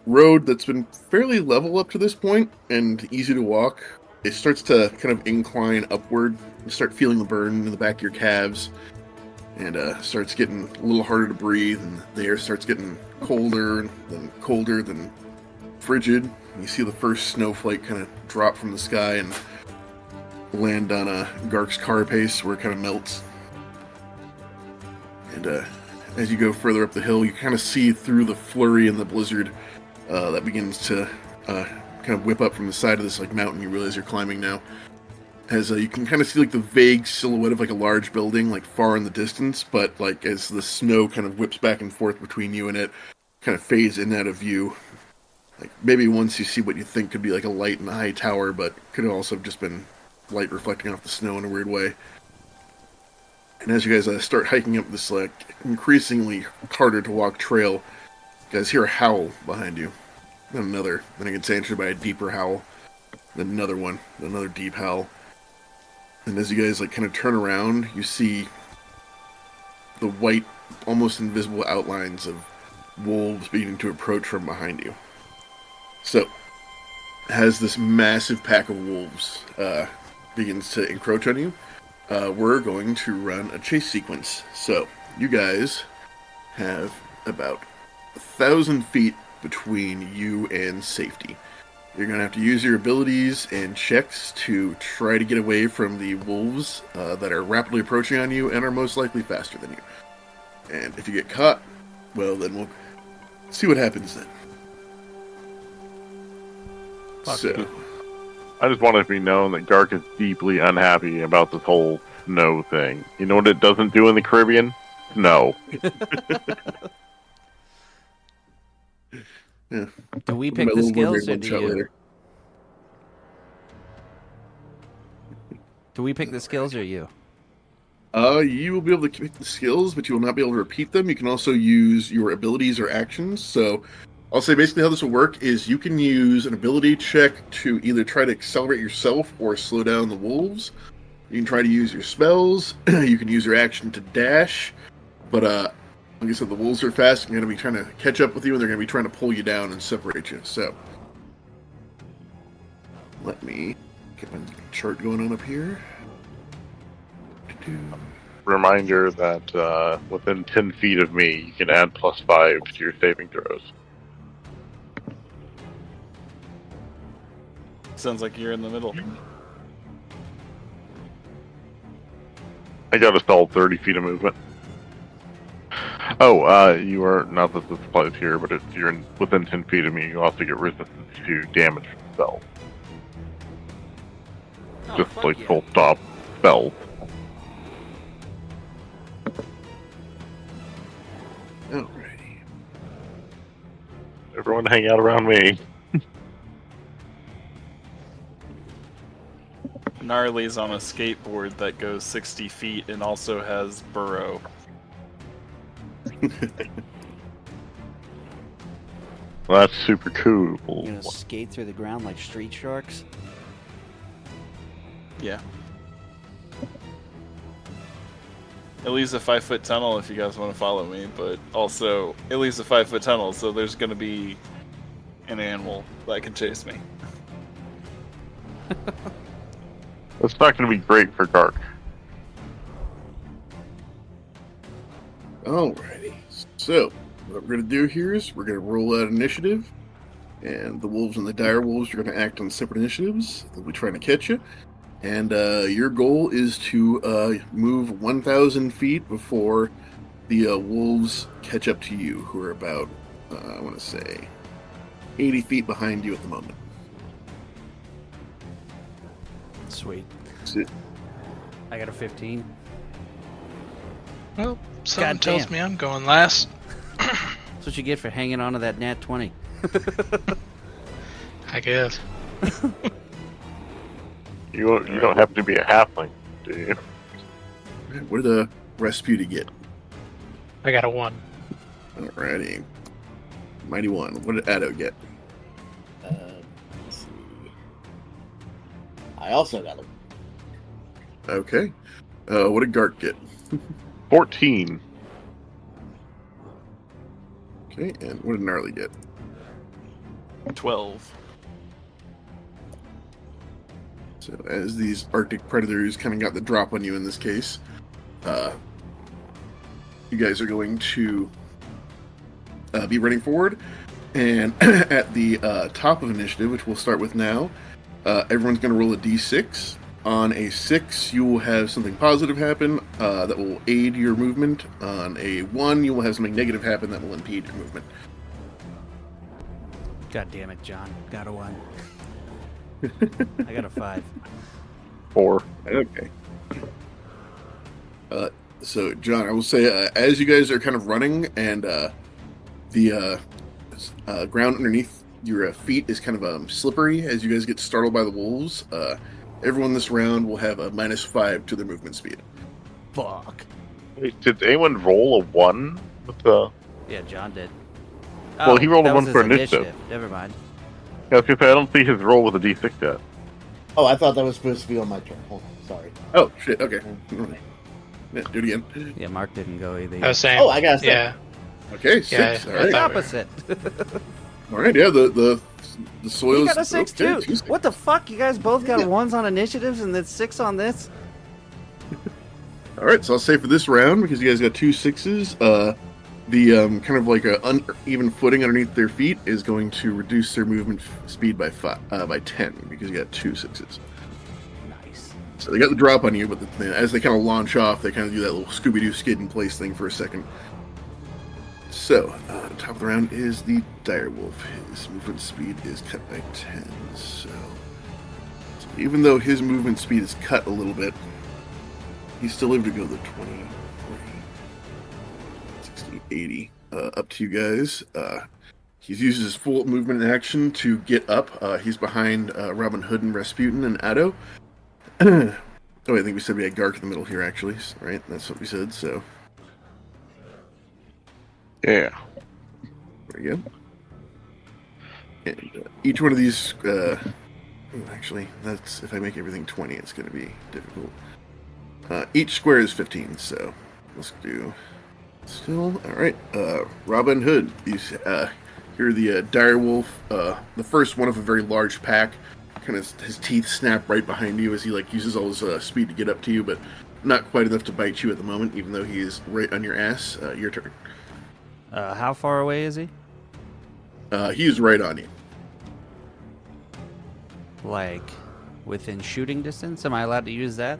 road that's been fairly level up to this point and easy to walk. It starts to kind of incline upward. You start feeling the burn in the back of your calves, and starts getting a little harder to breathe. And the air starts getting colder, then frigid. You see the first snowflake kind of drop from the sky and land on Gark's carapace, where it kind of melts. And as you go further up the hill, you kind of see through the flurry and the blizzard that begins to kind of whip up from the side of this mountain you realize you're climbing now. As you can kind of see the vague silhouette of a large building far in the distance, but as the snow kind of whips back and forth between you and it, kind of fades in and out of view. Maybe once you see what you think could be a light in a high tower, but could have also just been light reflecting off the snow in a weird way. And as you guys start hiking up this increasingly harder to walk trail, you guys hear a howl behind you. Then another. Then it gets answered by a deeper howl. Then another one. Another deep howl. And as you guys kind of turn around, you see the white, almost invisible outlines of wolves beginning to approach from behind you. So, as this massive pack of wolves begins to encroach on you, we're going to run a chase sequence. So, you guys have about 1,000 feet between you and safety. You're going to have to use your abilities and checks to try to get away from the wolves that are rapidly approaching on you and are most likely faster than you. And if you get caught, well, then we'll see what happens then. So, I just want it to be known that Gark is deeply unhappy about this whole snow thing. You know what it doesn't do in the Caribbean? Snow. yeah. Do we My pick the little skills, mermaid or one do shot you? later. Do we pick the skills, or you? You will be able to pick the skills, but you will not be able to repeat them. You can also use your abilities or actions. So, I'll say basically how this will work is you can use an ability check to either try to accelerate yourself or slow down the wolves. You can try to use your spells. You can use your action to dash. But, like I said, the wolves are fast and going to be trying to catch up with you, and they're going to be trying to pull you down and separate you. So, let me get my chart going on up here. Reminder that within 10 feet of me, you can add +5 to your saving throws. Sounds like you're in the middle. I got a solid 30 feet of movement. Oh, you are, not that this applies here, but if you're within 10 feet of me, you also get resistance to damage from spells. Oh, Just fuck like yeah. full stop spells. Alrighty. Everyone hang out around me. Gnarly's on a skateboard that goes 60 feet and also has burrow. Well, that's super cool. You gonna skate through the ground like street sharks? Yeah. It leaves a 5-foot tunnel if you guys want to follow me, but also it leaves a 5-foot tunnel, so there's going to be an animal that can chase me. That's not going to be great for Gark. Alrighty. So, what we're going to do here is we're going to roll out initiative, and the wolves and the dire wolves are going to act on separate initiatives. They'll be trying to catch you. And your goal is to move 1,000 feet before the wolves catch up to you, who are about, I want to say, 80 feet behind you at the moment. Sweet. That's it. I got a 15. Well, something Goddamn. tells me I'm going last. That's what you get for hanging on to that nat 20. I guess. You don't have to be a halfling, do you? What did the Rasputin get? I got a 1. Alrighty. Mighty One. What did Addo get? Let's see. I also got it. Okay. What did Gark get? 14. Okay, and what did Gnarly get? 12. So, as these Arctic predators kind of got the drop on you in this case, you guys are going to be running forward, and at the top of initiative, which we'll start with now, everyone's going to roll a d6. On a 6, you will have something positive happen that will aid your movement. On a 1, you will have something negative happen that will impede your movement. God damn it, John. Got a 1. I got a 5. 4. Okay. So, John, I will say, as you guys are kind of running, and the ground underneath your feet is kind of slippery as you guys get startled by the wolves, everyone this round will have a -5 to their movement speed. Fuck. Wait, did anyone roll a 1 with the... Yeah, John did. Well, he rolled a that 1 was for his initiative. Never mind. Yeah, I was gonna say, I don't see his roll with a d6 yet. Oh, I thought that was supposed to be on my turn. Hold on, sorry. Oh, shit, okay. Yeah, do it again. Yeah, Mark didn't go either. I was saying. Oh, I got a Yeah. Okay, 6. Yeah, All I right. The thought- opposite. All right, yeah, the The soil. He got a 6 okay, too. What the fuck? You guys both got 1s on initiatives and then 6 on this? All right, so I'll say for this round, because you guys got 2 6s, the kind of like a uneven footing underneath their feet is going to reduce their movement speed by 10 because you got 2 6s. Nice. So they got the drop on you, but as they kind of launch off, they kind of do that little Scooby-Doo skid in place thing for a second. So, top of the round is the direwolf. His movement speed is cut by 10. So even though his movement speed is cut a little bit, he's still able to go the 20, 40, 60, 80. Up to you guys. He uses his full movement in action to get up. He's behind Robin Hood and Rasputin and Addo. Oh, I think we said we had Gark in the middle here, actually. Right? That's what we said, so. Yeah. There you go. And each one of these, actually, that's if I make everything 20, it's going to be difficult. Each square is 15, so let's do. Still, all right. Robin Hood, you're the direwolf, the first one of a very large pack. Kind of his teeth snap right behind you as he uses all his speed to get up to you, but not quite enough to bite you at the moment, even though he is right on your ass. Your turn. How far away is he? He's right on you. Like, within shooting distance? Am I allowed to use that?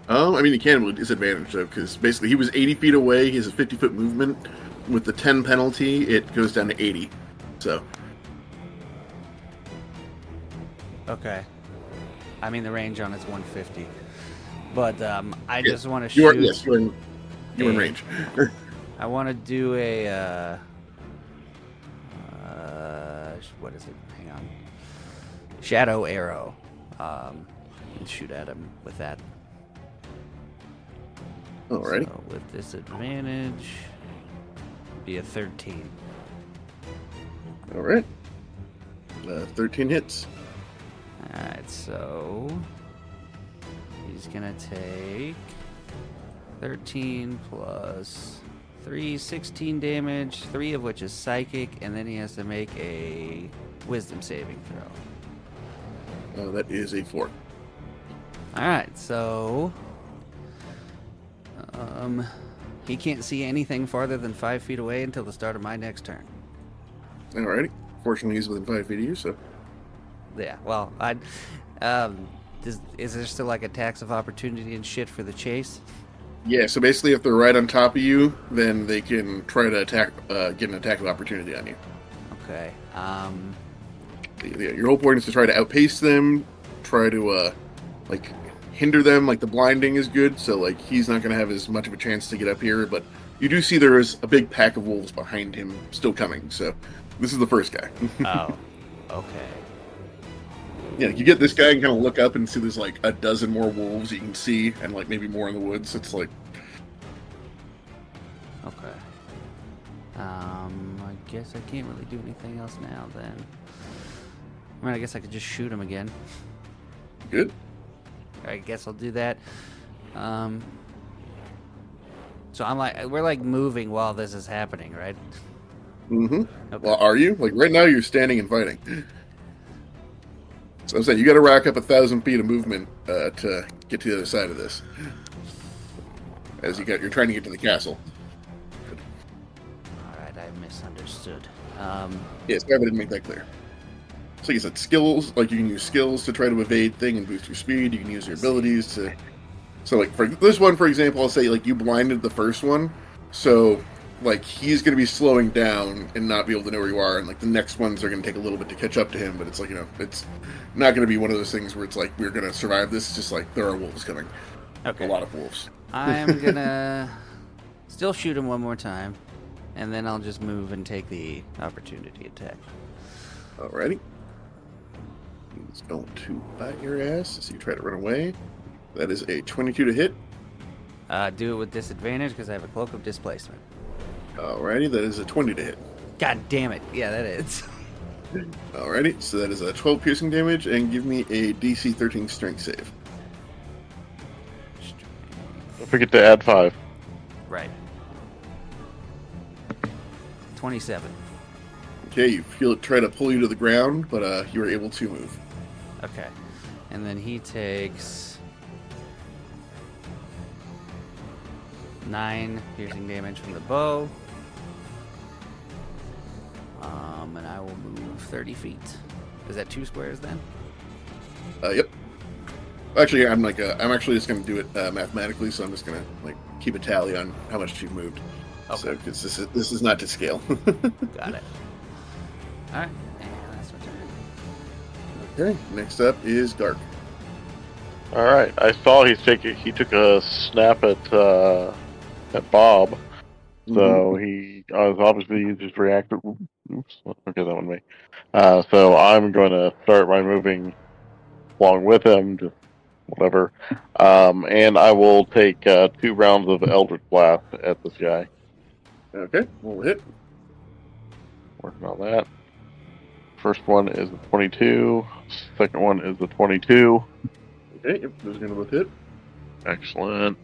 I mean, you can with disadvantage, though, because basically he was 80 feet away. He has a 50-foot movement. With the 10 penalty, it goes down to 80. So. Okay. I mean, the range on it's 150. But I just want to shoot. Yes, you're in range. I want to do a. What is it? Hang on. Shadow arrow. And shoot at him with that. Alright. So with disadvantage, be a 13. Alright. 13 hits. Alright, so he's gonna take 13 plus 3, 16 damage, 3 of which is psychic, and then he has to make a wisdom saving throw. That is a 4. Alright, so he can't see anything farther than 5 feet away until the start of my next turn. Alrighty. Fortunately, he's within 5 feet of you, so. Yeah, well, is there still like attacks of opportunity and shit for the chase? Yeah, so basically if they're right on top of you, then they can try to attack, get an attack of opportunity on you. Okay, Your whole point is to try to outpace them, try to, hinder them. Like, the blinding is good, so, he's not going to have as much of a chance to get up here, but you do see there is a big pack of wolves behind him still coming, so this is the first guy. Oh, okay. Yeah, you get this guy and kind of look up and see there's, a dozen more wolves you can see, and, maybe more in the woods. It's Okay. I guess I can't really do anything else now, then. I mean, I guess I could just shoot him again. Good. I guess I'll do that. So we're moving while this is happening, right? Mm-hmm. Okay. Well, are you? Right now you're standing and fighting. So I'm saying, you got to rack up 1,000 feet of movement to get to the other side of this. As you're trying to get to the castle. Alright, I misunderstood. Yes, I didn't make that clear. So like I said, skills, you can use skills to try to evade thing and boost your speed. You can use your abilities to... So, for this one, for example, I'll say, you blinded the first one. So, he's going to be slowing down and not be able to know where you are. And, the next ones are going to take a little bit to catch up to him. But it's, it's not going to be one of those things where it's we're going to survive this. It's just, there are wolves coming. Okay. A lot of wolves. I'm gonna still shoot him one more time. And then I'll just move and take the opportunity attack. Alrighty. He's going to bite your ass as you try to run away. That is a 22 to hit. Do it with disadvantage because I have a cloak of displacement. Alrighty, that is a 20 to hit. God damn it. Yeah, that is. Alrighty, so that is a 12 piercing damage, and give me a DC 13 strength save. Don't forget to add 5. Right. 27. Okay, you feel it try to pull you to the ground, but you are able to move. Okay. And then he takes 9 piercing damage from the bow. And I will move 30 feet. Is that 2 squares then? Yep. Actually, I'm actually just gonna do it mathematically, so I'm just gonna keep a tally on how much you've moved. Okay. So, because this is not to scale. Got it. All right. And that's my turn. Okay. Next up is Gark. All right. I saw he took a snap at Bob. So he obviously just reacted. Oops. Okay, that one me. So I'm going to start by moving along with him, just whatever. And I will take 2 rounds of Eldritch Blast at this guy. Okay, we'll hit. Working on that. First one is the 22. Second one is the 22. Okay, yep, those are gonna both hit. Excellent.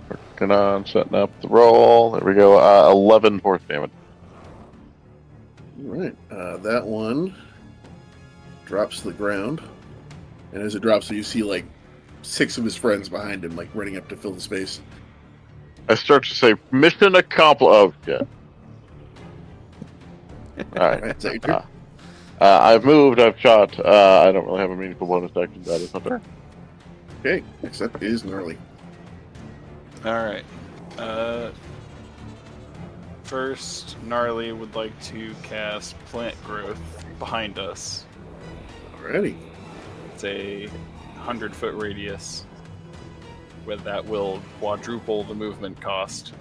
Working on setting up the roll. There we go. 11 force damage. All right, that one drops to the ground, and as it drops, so you see 6 of his friends behind him, running up to fill the space. I start to say, mission accomplished. Oh, shit. Alright. Alright, is that your turn? I've moved, I've shot. I don't really have a meaningful bonus action. That is not there. Okay, next up is Gnarly. Alright. First, Gnarly would like to cast Plant Growth behind us. Alrighty. It's a 100-foot radius. With that will quadruple the movement cost.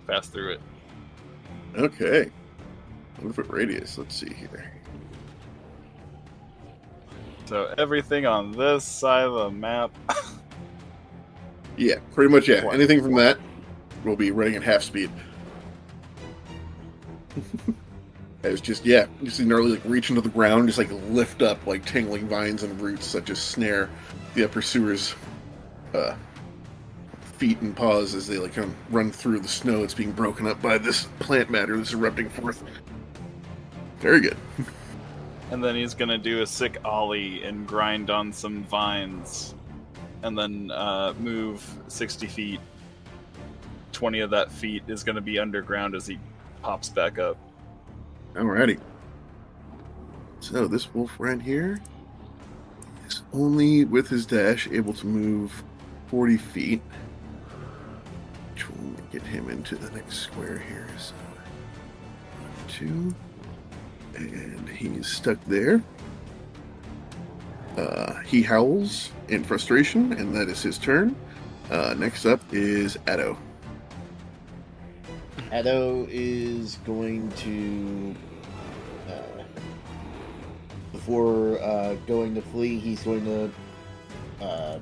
Pass through it. Okay. 100-foot radius. Let's see here. So everything on this side of the map. Yeah, pretty much. Yeah, What? anything from that will be running at half speed. It's just you see Gnarly reach into the ground, just lift up tangling vines and roots that just snare the pursuers' feet and paws as they kind of run through the snow that's being broken up by this plant matter that's erupting forth. Very good. And then he's gonna do a sick ollie and grind on some vines. And then move 60 feet. 20 of that feet is gonna be underground as he pops back up. Alrighty. So this wolf right here is only with his dash able to move 40 feet. Which will get him into the next square here. So 2. And he's stuck there. He howls in frustration, and that is his turn. Next up is Addo. Addo is going to, before going to flee, he's going to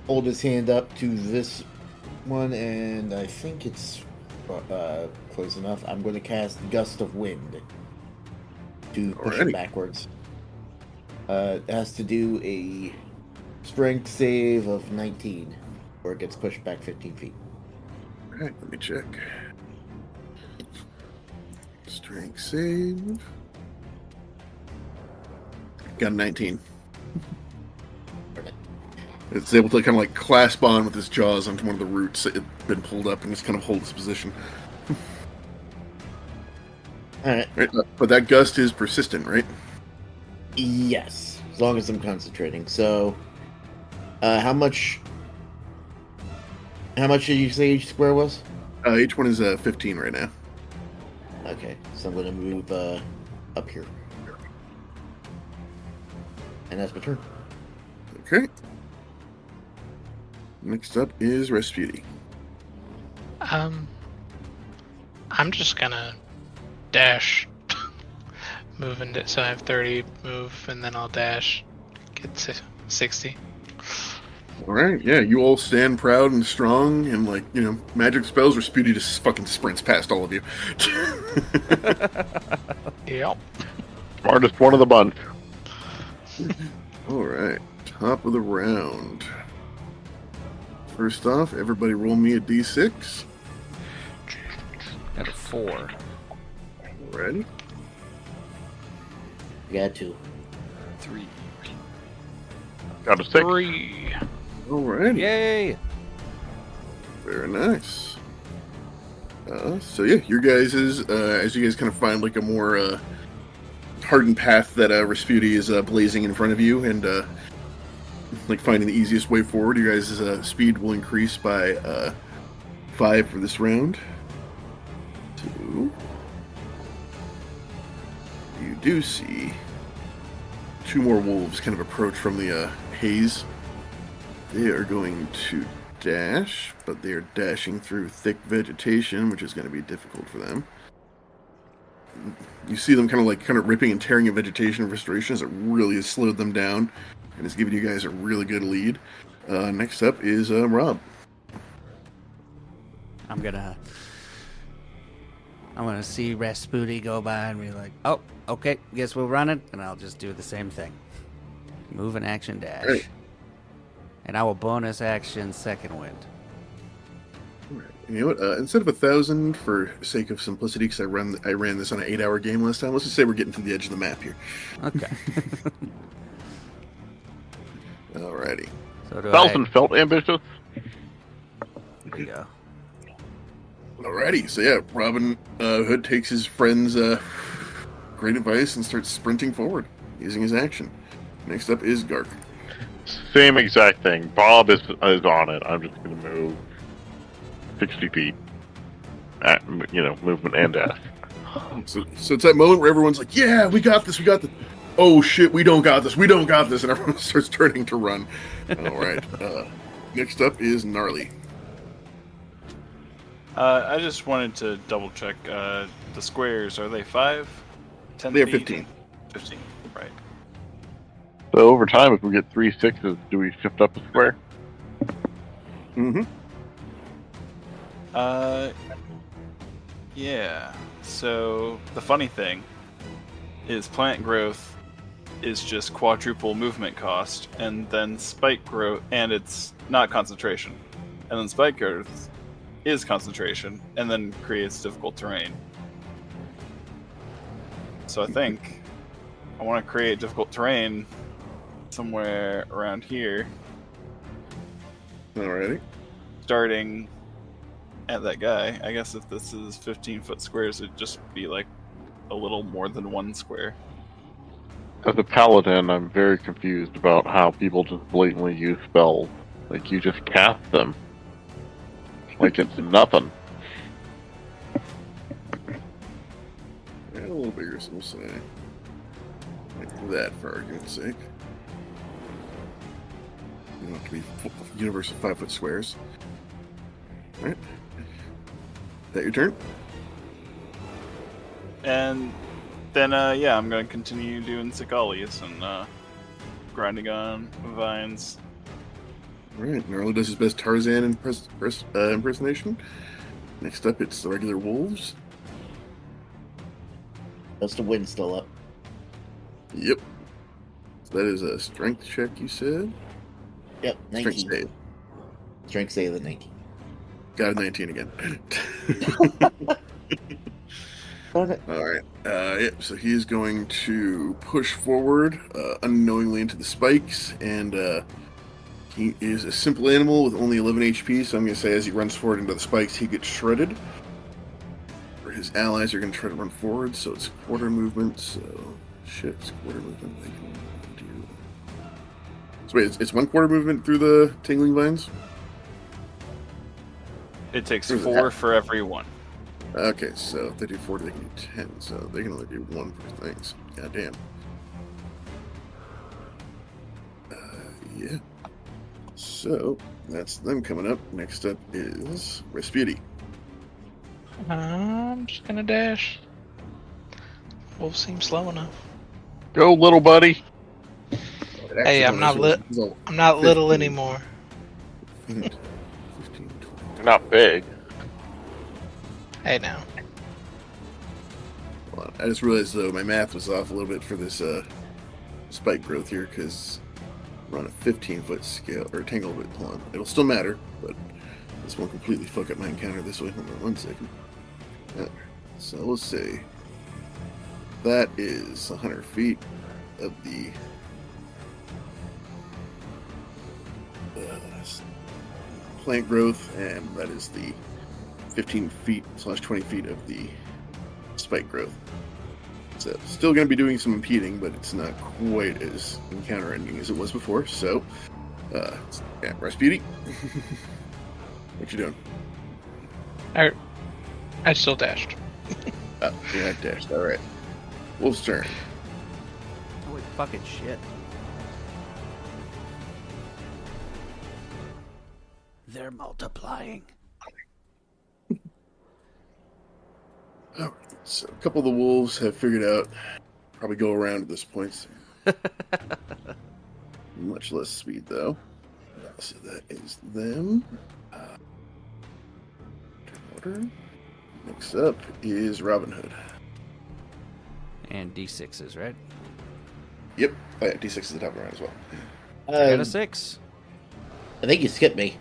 hold his hand up to this one, and I think it's close enough. I'm going to cast Gust of Wind to push it Alrighty. backwards. It has to do a strength save of 19, or it gets pushed back 15 feet. Alright, let me check. Strength save. Got a 19. It's able to kind of clasp on with its jaws onto one of the roots that had been pulled up and just kind of hold its position. Alright. Right, but that gust is persistent, right? Yes, as long as I'm concentrating. So, how much did you say each square was? Each one is 15 right now. Okay, so I'm going to move up here. And that's my turn. Okay. Next up is Rasputi. I'm just gonna dash, move into, so I have 30 move, and then I'll dash, get to 60. Alright, yeah, you all stand proud and strong, and magic spells, Rasputi just fucking sprints past all of you. Yep. Smartest one of the bunch. Alright, top of the round. First off, everybody roll me a d6. Got a 4. Ready? Got to. 3. Got a 6. 3. Alrighty. Yay! Very nice. So yeah, your guys' as you guys kind of find like a more hardened path that Rasputi is blazing in front of you, and like finding the easiest way forward, your guys' speed will increase by 5 for this round. 2. You do see 2 more wolves kind of approach from the haze. They are going to dash, but they are dashing through thick vegetation, which is going to be difficult for them. You see them kind of ripping and tearing at vegetation and frustration as it really has slowed them down and is giving you guys a really good lead. Next up is Rob. I'm gonna see Rasputi go by and be like, oh, okay, guess we'll run it, and I'll just do the same thing. Move and action dash. Right. And I will bonus action second wind. You know what? Instead of 1,000, for sake of simplicity, because I ran this on an 8-hour game last time, let's just say we're getting to the edge of the map here. Okay. Alrighty. So do 1,000 felt ambitious. There you go. Alrighty. So yeah, Robin Hood takes his friend's great advice and starts sprinting forward using his action. Next up is Gark. Same exact thing. Bob is on it. I'm just going to move 60 feet. Movement and dash. So it's that moment where everyone's like, yeah, we got this. Oh shit, we don't got this. And everyone starts turning to run. Alright. Next up is Gnarly. I just wanted to double check. The squares, are they 5? 10 They are feet? 15. 15, right. So over time, if we get 3 6s, do we shift up a square? Mm-hmm. Yeah. So the funny thing is plant growth is just quadruple movement cost, and then spike growth, and it's not concentration. And then spike growth is concentration, and then creates difficult terrain. So I think I want to create difficult terrain somewhere around here, Alrighty. starting at that guy. I guess if this is 15-foot squares, it'd just be like a little more than 1 square. As a paladin, I'm very confused about how people just blatantly use spells. Like, you just cast them. Like it's nothing. Yeah, a little bigger, so we'll say. Like that, for argument's sake. You know, it can be universal 5-foot squares. Alright. That your turn? And then, I'm going to continue doing Sikalis and grinding on vines. Alright, Gnarly does his best Tarzan impersonation. Next up, it's the regular wolves. That's the wind still up. Yep. So that is a strength check, you said? Yep, 19. Strength save. Strength save of 19. Got a 19 again. Okay. Alright. Yep, so he's going to push forward unknowingly into the spikes, and he is a simple animal with only 11 HP, so I'm going to say as he runs forward into the spikes, he gets shredded. Or his allies are going to try to run forward, so it's quarter movement, so... Shit, it's quarter movement. They can do... So wait, it's 1 quarter movement through the tingling vines? It takes Where's 4 for every 1. Okay, so if they do 40, they can do 10, so they can only do 1 per thing, so god damn. Yeah. So, that's them coming up. Next up is Rasputi. I'm just gonna dash. Wolves seem slow enough. Go, little buddy. Hey, I'm not I'm not little 15. anymore. 15, 20. You're not big. Hey now. Hold on. I just realized, though, my math was off a little bit for this spike growth here, because we're on a 15-foot scale, or tangle bit. Hold on. It'll still matter, but this won't completely fuck up my encounter this way. Hold on 1 second. So let's see. That is 100 feet of the plant growth, and that is the 15 feet / 20 feet of the spike growth. So still going to be doing some impeding, but it's not quite as encounter-ending as it was before. So, yeah, Rasputin, what you doing? I still dashed. Oh, yeah, I dashed. All right. Wolf's turn. Holy fucking shit. They're multiplying. All right. So a couple of the wolves have figured out probably go around at this point. Much less speed, though. So that is them. Order. Next up is Robin Hood. And D6s, right? Yep. Oh, yeah, D6 is the top of the round as well. I got a 6. I think you skipped me.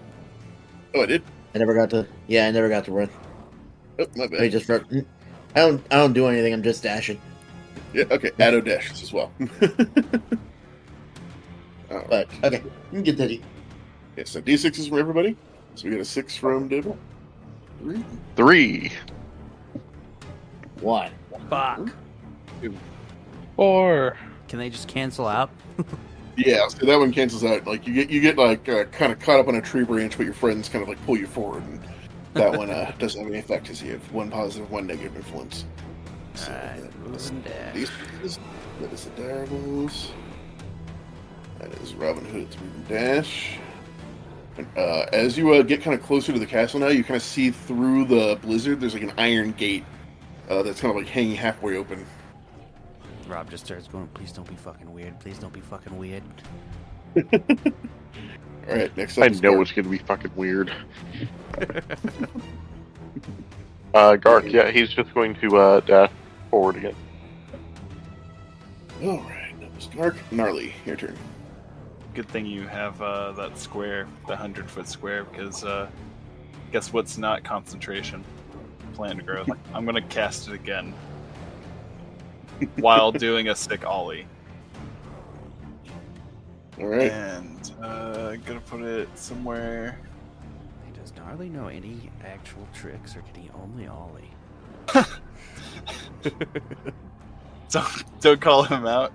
Oh, I did? I never got to. Yeah, I never got to run. Oh, my I bad. just run. I don't do anything. I'm just dashing. Yeah, okay. Addo dashes as well. All But right. okay, you can continue. Yeah, so D6s from everybody. So we got a 6 from David. 3. 1. Fuck. 4. Can they just cancel out? Yeah, so that one cancels out. Like you get like kind of caught up on a tree branch, but your friends kind of like pull you forward, and that one doesn't have any effect because you have 1 positive, 1 negative influence. So Alright, that is moving dash. D6s. That is the Direwolves. That is Robin Hood's move and dash. And, as you get kind of closer to the castle now, you kind of see through the blizzard. There's like an iron gate that's kind of like hanging halfway open. Rob just starts going, please don't be fucking weird. Please don't be fucking weird. All right, next up I is know Gark. it's going to be fucking weird. Gark, yeah, he's just going to dash forward again. All right, that was Gark. Gnarly, your turn. Good thing you have that square, the 100-foot square, because guess what's not concentration? Plant growth. I'm gonna cast it again while doing a sick ollie, All right. and gonna put it somewhere. Does Gnarly know any actual tricks, or can he only ollie? Don't call him out.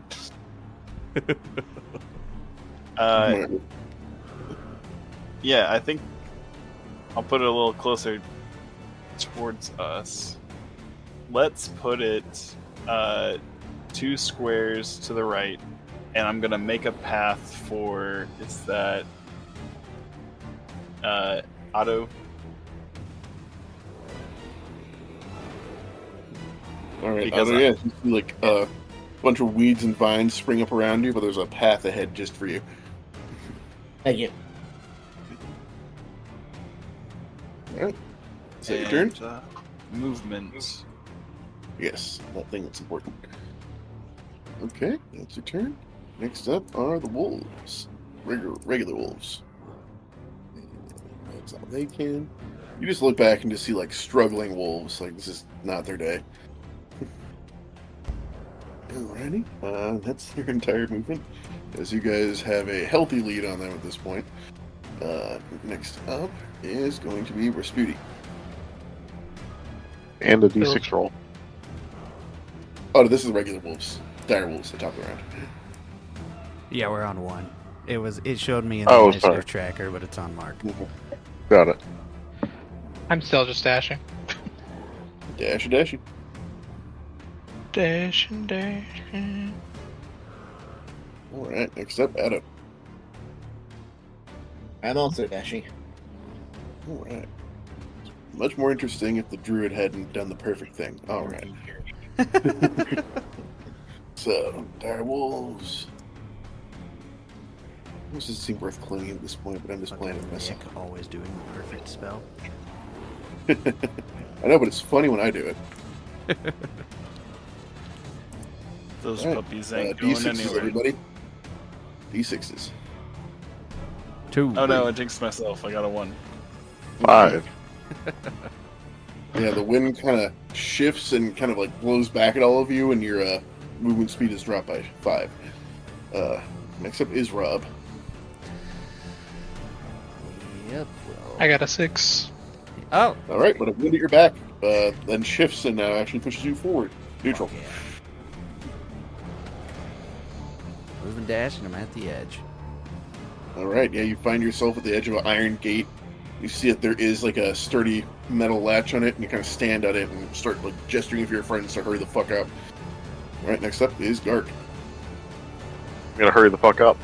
Yeah, I think I'll put it a little closer towards us. Let's put it 2 squares to the right, and I'm gonna make a path for, is that Otto? All right. Because Yeah, you see like a bunch of weeds and vines spring up around you, but there's a path ahead just for you. Thank you. All right. Is that your turn? Movement. Yes, that thing that's important. Okay, that's your turn. Next up are the wolves. Regular wolves. That's all they can. You just look back and just see like struggling wolves. Like this is not their day. Alrighty, that's their entire movement. As you guys have a healthy lead on them at this point. Next up is going to be Rasputin. And a d6 roll. Oh, this is regular wolves. Dire wolves, the top of the round. Yeah, we're on 1. It showed me in the Oh, initiative sorry. tracker, but it's on Mark. Got it. I'm still just dashing. Dashy dashy. Dashing, dashing. Alright, next up, Adam. I'm also dashing. Alright. Much more interesting if the druid hadn't done the perfect thing. Alright. So, dire wolves. This doesn't seem worth claiming at this point, but I'm just playing it myself. Nick always doing the perfect spell. I know, but it's funny when I do it. Those Alright, puppies ain't going D6s, anywhere. everybody. D6s. 2. Oh no, I jinxed myself. I got a 1. 5. Yeah, the wind kind of shifts and kind of like blows back at all of you, and your movement speed is dropped by 5. Next up is Rob. Yep. I got a 6. Oh. All right, but a wind at your back then shifts and now actually pushes you forward. Neutral. Yeah. Move and dash, and I'm at the edge. All right, yeah, you find yourself at the edge of an iron gate. You see that there is like a sturdy metal latch on it, and you kind of stand at it and start like gesturing with your friends to hurry the fuck up. All right, next up is Gark. I'm gonna hurry the fuck up.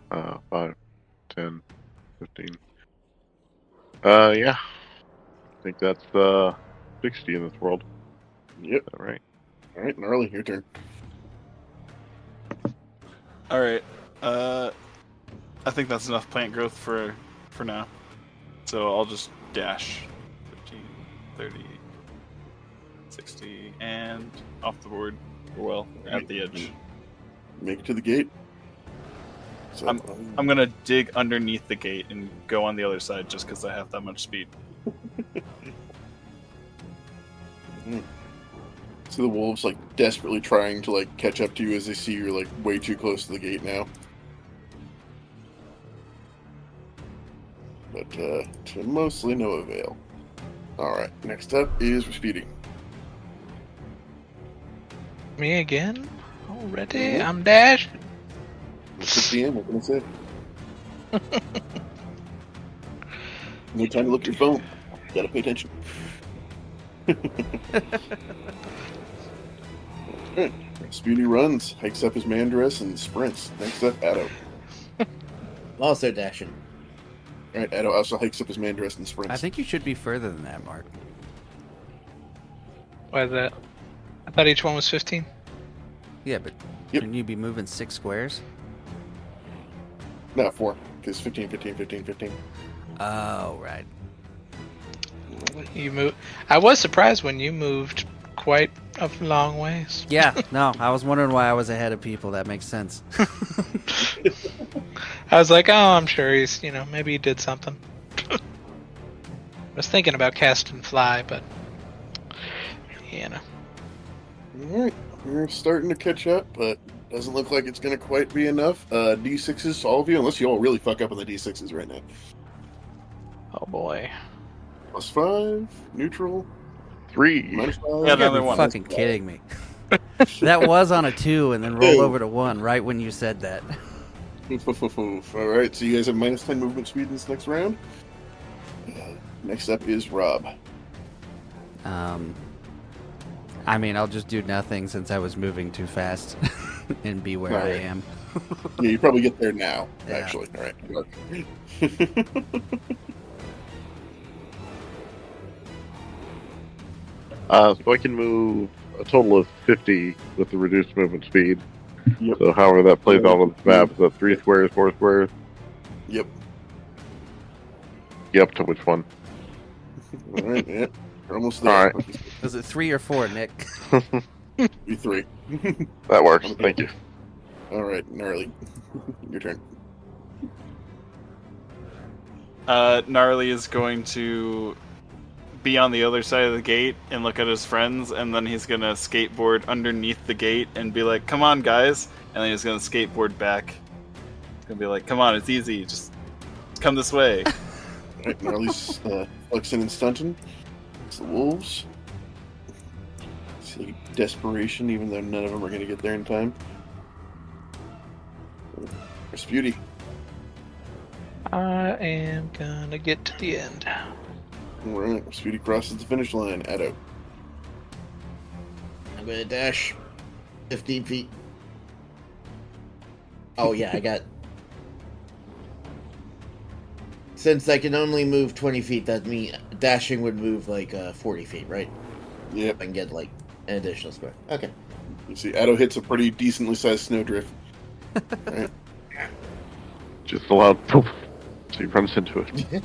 5, 10, 15. Yeah. I think that's 60 in this world. Yep. All right. All right, Gnarly, your turn. All right. I think that's enough plant growth for now. So I'll just dash 15, 30, 60, and off the board. Well, at the edge. Make it to the gate. So, I'm gonna dig underneath the gate and go on the other side just because I have that much speed. See the wolves like desperately trying to like catch up to you as they see you're like way too close to the gate now. But to mostly no avail. Alright, next up is Rasputin. Me again? Already? I'm Dash? It's at the end, what can I say? No time to look at your phone. You gotta pay attention. Alright, Rasputin runs, hikes up his mandress, and sprints. Next up, Addo. Also dashing. Alright, Addo also hikes up his mandress and sprints. I think you should be further than that, Mark. Why is that? I thought each one was 15. Yeah, but Yep. shouldn't you be moving 6 squares? No, 4, because 15, 15, 15, 15. Oh, right. You move. I was surprised when you moved quite a long ways. Yeah, no, I was wondering why I was ahead of people. That makes sense. I was like, oh, I'm sure he's, maybe he did something. I was thinking about cast and fly, but, Alright, we're starting to catch up, but doesn't look like it's going to quite be enough. D6s, all of you, unless you all really fuck up on the D6s right now. Oh boy. +5, neutral, 3. -5. Yeah, You're another one. fucking kidding me. That was on a 2 and then roll over to 1 right when you said that. Alright, so you guys have -10 movement speed in this next round. Next up is Rob. I mean, I'll just do nothing since I was moving too fast and be where I Alright. am. Yeah, you probably get there now, Yeah. actually. Alright. So I can move a total of 50 with the reduced movement speed. Yep. So however that plays out on the map, is that 3 squares, 4 squares? Yep. Yep, to which one? Alright, yeah. You're almost there. Alright. Was it 3 or 4, Nick? Be 3. That works, thank you. Alright, Gnarly. Your turn. Gnarly is going to be on the other side of the gate and look at his friends, and then he's gonna skateboard underneath the gate and be like, "Come on, guys!" And then he's gonna skateboard back. He's gonna be like, "Come on, it's easy. Just come this way." Alright, Gnarly's flexing and stunting. It's the wolves. See desperation, even though none of them are going to get there in time. Rasputin. I am gonna get to the end. Alright, Rasputin crosses the finish line. Addo. I'm gonna dash 15 feet. Oh yeah, I got. Since I can only move 20 feet, that means dashing would move like 40 feet, right? Yep. I can get like an additional square. Okay. You see, Addo hits a pretty decently sized snowdrift. Alright. Just allowed poof, so he runs into it.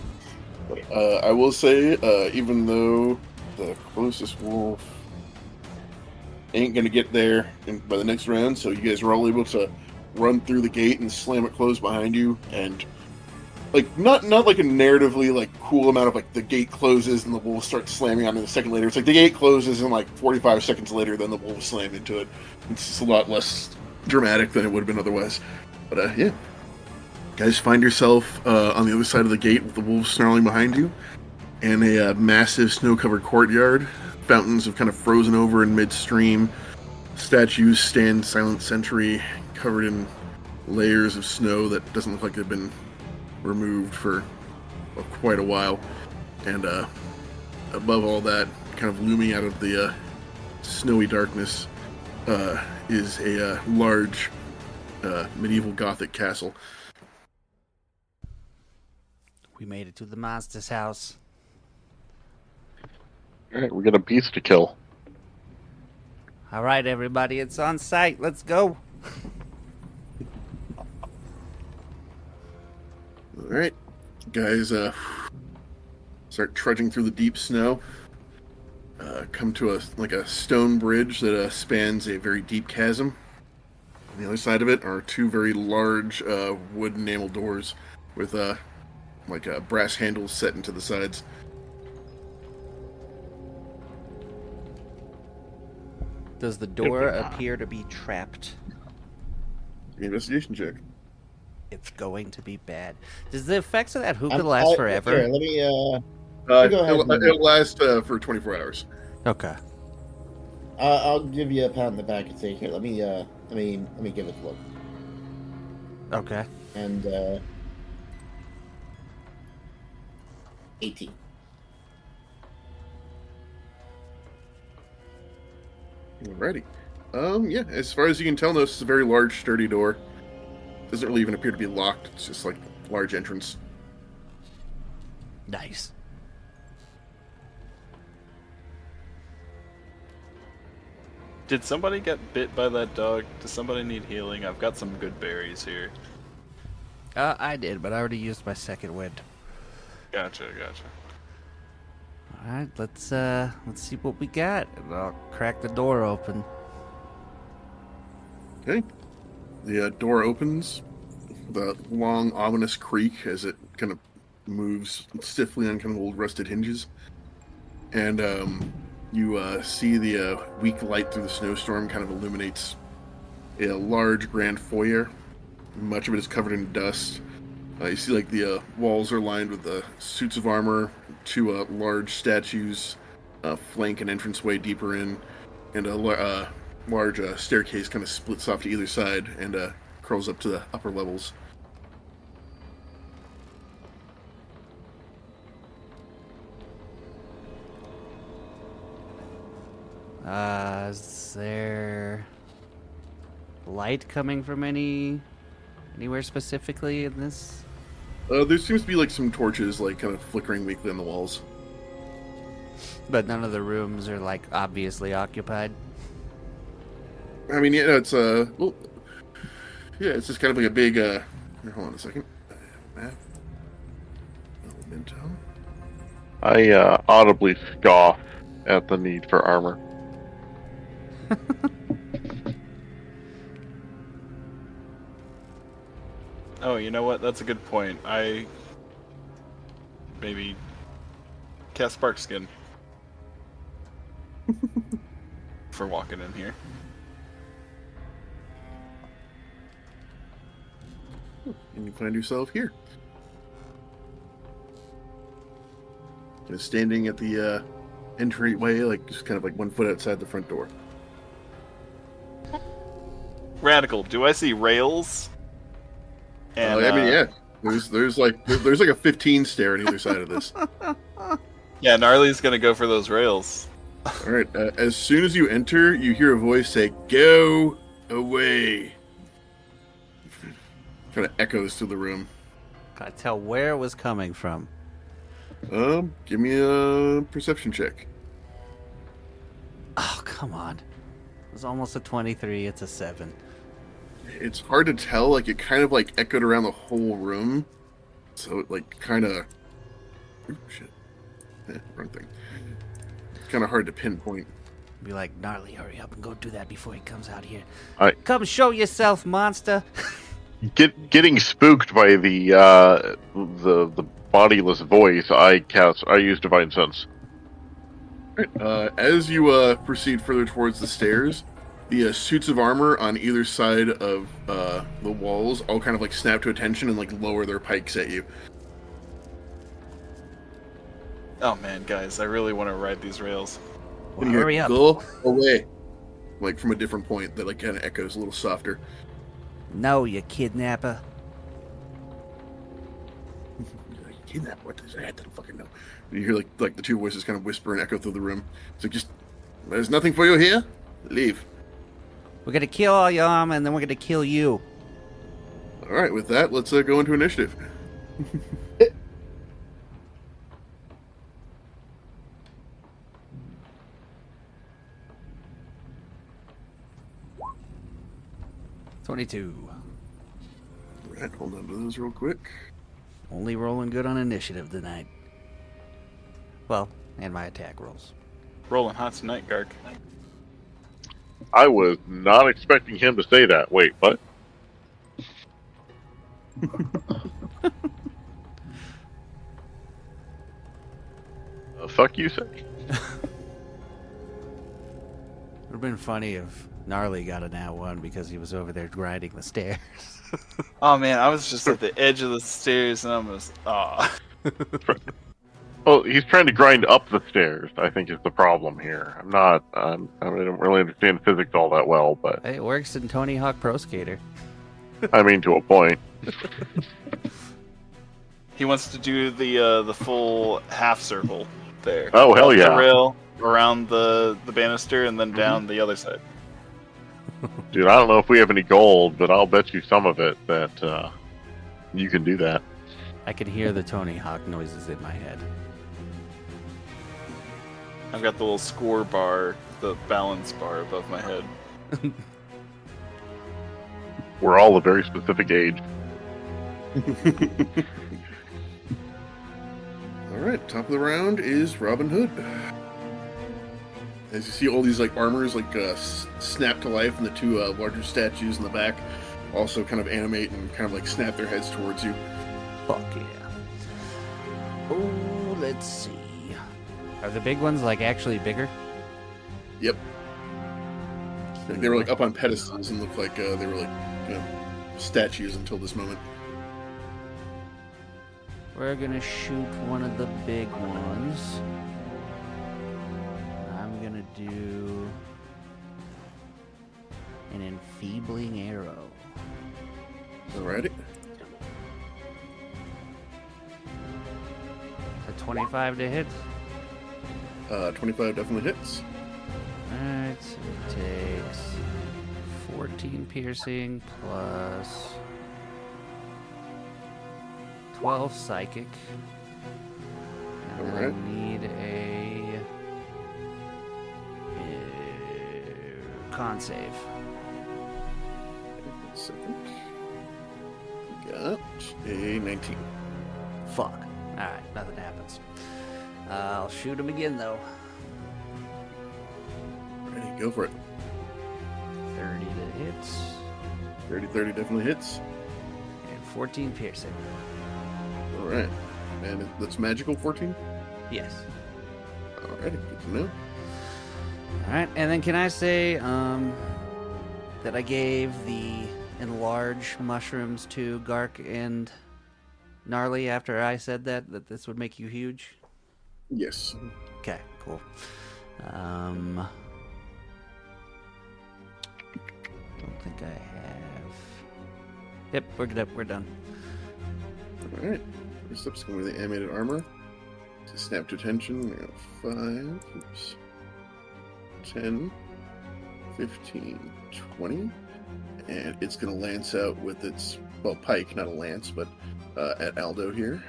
I will say, even though the closest wolf ain't gonna get there by the next round, so you guys are all able to run through the gate and slam it closed behind you, and like not like a narratively like cool amount of like the gate closes and the wolves start slamming on it a second later. It's like the gate closes and like 45 seconds later, then the wolves slam into it. It's just a lot less dramatic than it would have been otherwise. But yeah, guys, find yourself on the other side of the gate with the wolves snarling behind you, and a massive snow-covered courtyard. Fountains have kind of frozen over in midstream. Statues stand silent sentry, covered in layers of snow that doesn't look like they've been removed for quite a while. And above all that, kind of looming out of the snowy darkness, is a large medieval Gothic castle. We made it to the monster's house. Alright, we got a beast to kill. All right, everybody, it's on site. Let's go. Alright, guys, start trudging through the deep snow. Come to a stone bridge that spans a very deep chasm. On the other side of it are two very large wood enamel doors with brass handles set into the sides. Does the door appear to be trapped? Investigation check. It's going to be bad. Does the effects of that hookah last forever? Here, let me. Go ahead it'll last for 24 hours. Okay. I'll give you a pat on the back and say, here, let me give it a look. Okay. And 18. Alrighty. Yeah, as far as you can tell, no, this is a very large, sturdy door. Doesn't really even appear to be locked. It's just like a large entrance. Nice. Did somebody get bit by that dog? Does somebody need healing? I've got some good berries here. I did, but I already used my second wind. Gotcha. All right, let's see what we got. I'll crack the door open. Okay. The door opens with a long, ominous creak as it kind of moves stiffly on kind of old rusted hinges. And you see the weak light through the snowstorm kind of illuminates a large grand foyer. Much of it is covered in dust. You see like the walls are lined with suits of armor. Two large statues flank an entranceway deeper in, and a large staircase kind of splits off to either side and curls up to the upper levels. Is there light coming from anywhere specifically in this? There seems to be like some torches like kind of flickering weakly on the walls. But none of the rooms are like obviously occupied. I mean, yeah, it's well, yeah, it's just kind of like a big. Here, hold on a second. Map. Memento. I audibly scoff at the need for armor. Oh, you know what? That's a good point. I maybe cast Spark Skin for walking in here. And you find yourself here. Kind of standing at the entryway, like just kind of like 1 foot outside the front door. Radical. Do I see rails? And, I mean, yeah. There's like a 15 stair on either side of this. Yeah, Gnarly's gonna go for those rails. All right. As soon as you enter, you hear a voice say, "Go away." Kind of echoes through the room. Gotta tell where it was coming from. Give me a perception check. Oh, come on. It was almost a 23. It's a 7. It's hard to tell. Like it kind of like echoed around the whole room, so it like kind of. Oop, shit. Wrong thing. It's kind of hard to pinpoint. Be like, Gnarly, hurry up and go do that before he comes out here. I- Come show yourself, monster. Getting spooked by the bodiless voice, I use Divine Sense. As you proceed further towards the stairs, the suits of armor on either side of the walls all kind of like snap to attention and like lower their pikes at you. Oh man, guys, I really want to ride these rails. Well, And you hurry hear, up. Go away, like from a different point that like kind of echoes a little softer. No, you kidnapper. Kidnap? What is that? I don't fucking know. And you hear like the two voices kind of whisper and echo through the room. It's like, just there's nothing for you here. Leave. We're gonna kill all your armor, and then we're gonna kill you. All right, with that, let's go into initiative. $22. All right, hold on to those real quick. Only rolling good on initiative tonight. Well, and my attack rolls. Rolling hot tonight, Gark. I was not expecting him to say that. Wait, what? The fuck you say? It would have been funny if Gnarly got a nat 1 because he was over there grinding the stairs. Oh man, I was just at the edge of the stairs and I was Well, he's trying to grind up the stairs, I think is the problem here. I don't really understand physics all that well, but It works in Tony Hawk Pro Skater. I mean to a point. He wants to do the full half circle there. Oh, hell Up yeah. The rail around the banister and then down the other side. Dude, I don't know if we have any gold, but I'll bet you some of it that you can do that. I can hear the Tony Hawk noises in my head. I've got the little score bar, the balance bar above my head. We're all a very specific age. All right, top of the round is Robin Hood. As you see all these like armors like snap to life, and the two larger statues in the back also kind of animate and kind of like snap their heads towards you. Fuck yeah. Oh, let's see. Are the big ones like actually bigger? Yep. Like, they were like up on pedestals and looked like they were like, you know, statues until this moment. We're gonna shoot one of the big ones. I'm gonna do an enfeebling arrow. Alrighty. A 25 to hit. 25 definitely hits. Alright, so it takes 14 piercing plus 12 psychic. And then Alright. I need a con save. Second. Got a 19. Fuck. Alright, nothing happens. I'll shoot him again though. Ready, go for it. 30 to hit 30 definitely hits. and 14 piercing. Alright. And that's magical 14? Yes. Alrighty, good to know. Alright, and then can I say that I gave the enlarge mushrooms to Gark and Gnarly after I said that this would make you huge? Yes. Okay, cool. Don't think I have. Yep, we're good. We're done. Alright. First up's going to be the animated armor. To snap to attention, we got 5, oops, 10, 15, 20. And it's going to lance out with its, well, pike, not a lance, but at Aldo here.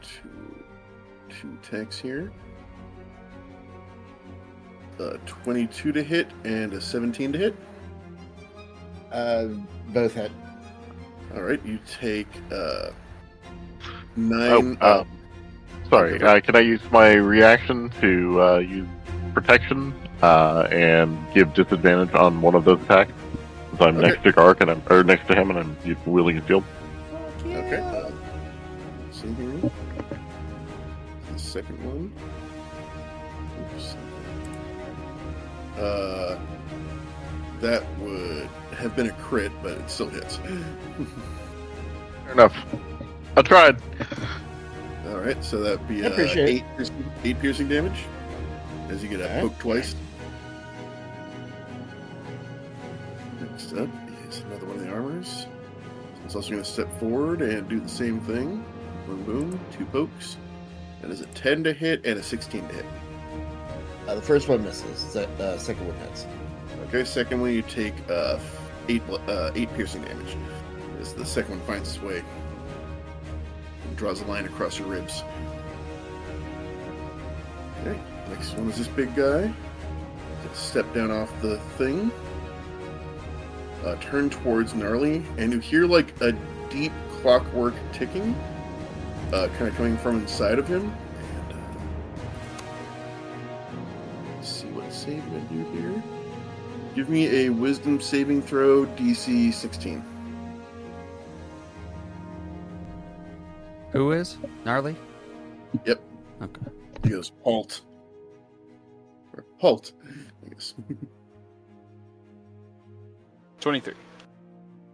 Two attacks here. 22 to hit and a 17 to hit. Both hit. All right, you take 9. Sorry, can I use my reaction to use protection and give disadvantage on one of those attacks? I'm Okay. next to Gark and I'm next to him and I'm wielding his shield. Okay. Let's see here. The second one. Oops. That would have been a crit, but it still hits. Fair enough. I tried. All right, so that'd be I appreciate eight piercing damage, as you get a Alright. poke twice. Next up is another one of the armors. It's also going to step forward and do the same thing. Boom, boom, 2 pokes. That is a 10 to hit and a 16 to hit. The first one misses. The second one hits. Okay, second one you take 8 piercing damage. As the second one finds its way and draws a line across your ribs. Okay, next one is this big guy. Step down off the thing. Turn towards Gnarly, and you hear like a deep clockwork ticking, kind of coming from inside of him. And let's see what save I do here. Give me a Wisdom saving throw, DC 16. Who is? Gnarly? Yep. Okay. He goes, halt. Or halt, I guess. 23.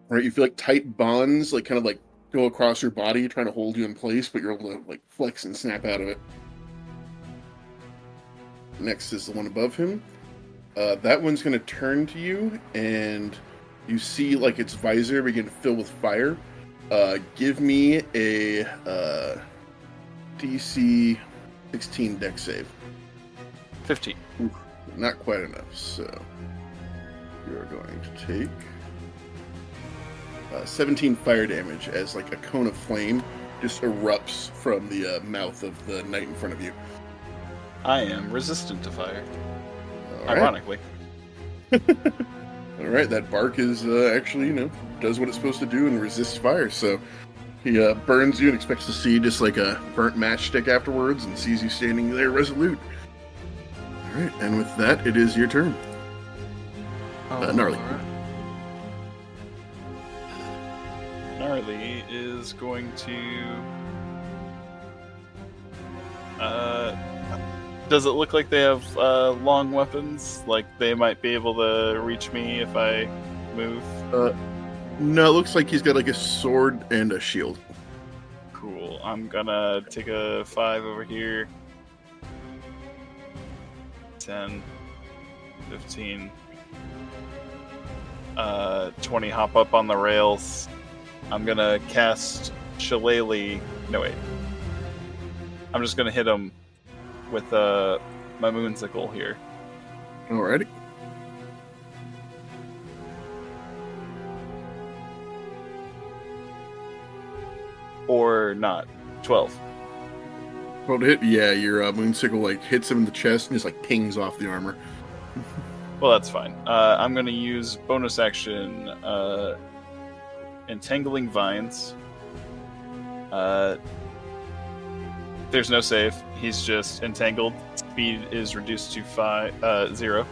Right, you feel like tight bonds, like kind of like go across your body, trying to hold you in place, but you're able to like flex and snap out of it. Next is the one above him. That one's going to turn to you, and you see like its visor begin to fill with fire. Give me a DC 16 dex save. 15. Oof, not quite enough, so you are going to take 17 fire damage as like a cone of flame just erupts from the mouth of the knight in front of you. I am resistant to fire. All right. Ironically. All right, that bark is actually, does what it's supposed to do and resists fire. So he burns you and expects to see just like a burnt matchstick afterwards and sees you standing there resolute. All right, and with that, it is your turn. Gnarly. Alright. Gnarly is going to... does it look like they have long weapons? Like they might be able to reach me if I move? No, it looks like he's got like a sword and a shield. Cool. I'm gonna take a 5 over here. 10, 15, 20, hop up on the rails. I'm gonna cast Shillelagh. No, wait. I'm just gonna hit him with my moonsicle here. Alrighty. Or not. 12. Well, to hit, yeah, your moonsicle like hits him in the chest and just like pings off the armor. Well, that's fine. I'm gonna use bonus action Entangling Vines. There's no save. He's just entangled. Speed is reduced to 0.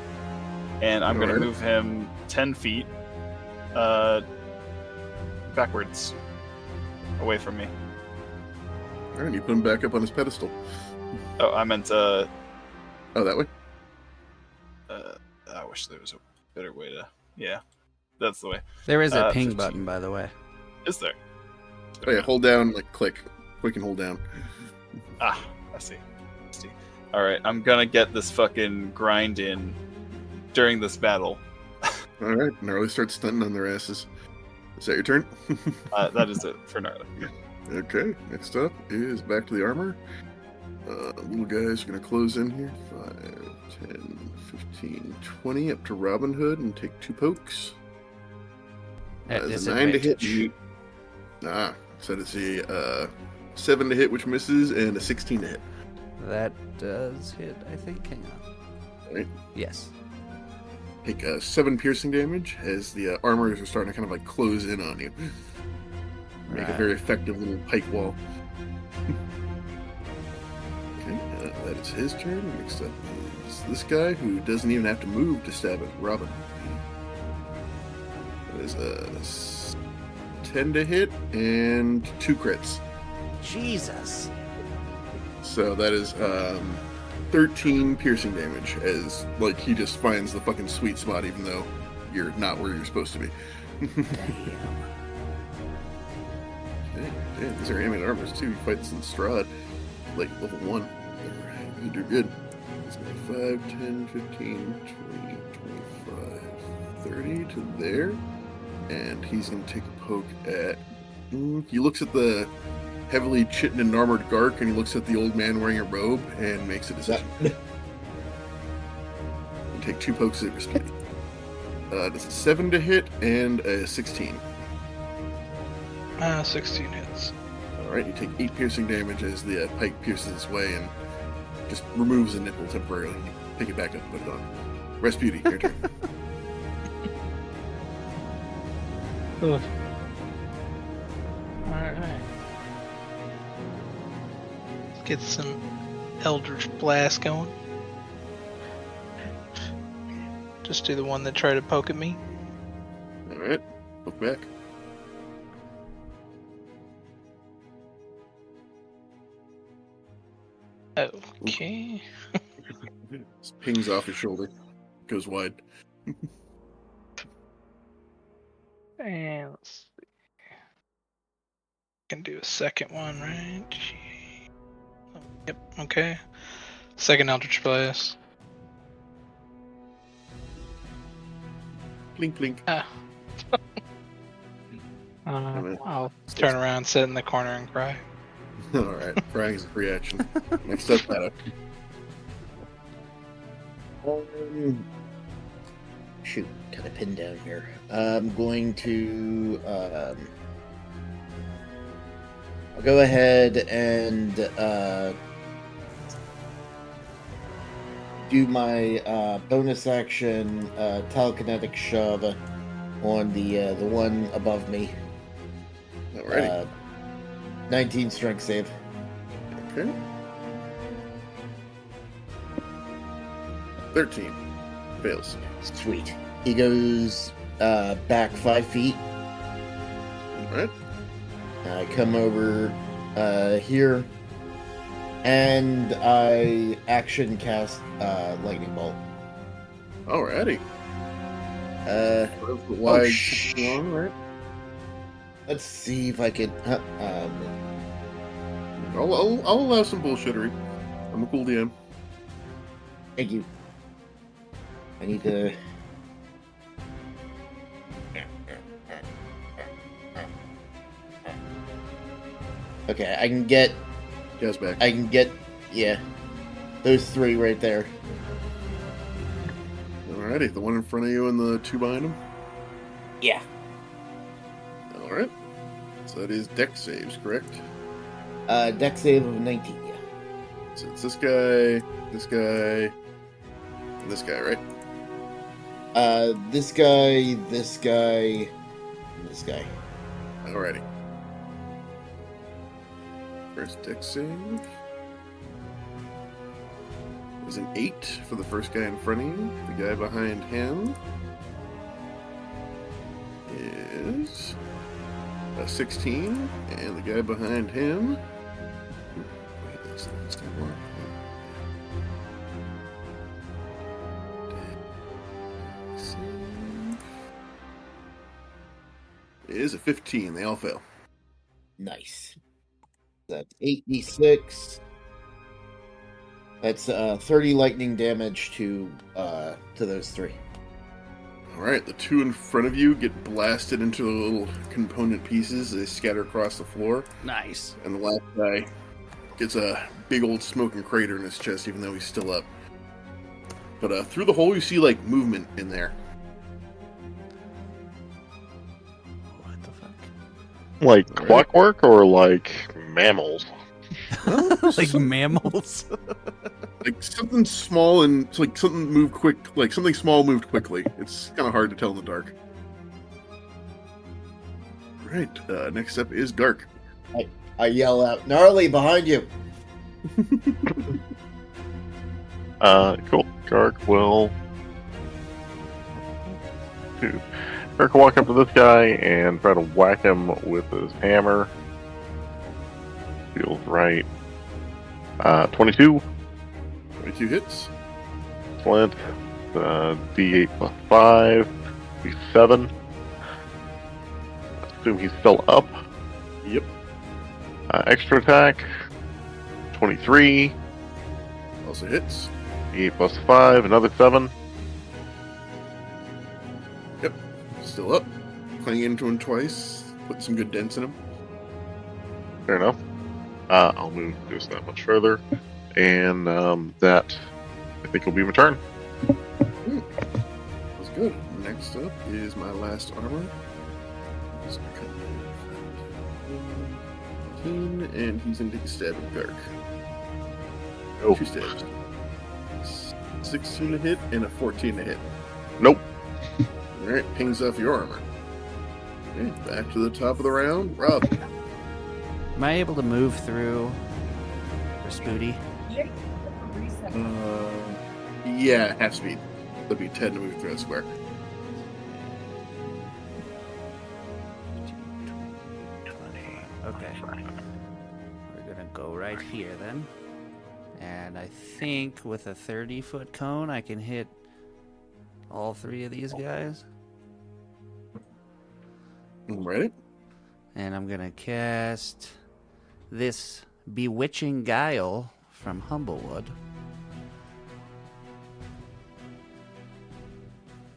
And I'm going to Alright. move him 10 feet backwards away from me. Alright, you put him back up on his pedestal. Oh, I meant, Oh, that way? I wish there was a better way to... Yeah, that's the way. There is a ping 15. button, by the way. Is there? Oh yeah, hold down, like click. Quick and hold down. Ah, I see. Alright, I'm gonna get this fucking grind in during this battle. Alright, Gnarly starts stunting on their asses. Is that your turn? That is it for Gnarly. Okay, next up is back to the armor. Little guys are going to close in here. 5, 10, 15, 20 up to Robin Hood and take 2 pokes. At That's a 9 to hit. disadvantage. So it's a 7 to hit, which misses, and a 16 to hit. That does hit, I think. Hang on. Right. Yes. Take 7 piercing damage as the armors are starting to kind of like close in on you. Make a Right. very effective little pike wall. Okay, that is his turn. Next up is this guy who doesn't even have to move to stab at Robin. That is 10 to hit and 2 crits. Jesus. So that is 13 piercing damage, as like he just finds the fucking sweet spot, even though you're not where you're supposed to be. Damn. Okay, damn, these are animate armors too. You fight this in Strahd, like level 1. Alright, you do good. It's 5, 10, 15, 20, 25, 30 to there. And he's going to take a poke at... He looks at the heavily chitined and armored Gark, and he looks at the old man wearing a robe and makes a decision. And take 2 pokes at Rasputin. Does a 7 to hit and a 16. 16 hits. Alright, you take 8 piercing damage as the pike pierces his way and just removes the nipple temporarily. You pick it back up and put it on. Rasputin, your turn. Ugh. Alright. Let's get some Eldritch Blast going. Just do the one that tried to poke at me. Alright, look back. Okay. Just pings off his shoulder. Goes wide. And let's see. Can do a second one, right? Yep, okay. Second Eldritch Blast. Blink, blink. I'll turn around, sit in the corner, and cry. Alright, crying is a free action. Next up, Shadow. Shoot, kind of pinned down here. I'm going to I'll go ahead and do my bonus action telekinetic shove on the one above me. Alrighty. 19 strength save. Okay. 13. Fails. Sweet. He goes back 5 feet. Alright. I come over here, and I action cast lightning bolt. Alrighty. Oh, Wide sh- long, right? Let's see if I can. I'll allow some bullshittery. I'm a cool DM. Thank you. I need to. Okay, I can get. Guy's back. I can get. Yeah, those 3 right there. Alrighty, the one in front of you and the 2 behind him. Yeah. Alright. So that is dex saves, correct? Dex save of 19. Yeah. So it's this guy, and this guy, right? This guy, this guy, and this guy. Alrighty. First dex save is an 8 for the first guy in front of you. The guy behind him is a 16, and the guy behind him. Wait, that's gonna work. Is a 15. They all fail. Nice. That's 8d6. That's 30 lightning damage to those 3. Alright, the 2 in front of you get blasted into the little component pieces. They scatter across the floor. Nice. And the last guy gets a big old smoking crater in his chest, even though he's still up. But through the hole, you see, like, movement in there. What the fuck? Like clockwork or like mammals? Like mammals? Like, something small and, it's like, something moved quick, like, something small moved quickly. It's kind of hard to tell in the dark. Right, next up is Dark. I yell out, "Gnarly, behind you!" Cool. Gark will Kirk will walk up to this guy and try to whack him with his hammer. Feels right. 22. 22 hits. Excellent. D8 plus 5. Be 7. Assume he's still up. Yep. Extra attack. 23. Also hits. D8 plus 5. Another 7. Yep. Still up. Clanging into him twice. Put some good dents in him. Fair enough. I'll move just that much further. And that, I think, will be my turn. That's good. Next up is my last armor. Just cut that. 15, and he's going to take a stab at Gark. Oh. 2 stabs. 16 to hit and a 14 to hit. Nope. Alright, pings off your armor. Okay, back to the top of the round. Rob. Am I able to move through Rasputi? Yeah, half speed. That'd be 10 to move through that square. Okay. We're gonna go right here then. And I think with a 30-foot cone, I can hit all 3 of these guys. Ready? And I'm gonna cast this Bewitching Guile from Humblewood.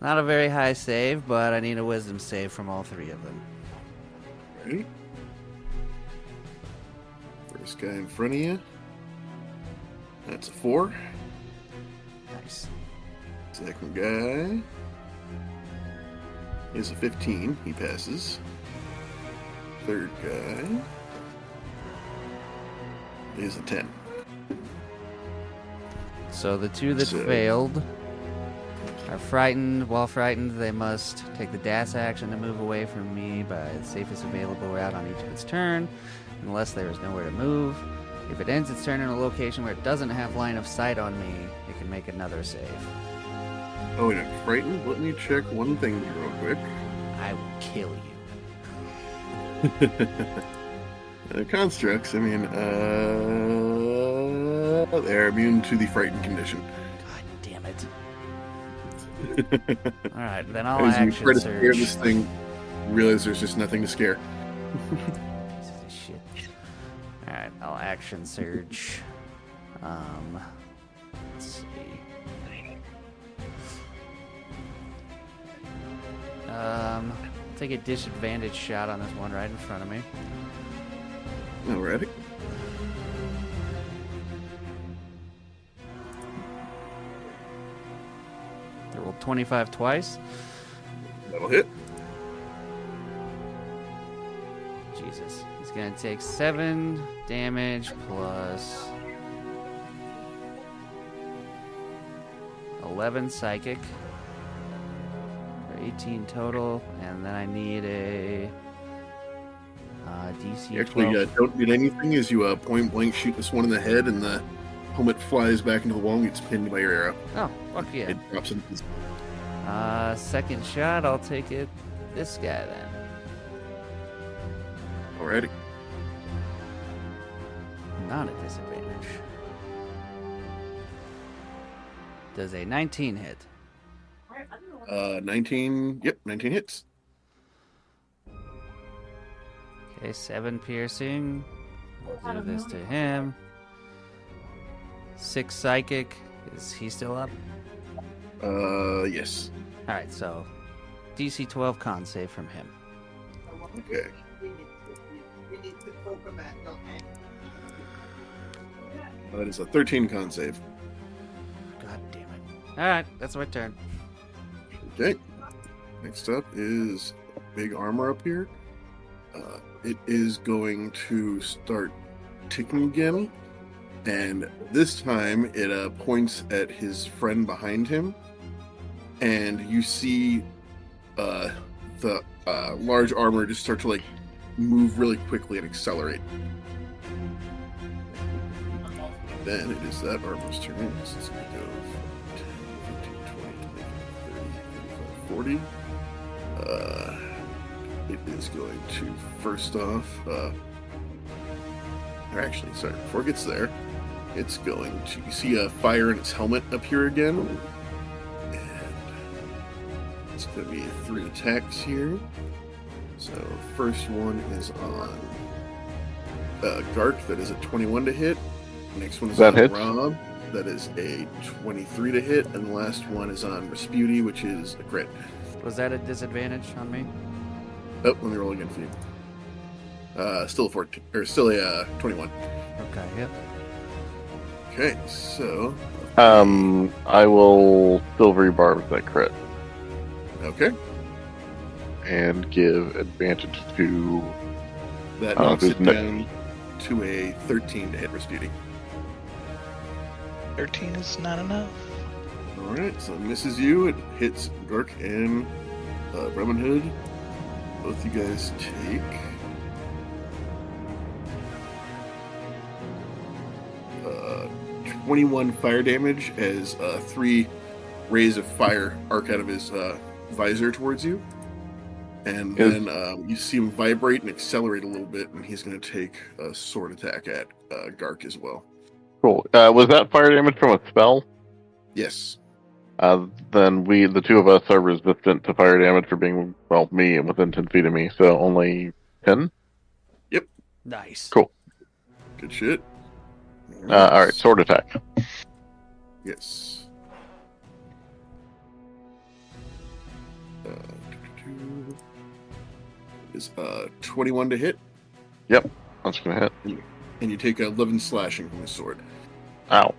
Not a very high save, but I need a wisdom save from all 3 of them. Ready? First guy in front of you. That's a 4. Nice. Second guy is a 15. He passes. Third guy is a 10. So the 2 that So- failed are frightened. While frightened, they must take the dash action to move away from me by the safest available route on each of its turn, unless there is nowhere to move. If it ends its turn in a location where it doesn't have line of sight on me, it can make another save. Oh, and I'm frightened. Let me check one thing real quick. I will kill you. Constructs, I mean, they're immune to the frightened condition. God damn it. Alright, then I'll As you action try to scare surge. this thing, you realize there's just nothing to scare. Piece of shit. Alright, I'll action surge. Let's see. Take a disadvantage shot on this one right in front of me. Alrighty. I rolled 25 twice. That'll hit. Jesus. He's gonna take 7 damage plus 11 psychic for 18 total, and then I need a DC You actually 12. don't need anything as you point blank shoot this one in the head, and the helmet flies back into the wall and gets pinned by your arrow. Oh, fuck yeah. It drops into his... Second shot, I'll take it this guy then. Alrighty. Not a disadvantage. Does a 19 hit? 19, yep, 19 hits. Okay, 7 piercing. We'll do this to him. 6 psychic. Is he still up? Yes. Alright, so DC 12 con save from him. Okay. That is a 13 con save. God damn it. Alright, that's my turn. Okay. Next up is big armor up here. It is going to start ticking again, and this time it points at his friend behind him, and you see the large armor just start to like move really quickly and accelerate. Then it is that armor's turn. So it's going to go 10, 15, 20, 25, 30, 35, 40. It is going to, first off, or actually, sorry, before it gets there, it's going to, you see a fire in its helmet appear again. And it's going to be 3 attacks here. So, first one is on Gark, that is a 21 to hit. Next one is That on hits. Rob, that is a 23 to hit. And the last one is on Rasputi, which is a crit. Was that a disadvantage on me? Oh, let me roll again for you. Still a 14, or still a 21. Okay, yep. Okay, so I will Silvery Barb that crit okay, and give advantage to. that knocks who's it next? down to a 13 to hit Rasputi. 13 is not enough. All right, so it misses you. It hits Gark and Robin Hood. Both you guys take 21 fire damage as 3 rays of fire arc out of his visor towards you. And then you see him vibrate and accelerate a little bit, and he's going to take a sword attack at Gark as well. Cool. Was that fire damage from a spell? Yes. Then the two of us are resistant to fire damage for being, well, me and within 10 feet of me, so only 10? Nice. Cool. Good shit. Alright, sword attack. Yes. Is 21 to hit, Yep, that's gonna hit. and you take 11 slashing from his sword. Ow.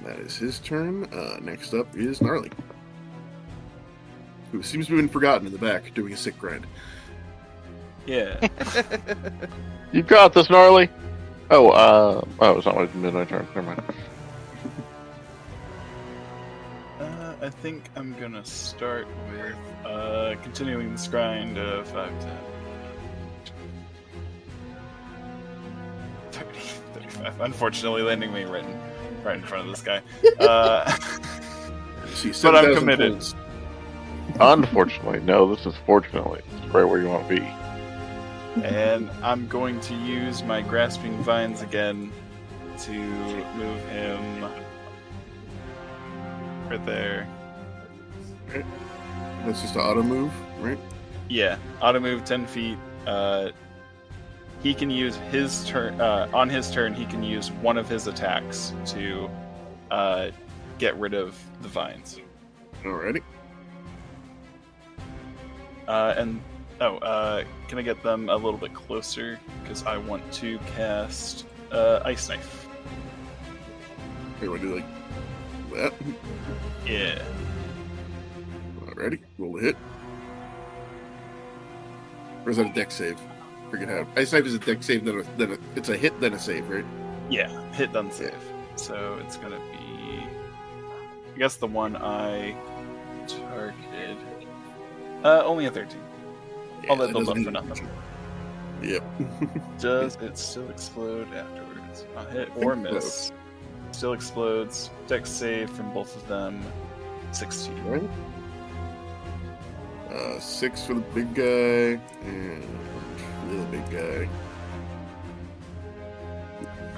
That is his turn. Next up is Gnarly, who seems to have been forgotten in the back doing a sick grind. Yeah. You got this, Gnarly! It's not my midnight turn. Never mind. I think I'm gonna start with continuing this grind of 5, 10, 30, 35. Unfortunately, landing me right in front of this guy. See, But I'm 7,000 committed. points. Unfortunately, no, this is fortunately. It's right where you want to be. And I'm going to use my grasping vines again to move him right there. That's just an auto move, right? Yeah, auto move 10 feet. He can use his turn. On his turn, he can use one of his attacks to get rid of the vines. Alrighty. Can I get them a little bit closer? Because I want to cast Ice Knife. Okay, we'll do like that. Yeah. Alrighty, roll a hit. Or is that a deck save? Forget how. Ice Knife is a deck save, it's a hit, then a save, right? Yeah, hit done save. So it's gonna be, I guess, the one I targeted. Only a 13. Yeah, I'll let that build doesn't up for hit. nothing. Yep. Does it still explode afterwards? A hit or think miss. Still explodes. Dex save from both of them. 16. Right. 6 for the big guy, and the other big guy.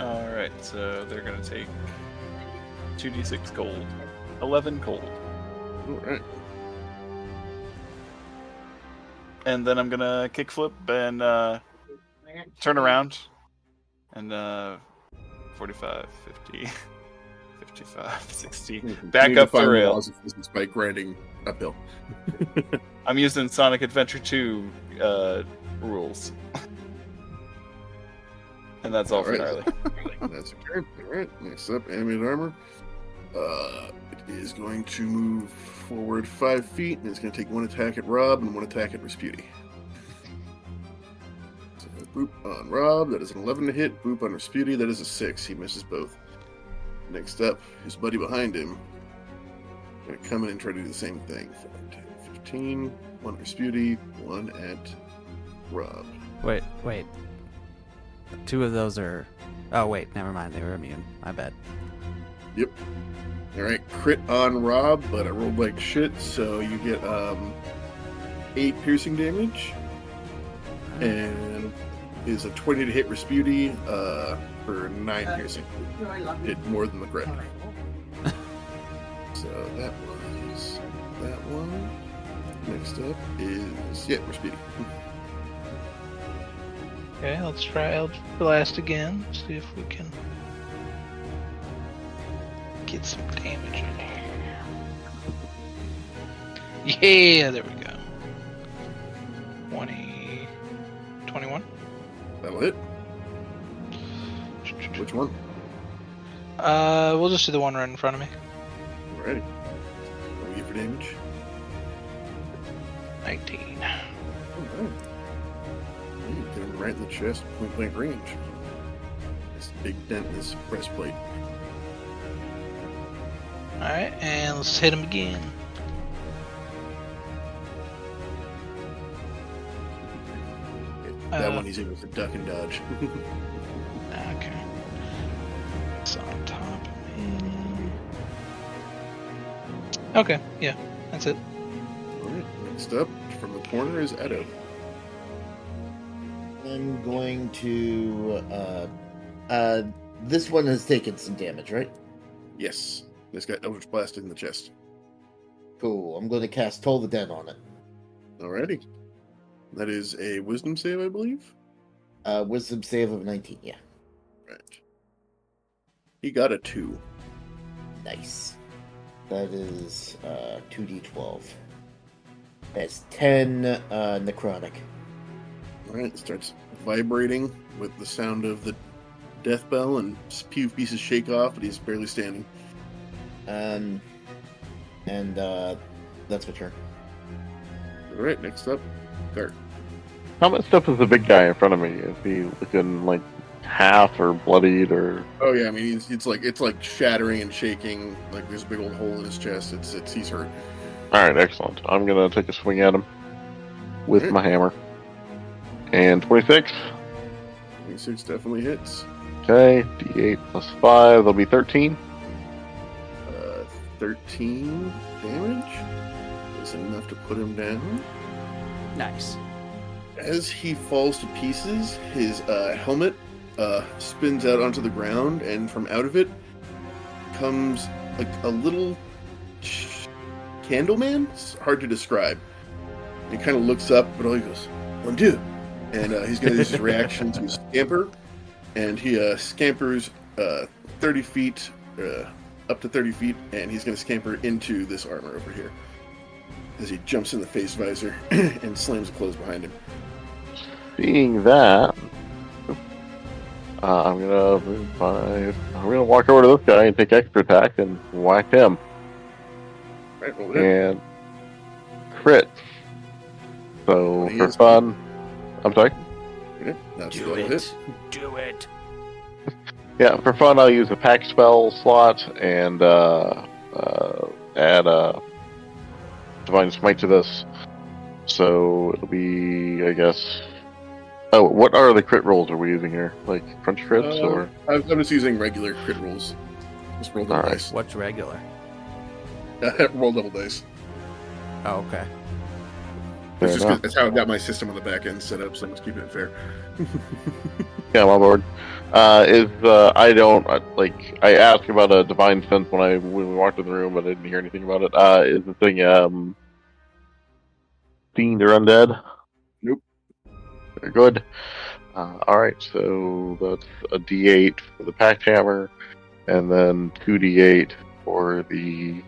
Alright, so they're gonna take 2d6 cold. 11 cold. Alright. And then I'm gonna kickflip and turn around. And 45, 50, 55, 60. Back up the rail. Laws of physics by grinding uphill. I'm using Sonic Adventure 2 rules. And that's all for Alright. Gnarly. That's okay. Alright, next up, animated armor. It is going to move forward 5 feet, and it's going to take 1 attack at Rob and 1 attack at Rasputi. So, boop on Rob, that is an 11 to hit. Boop on Rasputi, that is a 6. He misses both. Next up, his buddy behind him. Going to come in and try to do the same thing. 5, 10, 15. 1 at Rasputi, 1 at Rob. Wait. 2 of those are... Oh, wait, never mind. They were immune. My bad. Yep. Alright, crit on Rob, but I rolled like shit, so you get 8 piercing damage, and is a 20 to hit Rasputi for 9 piercing. Did more than the crit. So that was that one. Next up is Rasputi. Okay, let's try Eldritch Blast again. See if we can get some damage in here. Yeah, there we go. 21. That'll hit. Which one? We'll just do the one right in front of me. Alrighty. What do we get for damage? 19. Alright. You get him right in the chest, point blank range. This big dent in his breastplate. Alright, and let's hit him again. That one he's able to duck and dodge. Okay. It's on top of me. Okay, yeah, that's it. Alright, next up from the corner is Edo. I'm going to. This one has taken some damage, right? Yes. This got Eldritch blasted in the chest. Cool. I'm going to cast Toll the Dead on it. Alrighty. That is a wisdom save, I believe. Wisdom save of 19, yeah. Right. He got a 2. Nice. That is 2d12. That's 10 necrotic. Alright, starts vibrating with the sound of the death bell, and few pieces shake off, but he's barely standing. And that's my turn. Alright, next up, Gart. How much stuff is the big guy in front of me? Is he looking like half or bloodied or? Oh yeah, I mean it's like shattering and shaking. Like there's a big old hole in his chest. He's hurt. All right, excellent. I'm gonna take a swing at him with Alright. my hammer. And 26. 26 definitely hits. Okay, D8 plus 5. That'll be 13. 13 damage is enough to put him down. Nice. As he falls to pieces, his helmet spins out onto the ground, and from out of it comes a little candle man. It's hard to describe. He kind of looks up, but all he goes, "Mon Dieu!" And he's going to use his reaction to scamper, and he scampers 30 feet, up to 30 feet, and he's going to scamper into this armor over here as he jumps in the face visor and slams it closed behind him. Seeing that, I'm gonna move 5. I'm gonna walk over to this guy and take extra attack and whack him. Right, roll it. And crit. So What for is fun, I'm sorry. Okay, that's Do still a it. hit. Do it. Yeah, for fun, I'll use a pack spell slot and add a divine smite to this. So it'll be, I guess. Oh, what are the crit rolls are we using here? Like crunch crits or? I'm just using regular crit rolls. Just roll double Alright. dice. What's regular? Roll double dice. Oh, okay. Fair It's just 'cause enough. that's how I got my system on the back end set up, so I'm just keeping it fair. Yeah, I'm on board. I don't like. I asked about a divine sense when we walked in the room, but I didn't hear anything about it. Is the thing fiend or undead? Nope. Very good. All right, so that's a D8 for the packed hammer, and then 2D8 for the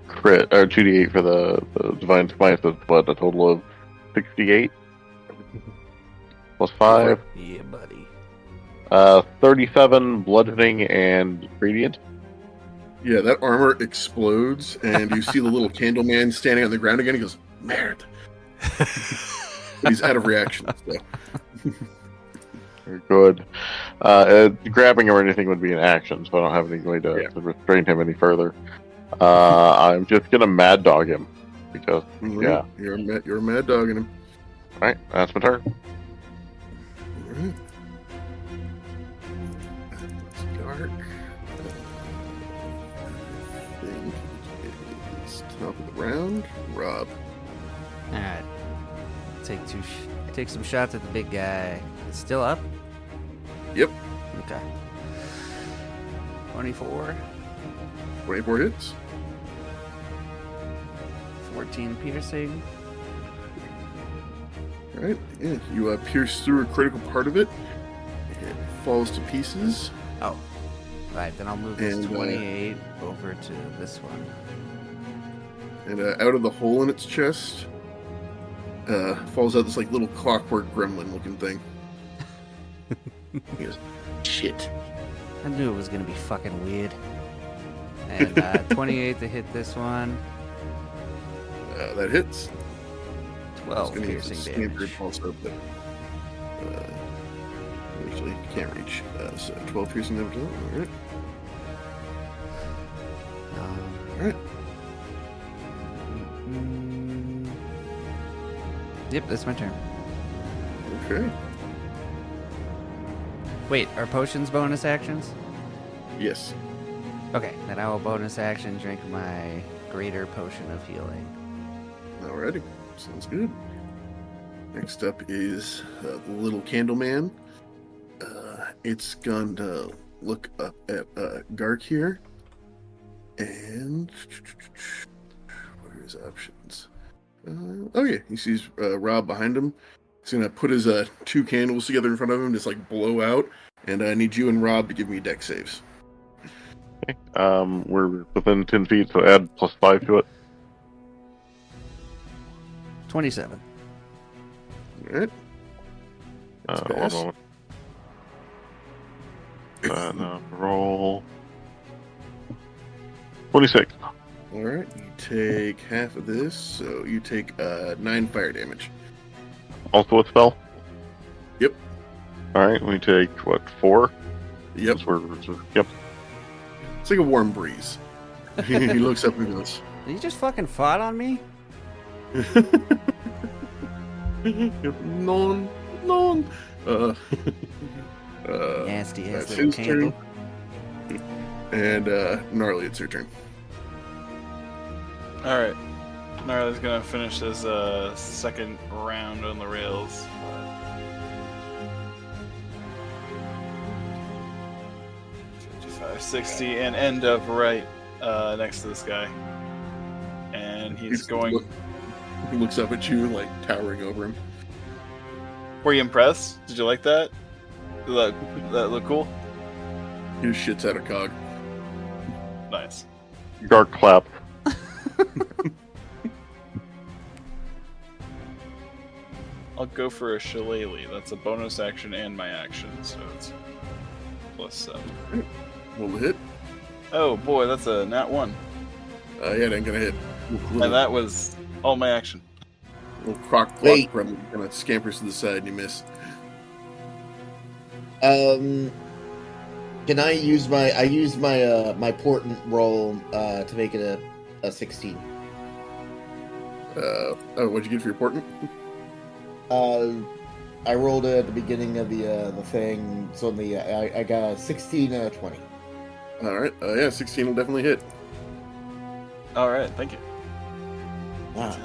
crit, or 2D8 for the divine smite. That's what, a total of 68 plus 5. Yeah, buddy. 37 bludgeoning and radiant. Yeah, that armor explodes, and you see the little candle man standing on the ground again. He goes, "Merde." But he's out of reaction. So. Very good. Grabbing or anything would be an action, so I don't have any way to restrain him any further. I'm just gonna mad dog him because yeah. You're a mad dog in him. All right, that's my turn. Alright. That's dark. I think it is top of the round. Rob. Alright. Take some shots at the big guy. It's still up? Yep. Okay. 24. 24 hits. 14 piercing. Alright, yeah. You pierce through a critical part of it. It falls to pieces. Oh. Right, then I'll move this And, 28 over to this one. And out of the hole in its chest falls out this like little clockwork gremlin looking thing. He goes, shit. I knew it was gonna be fucking weird. And 28 to hit this one. That hits. 12 It's gonna use piercing the standard damage. also, but actually can't reach. So 12 piercing damage. Alright. Alright. Yep, that's my turn. Okay. Wait, are potions bonus actions? Yes. Okay, then I will bonus action drink my greater potion of healing. Alrighty. Sounds good. Next up is the little candle man. It's going to look up at Gark here. And what are his options? Oh yeah, he sees Rob behind him. He's gonna put his 2 candles together in front of him, just like blow out. And I need you and Rob to give me deck saves. We're within 10 feet, so add +5 to it. 27. All right. That's One pass. moment. Roll 26. All right. You take half of this, so you take 9 fire damage. Also a spell. Yep. All right, we take what 4? Yep. Yep. It's like a warm breeze. He looks up and goes, You just fucking fought on me? non. Nasty ass That's little his candle. turn. And Gnarly, it's your turn. Alright. Gnarly's gonna finish his second round on the rails. 55, 60, and end up right next to this guy. And he's going. He looks up at you, like towering over him. Were you impressed? Did you like that? Did that look cool? He just shits out a cog. Nice. Gark clap. I'll go for a shillelagh. That's a bonus action and my action, so it's +7. Roll the hit. Oh boy, that's a nat 1. Yeah, it ain't gonna hit. And that was all my action. Little croc Wait. gremlin kind of scampers to the side and you miss. Can I use my my portent roll to make it a 16? Oh, what'd you get for your portent? I rolled it at the beginning of the thing, so I got a 16 and a 20. Alright, yeah, 16 will definitely hit. Alright, thank you. Wow.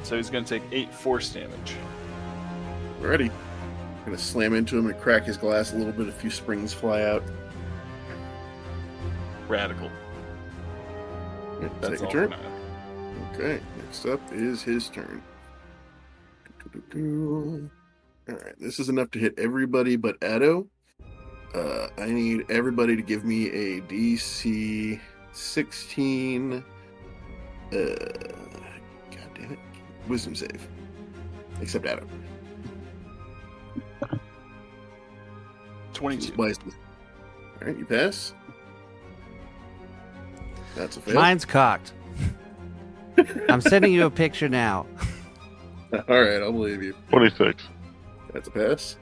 So he's gonna take 8 force damage. Alrighty. Gonna slam into him and crack his glass a little bit, a few springs fly out. Radical. Yeah, That's take a all turn. for now. Okay, next up is his turn. Alright, this is enough to hit everybody but Addo. I need everybody to give me a DC 16. God damn it. Wisdom save. Except Addo. 22. Alright, you pass. That's a fail. Mine's cocked. I'm sending you a picture now. Alright, I'll believe you. 26. That's a pass.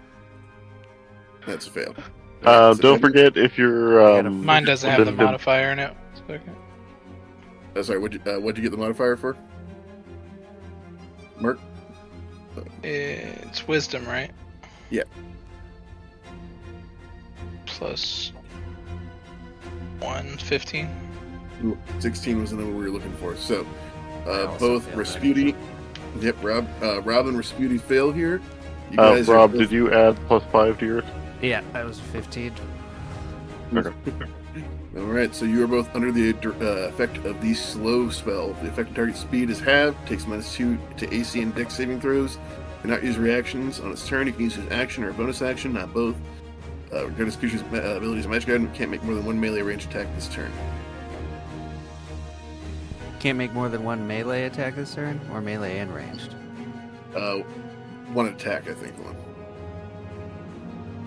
That's a fail. Don't forget if you're. Mine doesn't have the within 10 modifier in it. Sorry, what'd you get the modifier for? Mark? It's wisdom, right? Yeah. Plus 1, 15. Ooh, 16 was the number we were looking for. So, I also Both failed that. Rasputi. Yep, Rob and Rasputi fail here. You Rob, are did you add +5 to yours? Yeah, that was 15. All right, so you are both under the effect of the slow spell. The effective target speed is halved, takes -2 to AC and Dex saving throws. Cannot use reactions on its turn. You can use an action or a bonus action, not both. Regardless of creature's abilities and magic item, can't make more than one melee range attack this turn. Can't make more than one melee attack this turn, or melee and ranged. One attack, I think. One.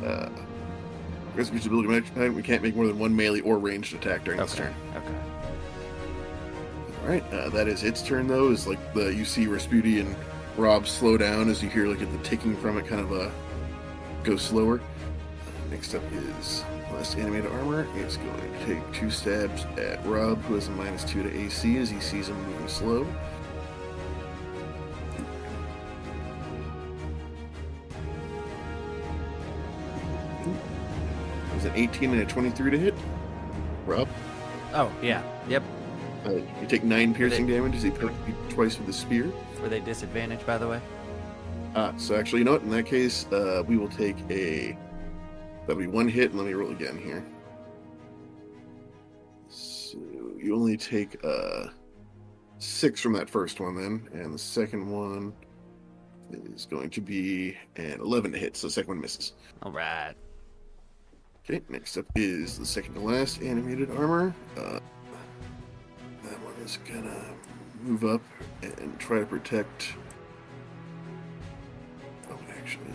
Regardless of creature's ability and magic item, we can't make more than one melee or ranged attack during this turn. Okay. All right, that is its turn though. Is like you see Rasputi and Rob slow down as you hear like the ticking from it kind of go slower. Next up is last animated armor. It's going to take 2 stabs at Rob, who has a -2 to AC as he sees him moving slow. It was an 18 and a 23 to hit. Rob, Oh, yeah. Yep. you take 9 piercing damage as he pokes you twice with the spear. Were they disadvantaged, by the way? So actually, you know what? In that case, we will take that'll be 1 hit, and let me roll again here. So you only take 6 from that first one then, and the second one is going to be an 11 to hit, so the second one misses. All right. Okay, next up is the second to last animated armor. That one is gonna move up and try to protect. Oh, actually,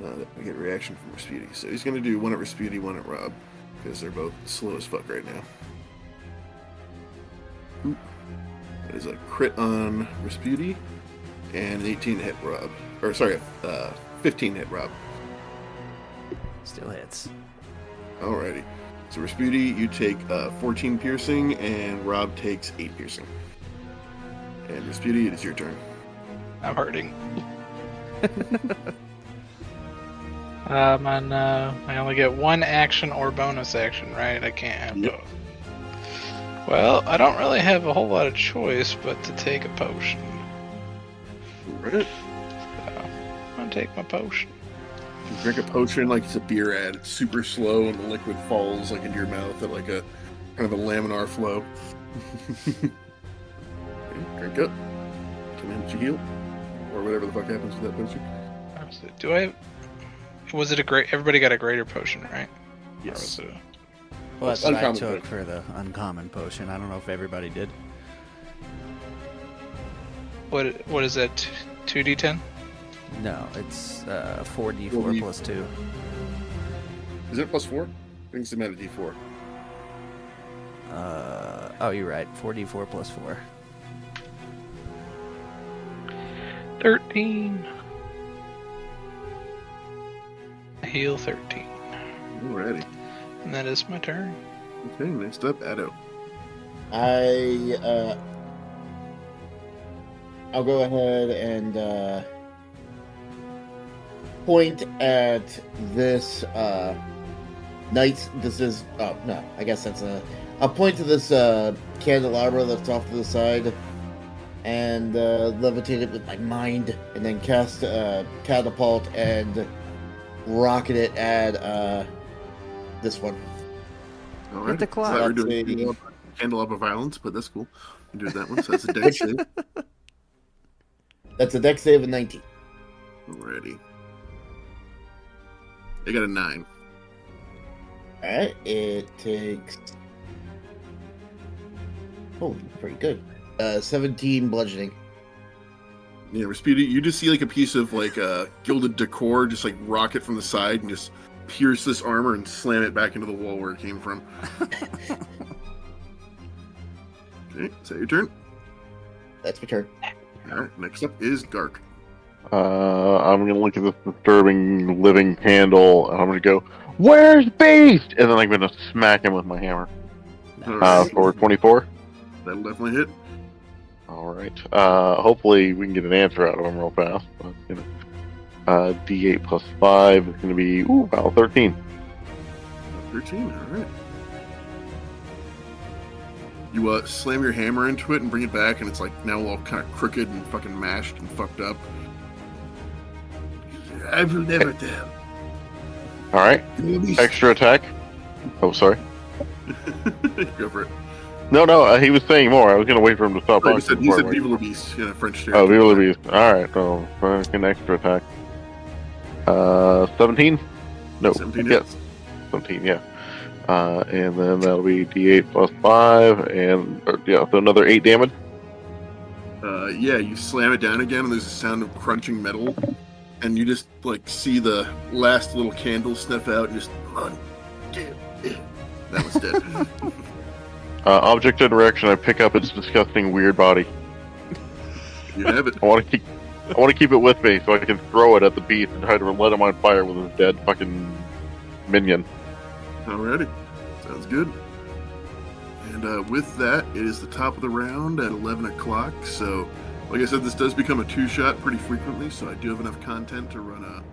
I get a reaction from Rasputi, so he's gonna do 1 at Rasputi, 1 at Rob, because they're both slow as fuck right now. Ooh. That is a crit on Rasputi and an 18 hit Rob, or sorry, 15 hit Rob. Still hits. Alrighty. So Rasputi, you take 14 piercing, and Rob takes 8 piercing. And Rasputi, it is your turn. I'm hurting. And I only get 1 action or bonus action, right? I can't have Yep. both. Well, I don't really have a whole lot of choice but to take a potion. Alright. So, I'm gonna take my potion. You drink a potion like it's a beer ad. It's super slow, and the liquid falls like into your mouth at like a kind of a laminar flow. Okay, drink up. Command you heal, or whatever the fuck happens with that potion. Do I? Was it a great? Everybody got a greater potion, right? Or Yes. was it Well, that's what I Uncommon took potion. for the uncommon potion. I don't know if everybody did. what is that? 2d10? No, it's 4d4 Well, plus 2. Is it +4? I think it's a D4. Oh, you're right. 4d4 plus 4. 13. Heal 13. Alrighty. And that is my turn. Okay, next up, Addo. I'll go ahead and point at this knight. This is no, I guess that's I'll point to this candelabra that's off to the side and levitate it with my mind, and then cast catapult and rocket it at this one. Alright. Hit the clock. So we're That's doing a- Candelabra Violence, but that's cool. We do that one, so that's a dex save. That's a dex save of 19. Alrighty. They got a 9. Alright, it takes. Oh, pretty good. 17 bludgeoning. Yeah, Rasputi, you just see like a piece of like gilded decor just like rocket from the side and just pierce this armor and slam it back into the wall where it came from. Okay, is that your turn? That's my turn. Alright, next up is Gark. I'm gonna look at this disturbing living candle, and I'm gonna go, "Where's Beast?" And then I'm gonna smack him with my hammer. Alright, For 24. that'll definitely hit. All right. Hopefully we can get an answer out of him real fast. But, you know, D8 plus 5 is going to be about 13. 13, alright. You slam your hammer into it and bring it back, and it's like now all kind of crooked and fucking mashed and fucked up. I will never tell. All right. Extra attack. Oh, sorry. Go for it. No, he was saying more. I was going to wait for him to stop. Oh, he said Vive le Beast, French. Oh, Vive le Beast. All right, so an extra attack. 17? No. 17 yes. 17, yeah. And then that'll be D8 plus 5, so another 8 damage. Yeah, you slam it down again, and there's a sound of crunching metal, and you just see the last little candle snuff out, and just run. That was dead. Object of direction. I pick up its disgusting weird body. You have it. I want to keep it with me so I can throw it at the beast and try to let him on fire with his dead fucking minion. Alrighty. Sounds good. And with that, it is the top of the round at 11 o'clock. So, like I said, this does become a 2-shot pretty frequently, so I do have enough content to run a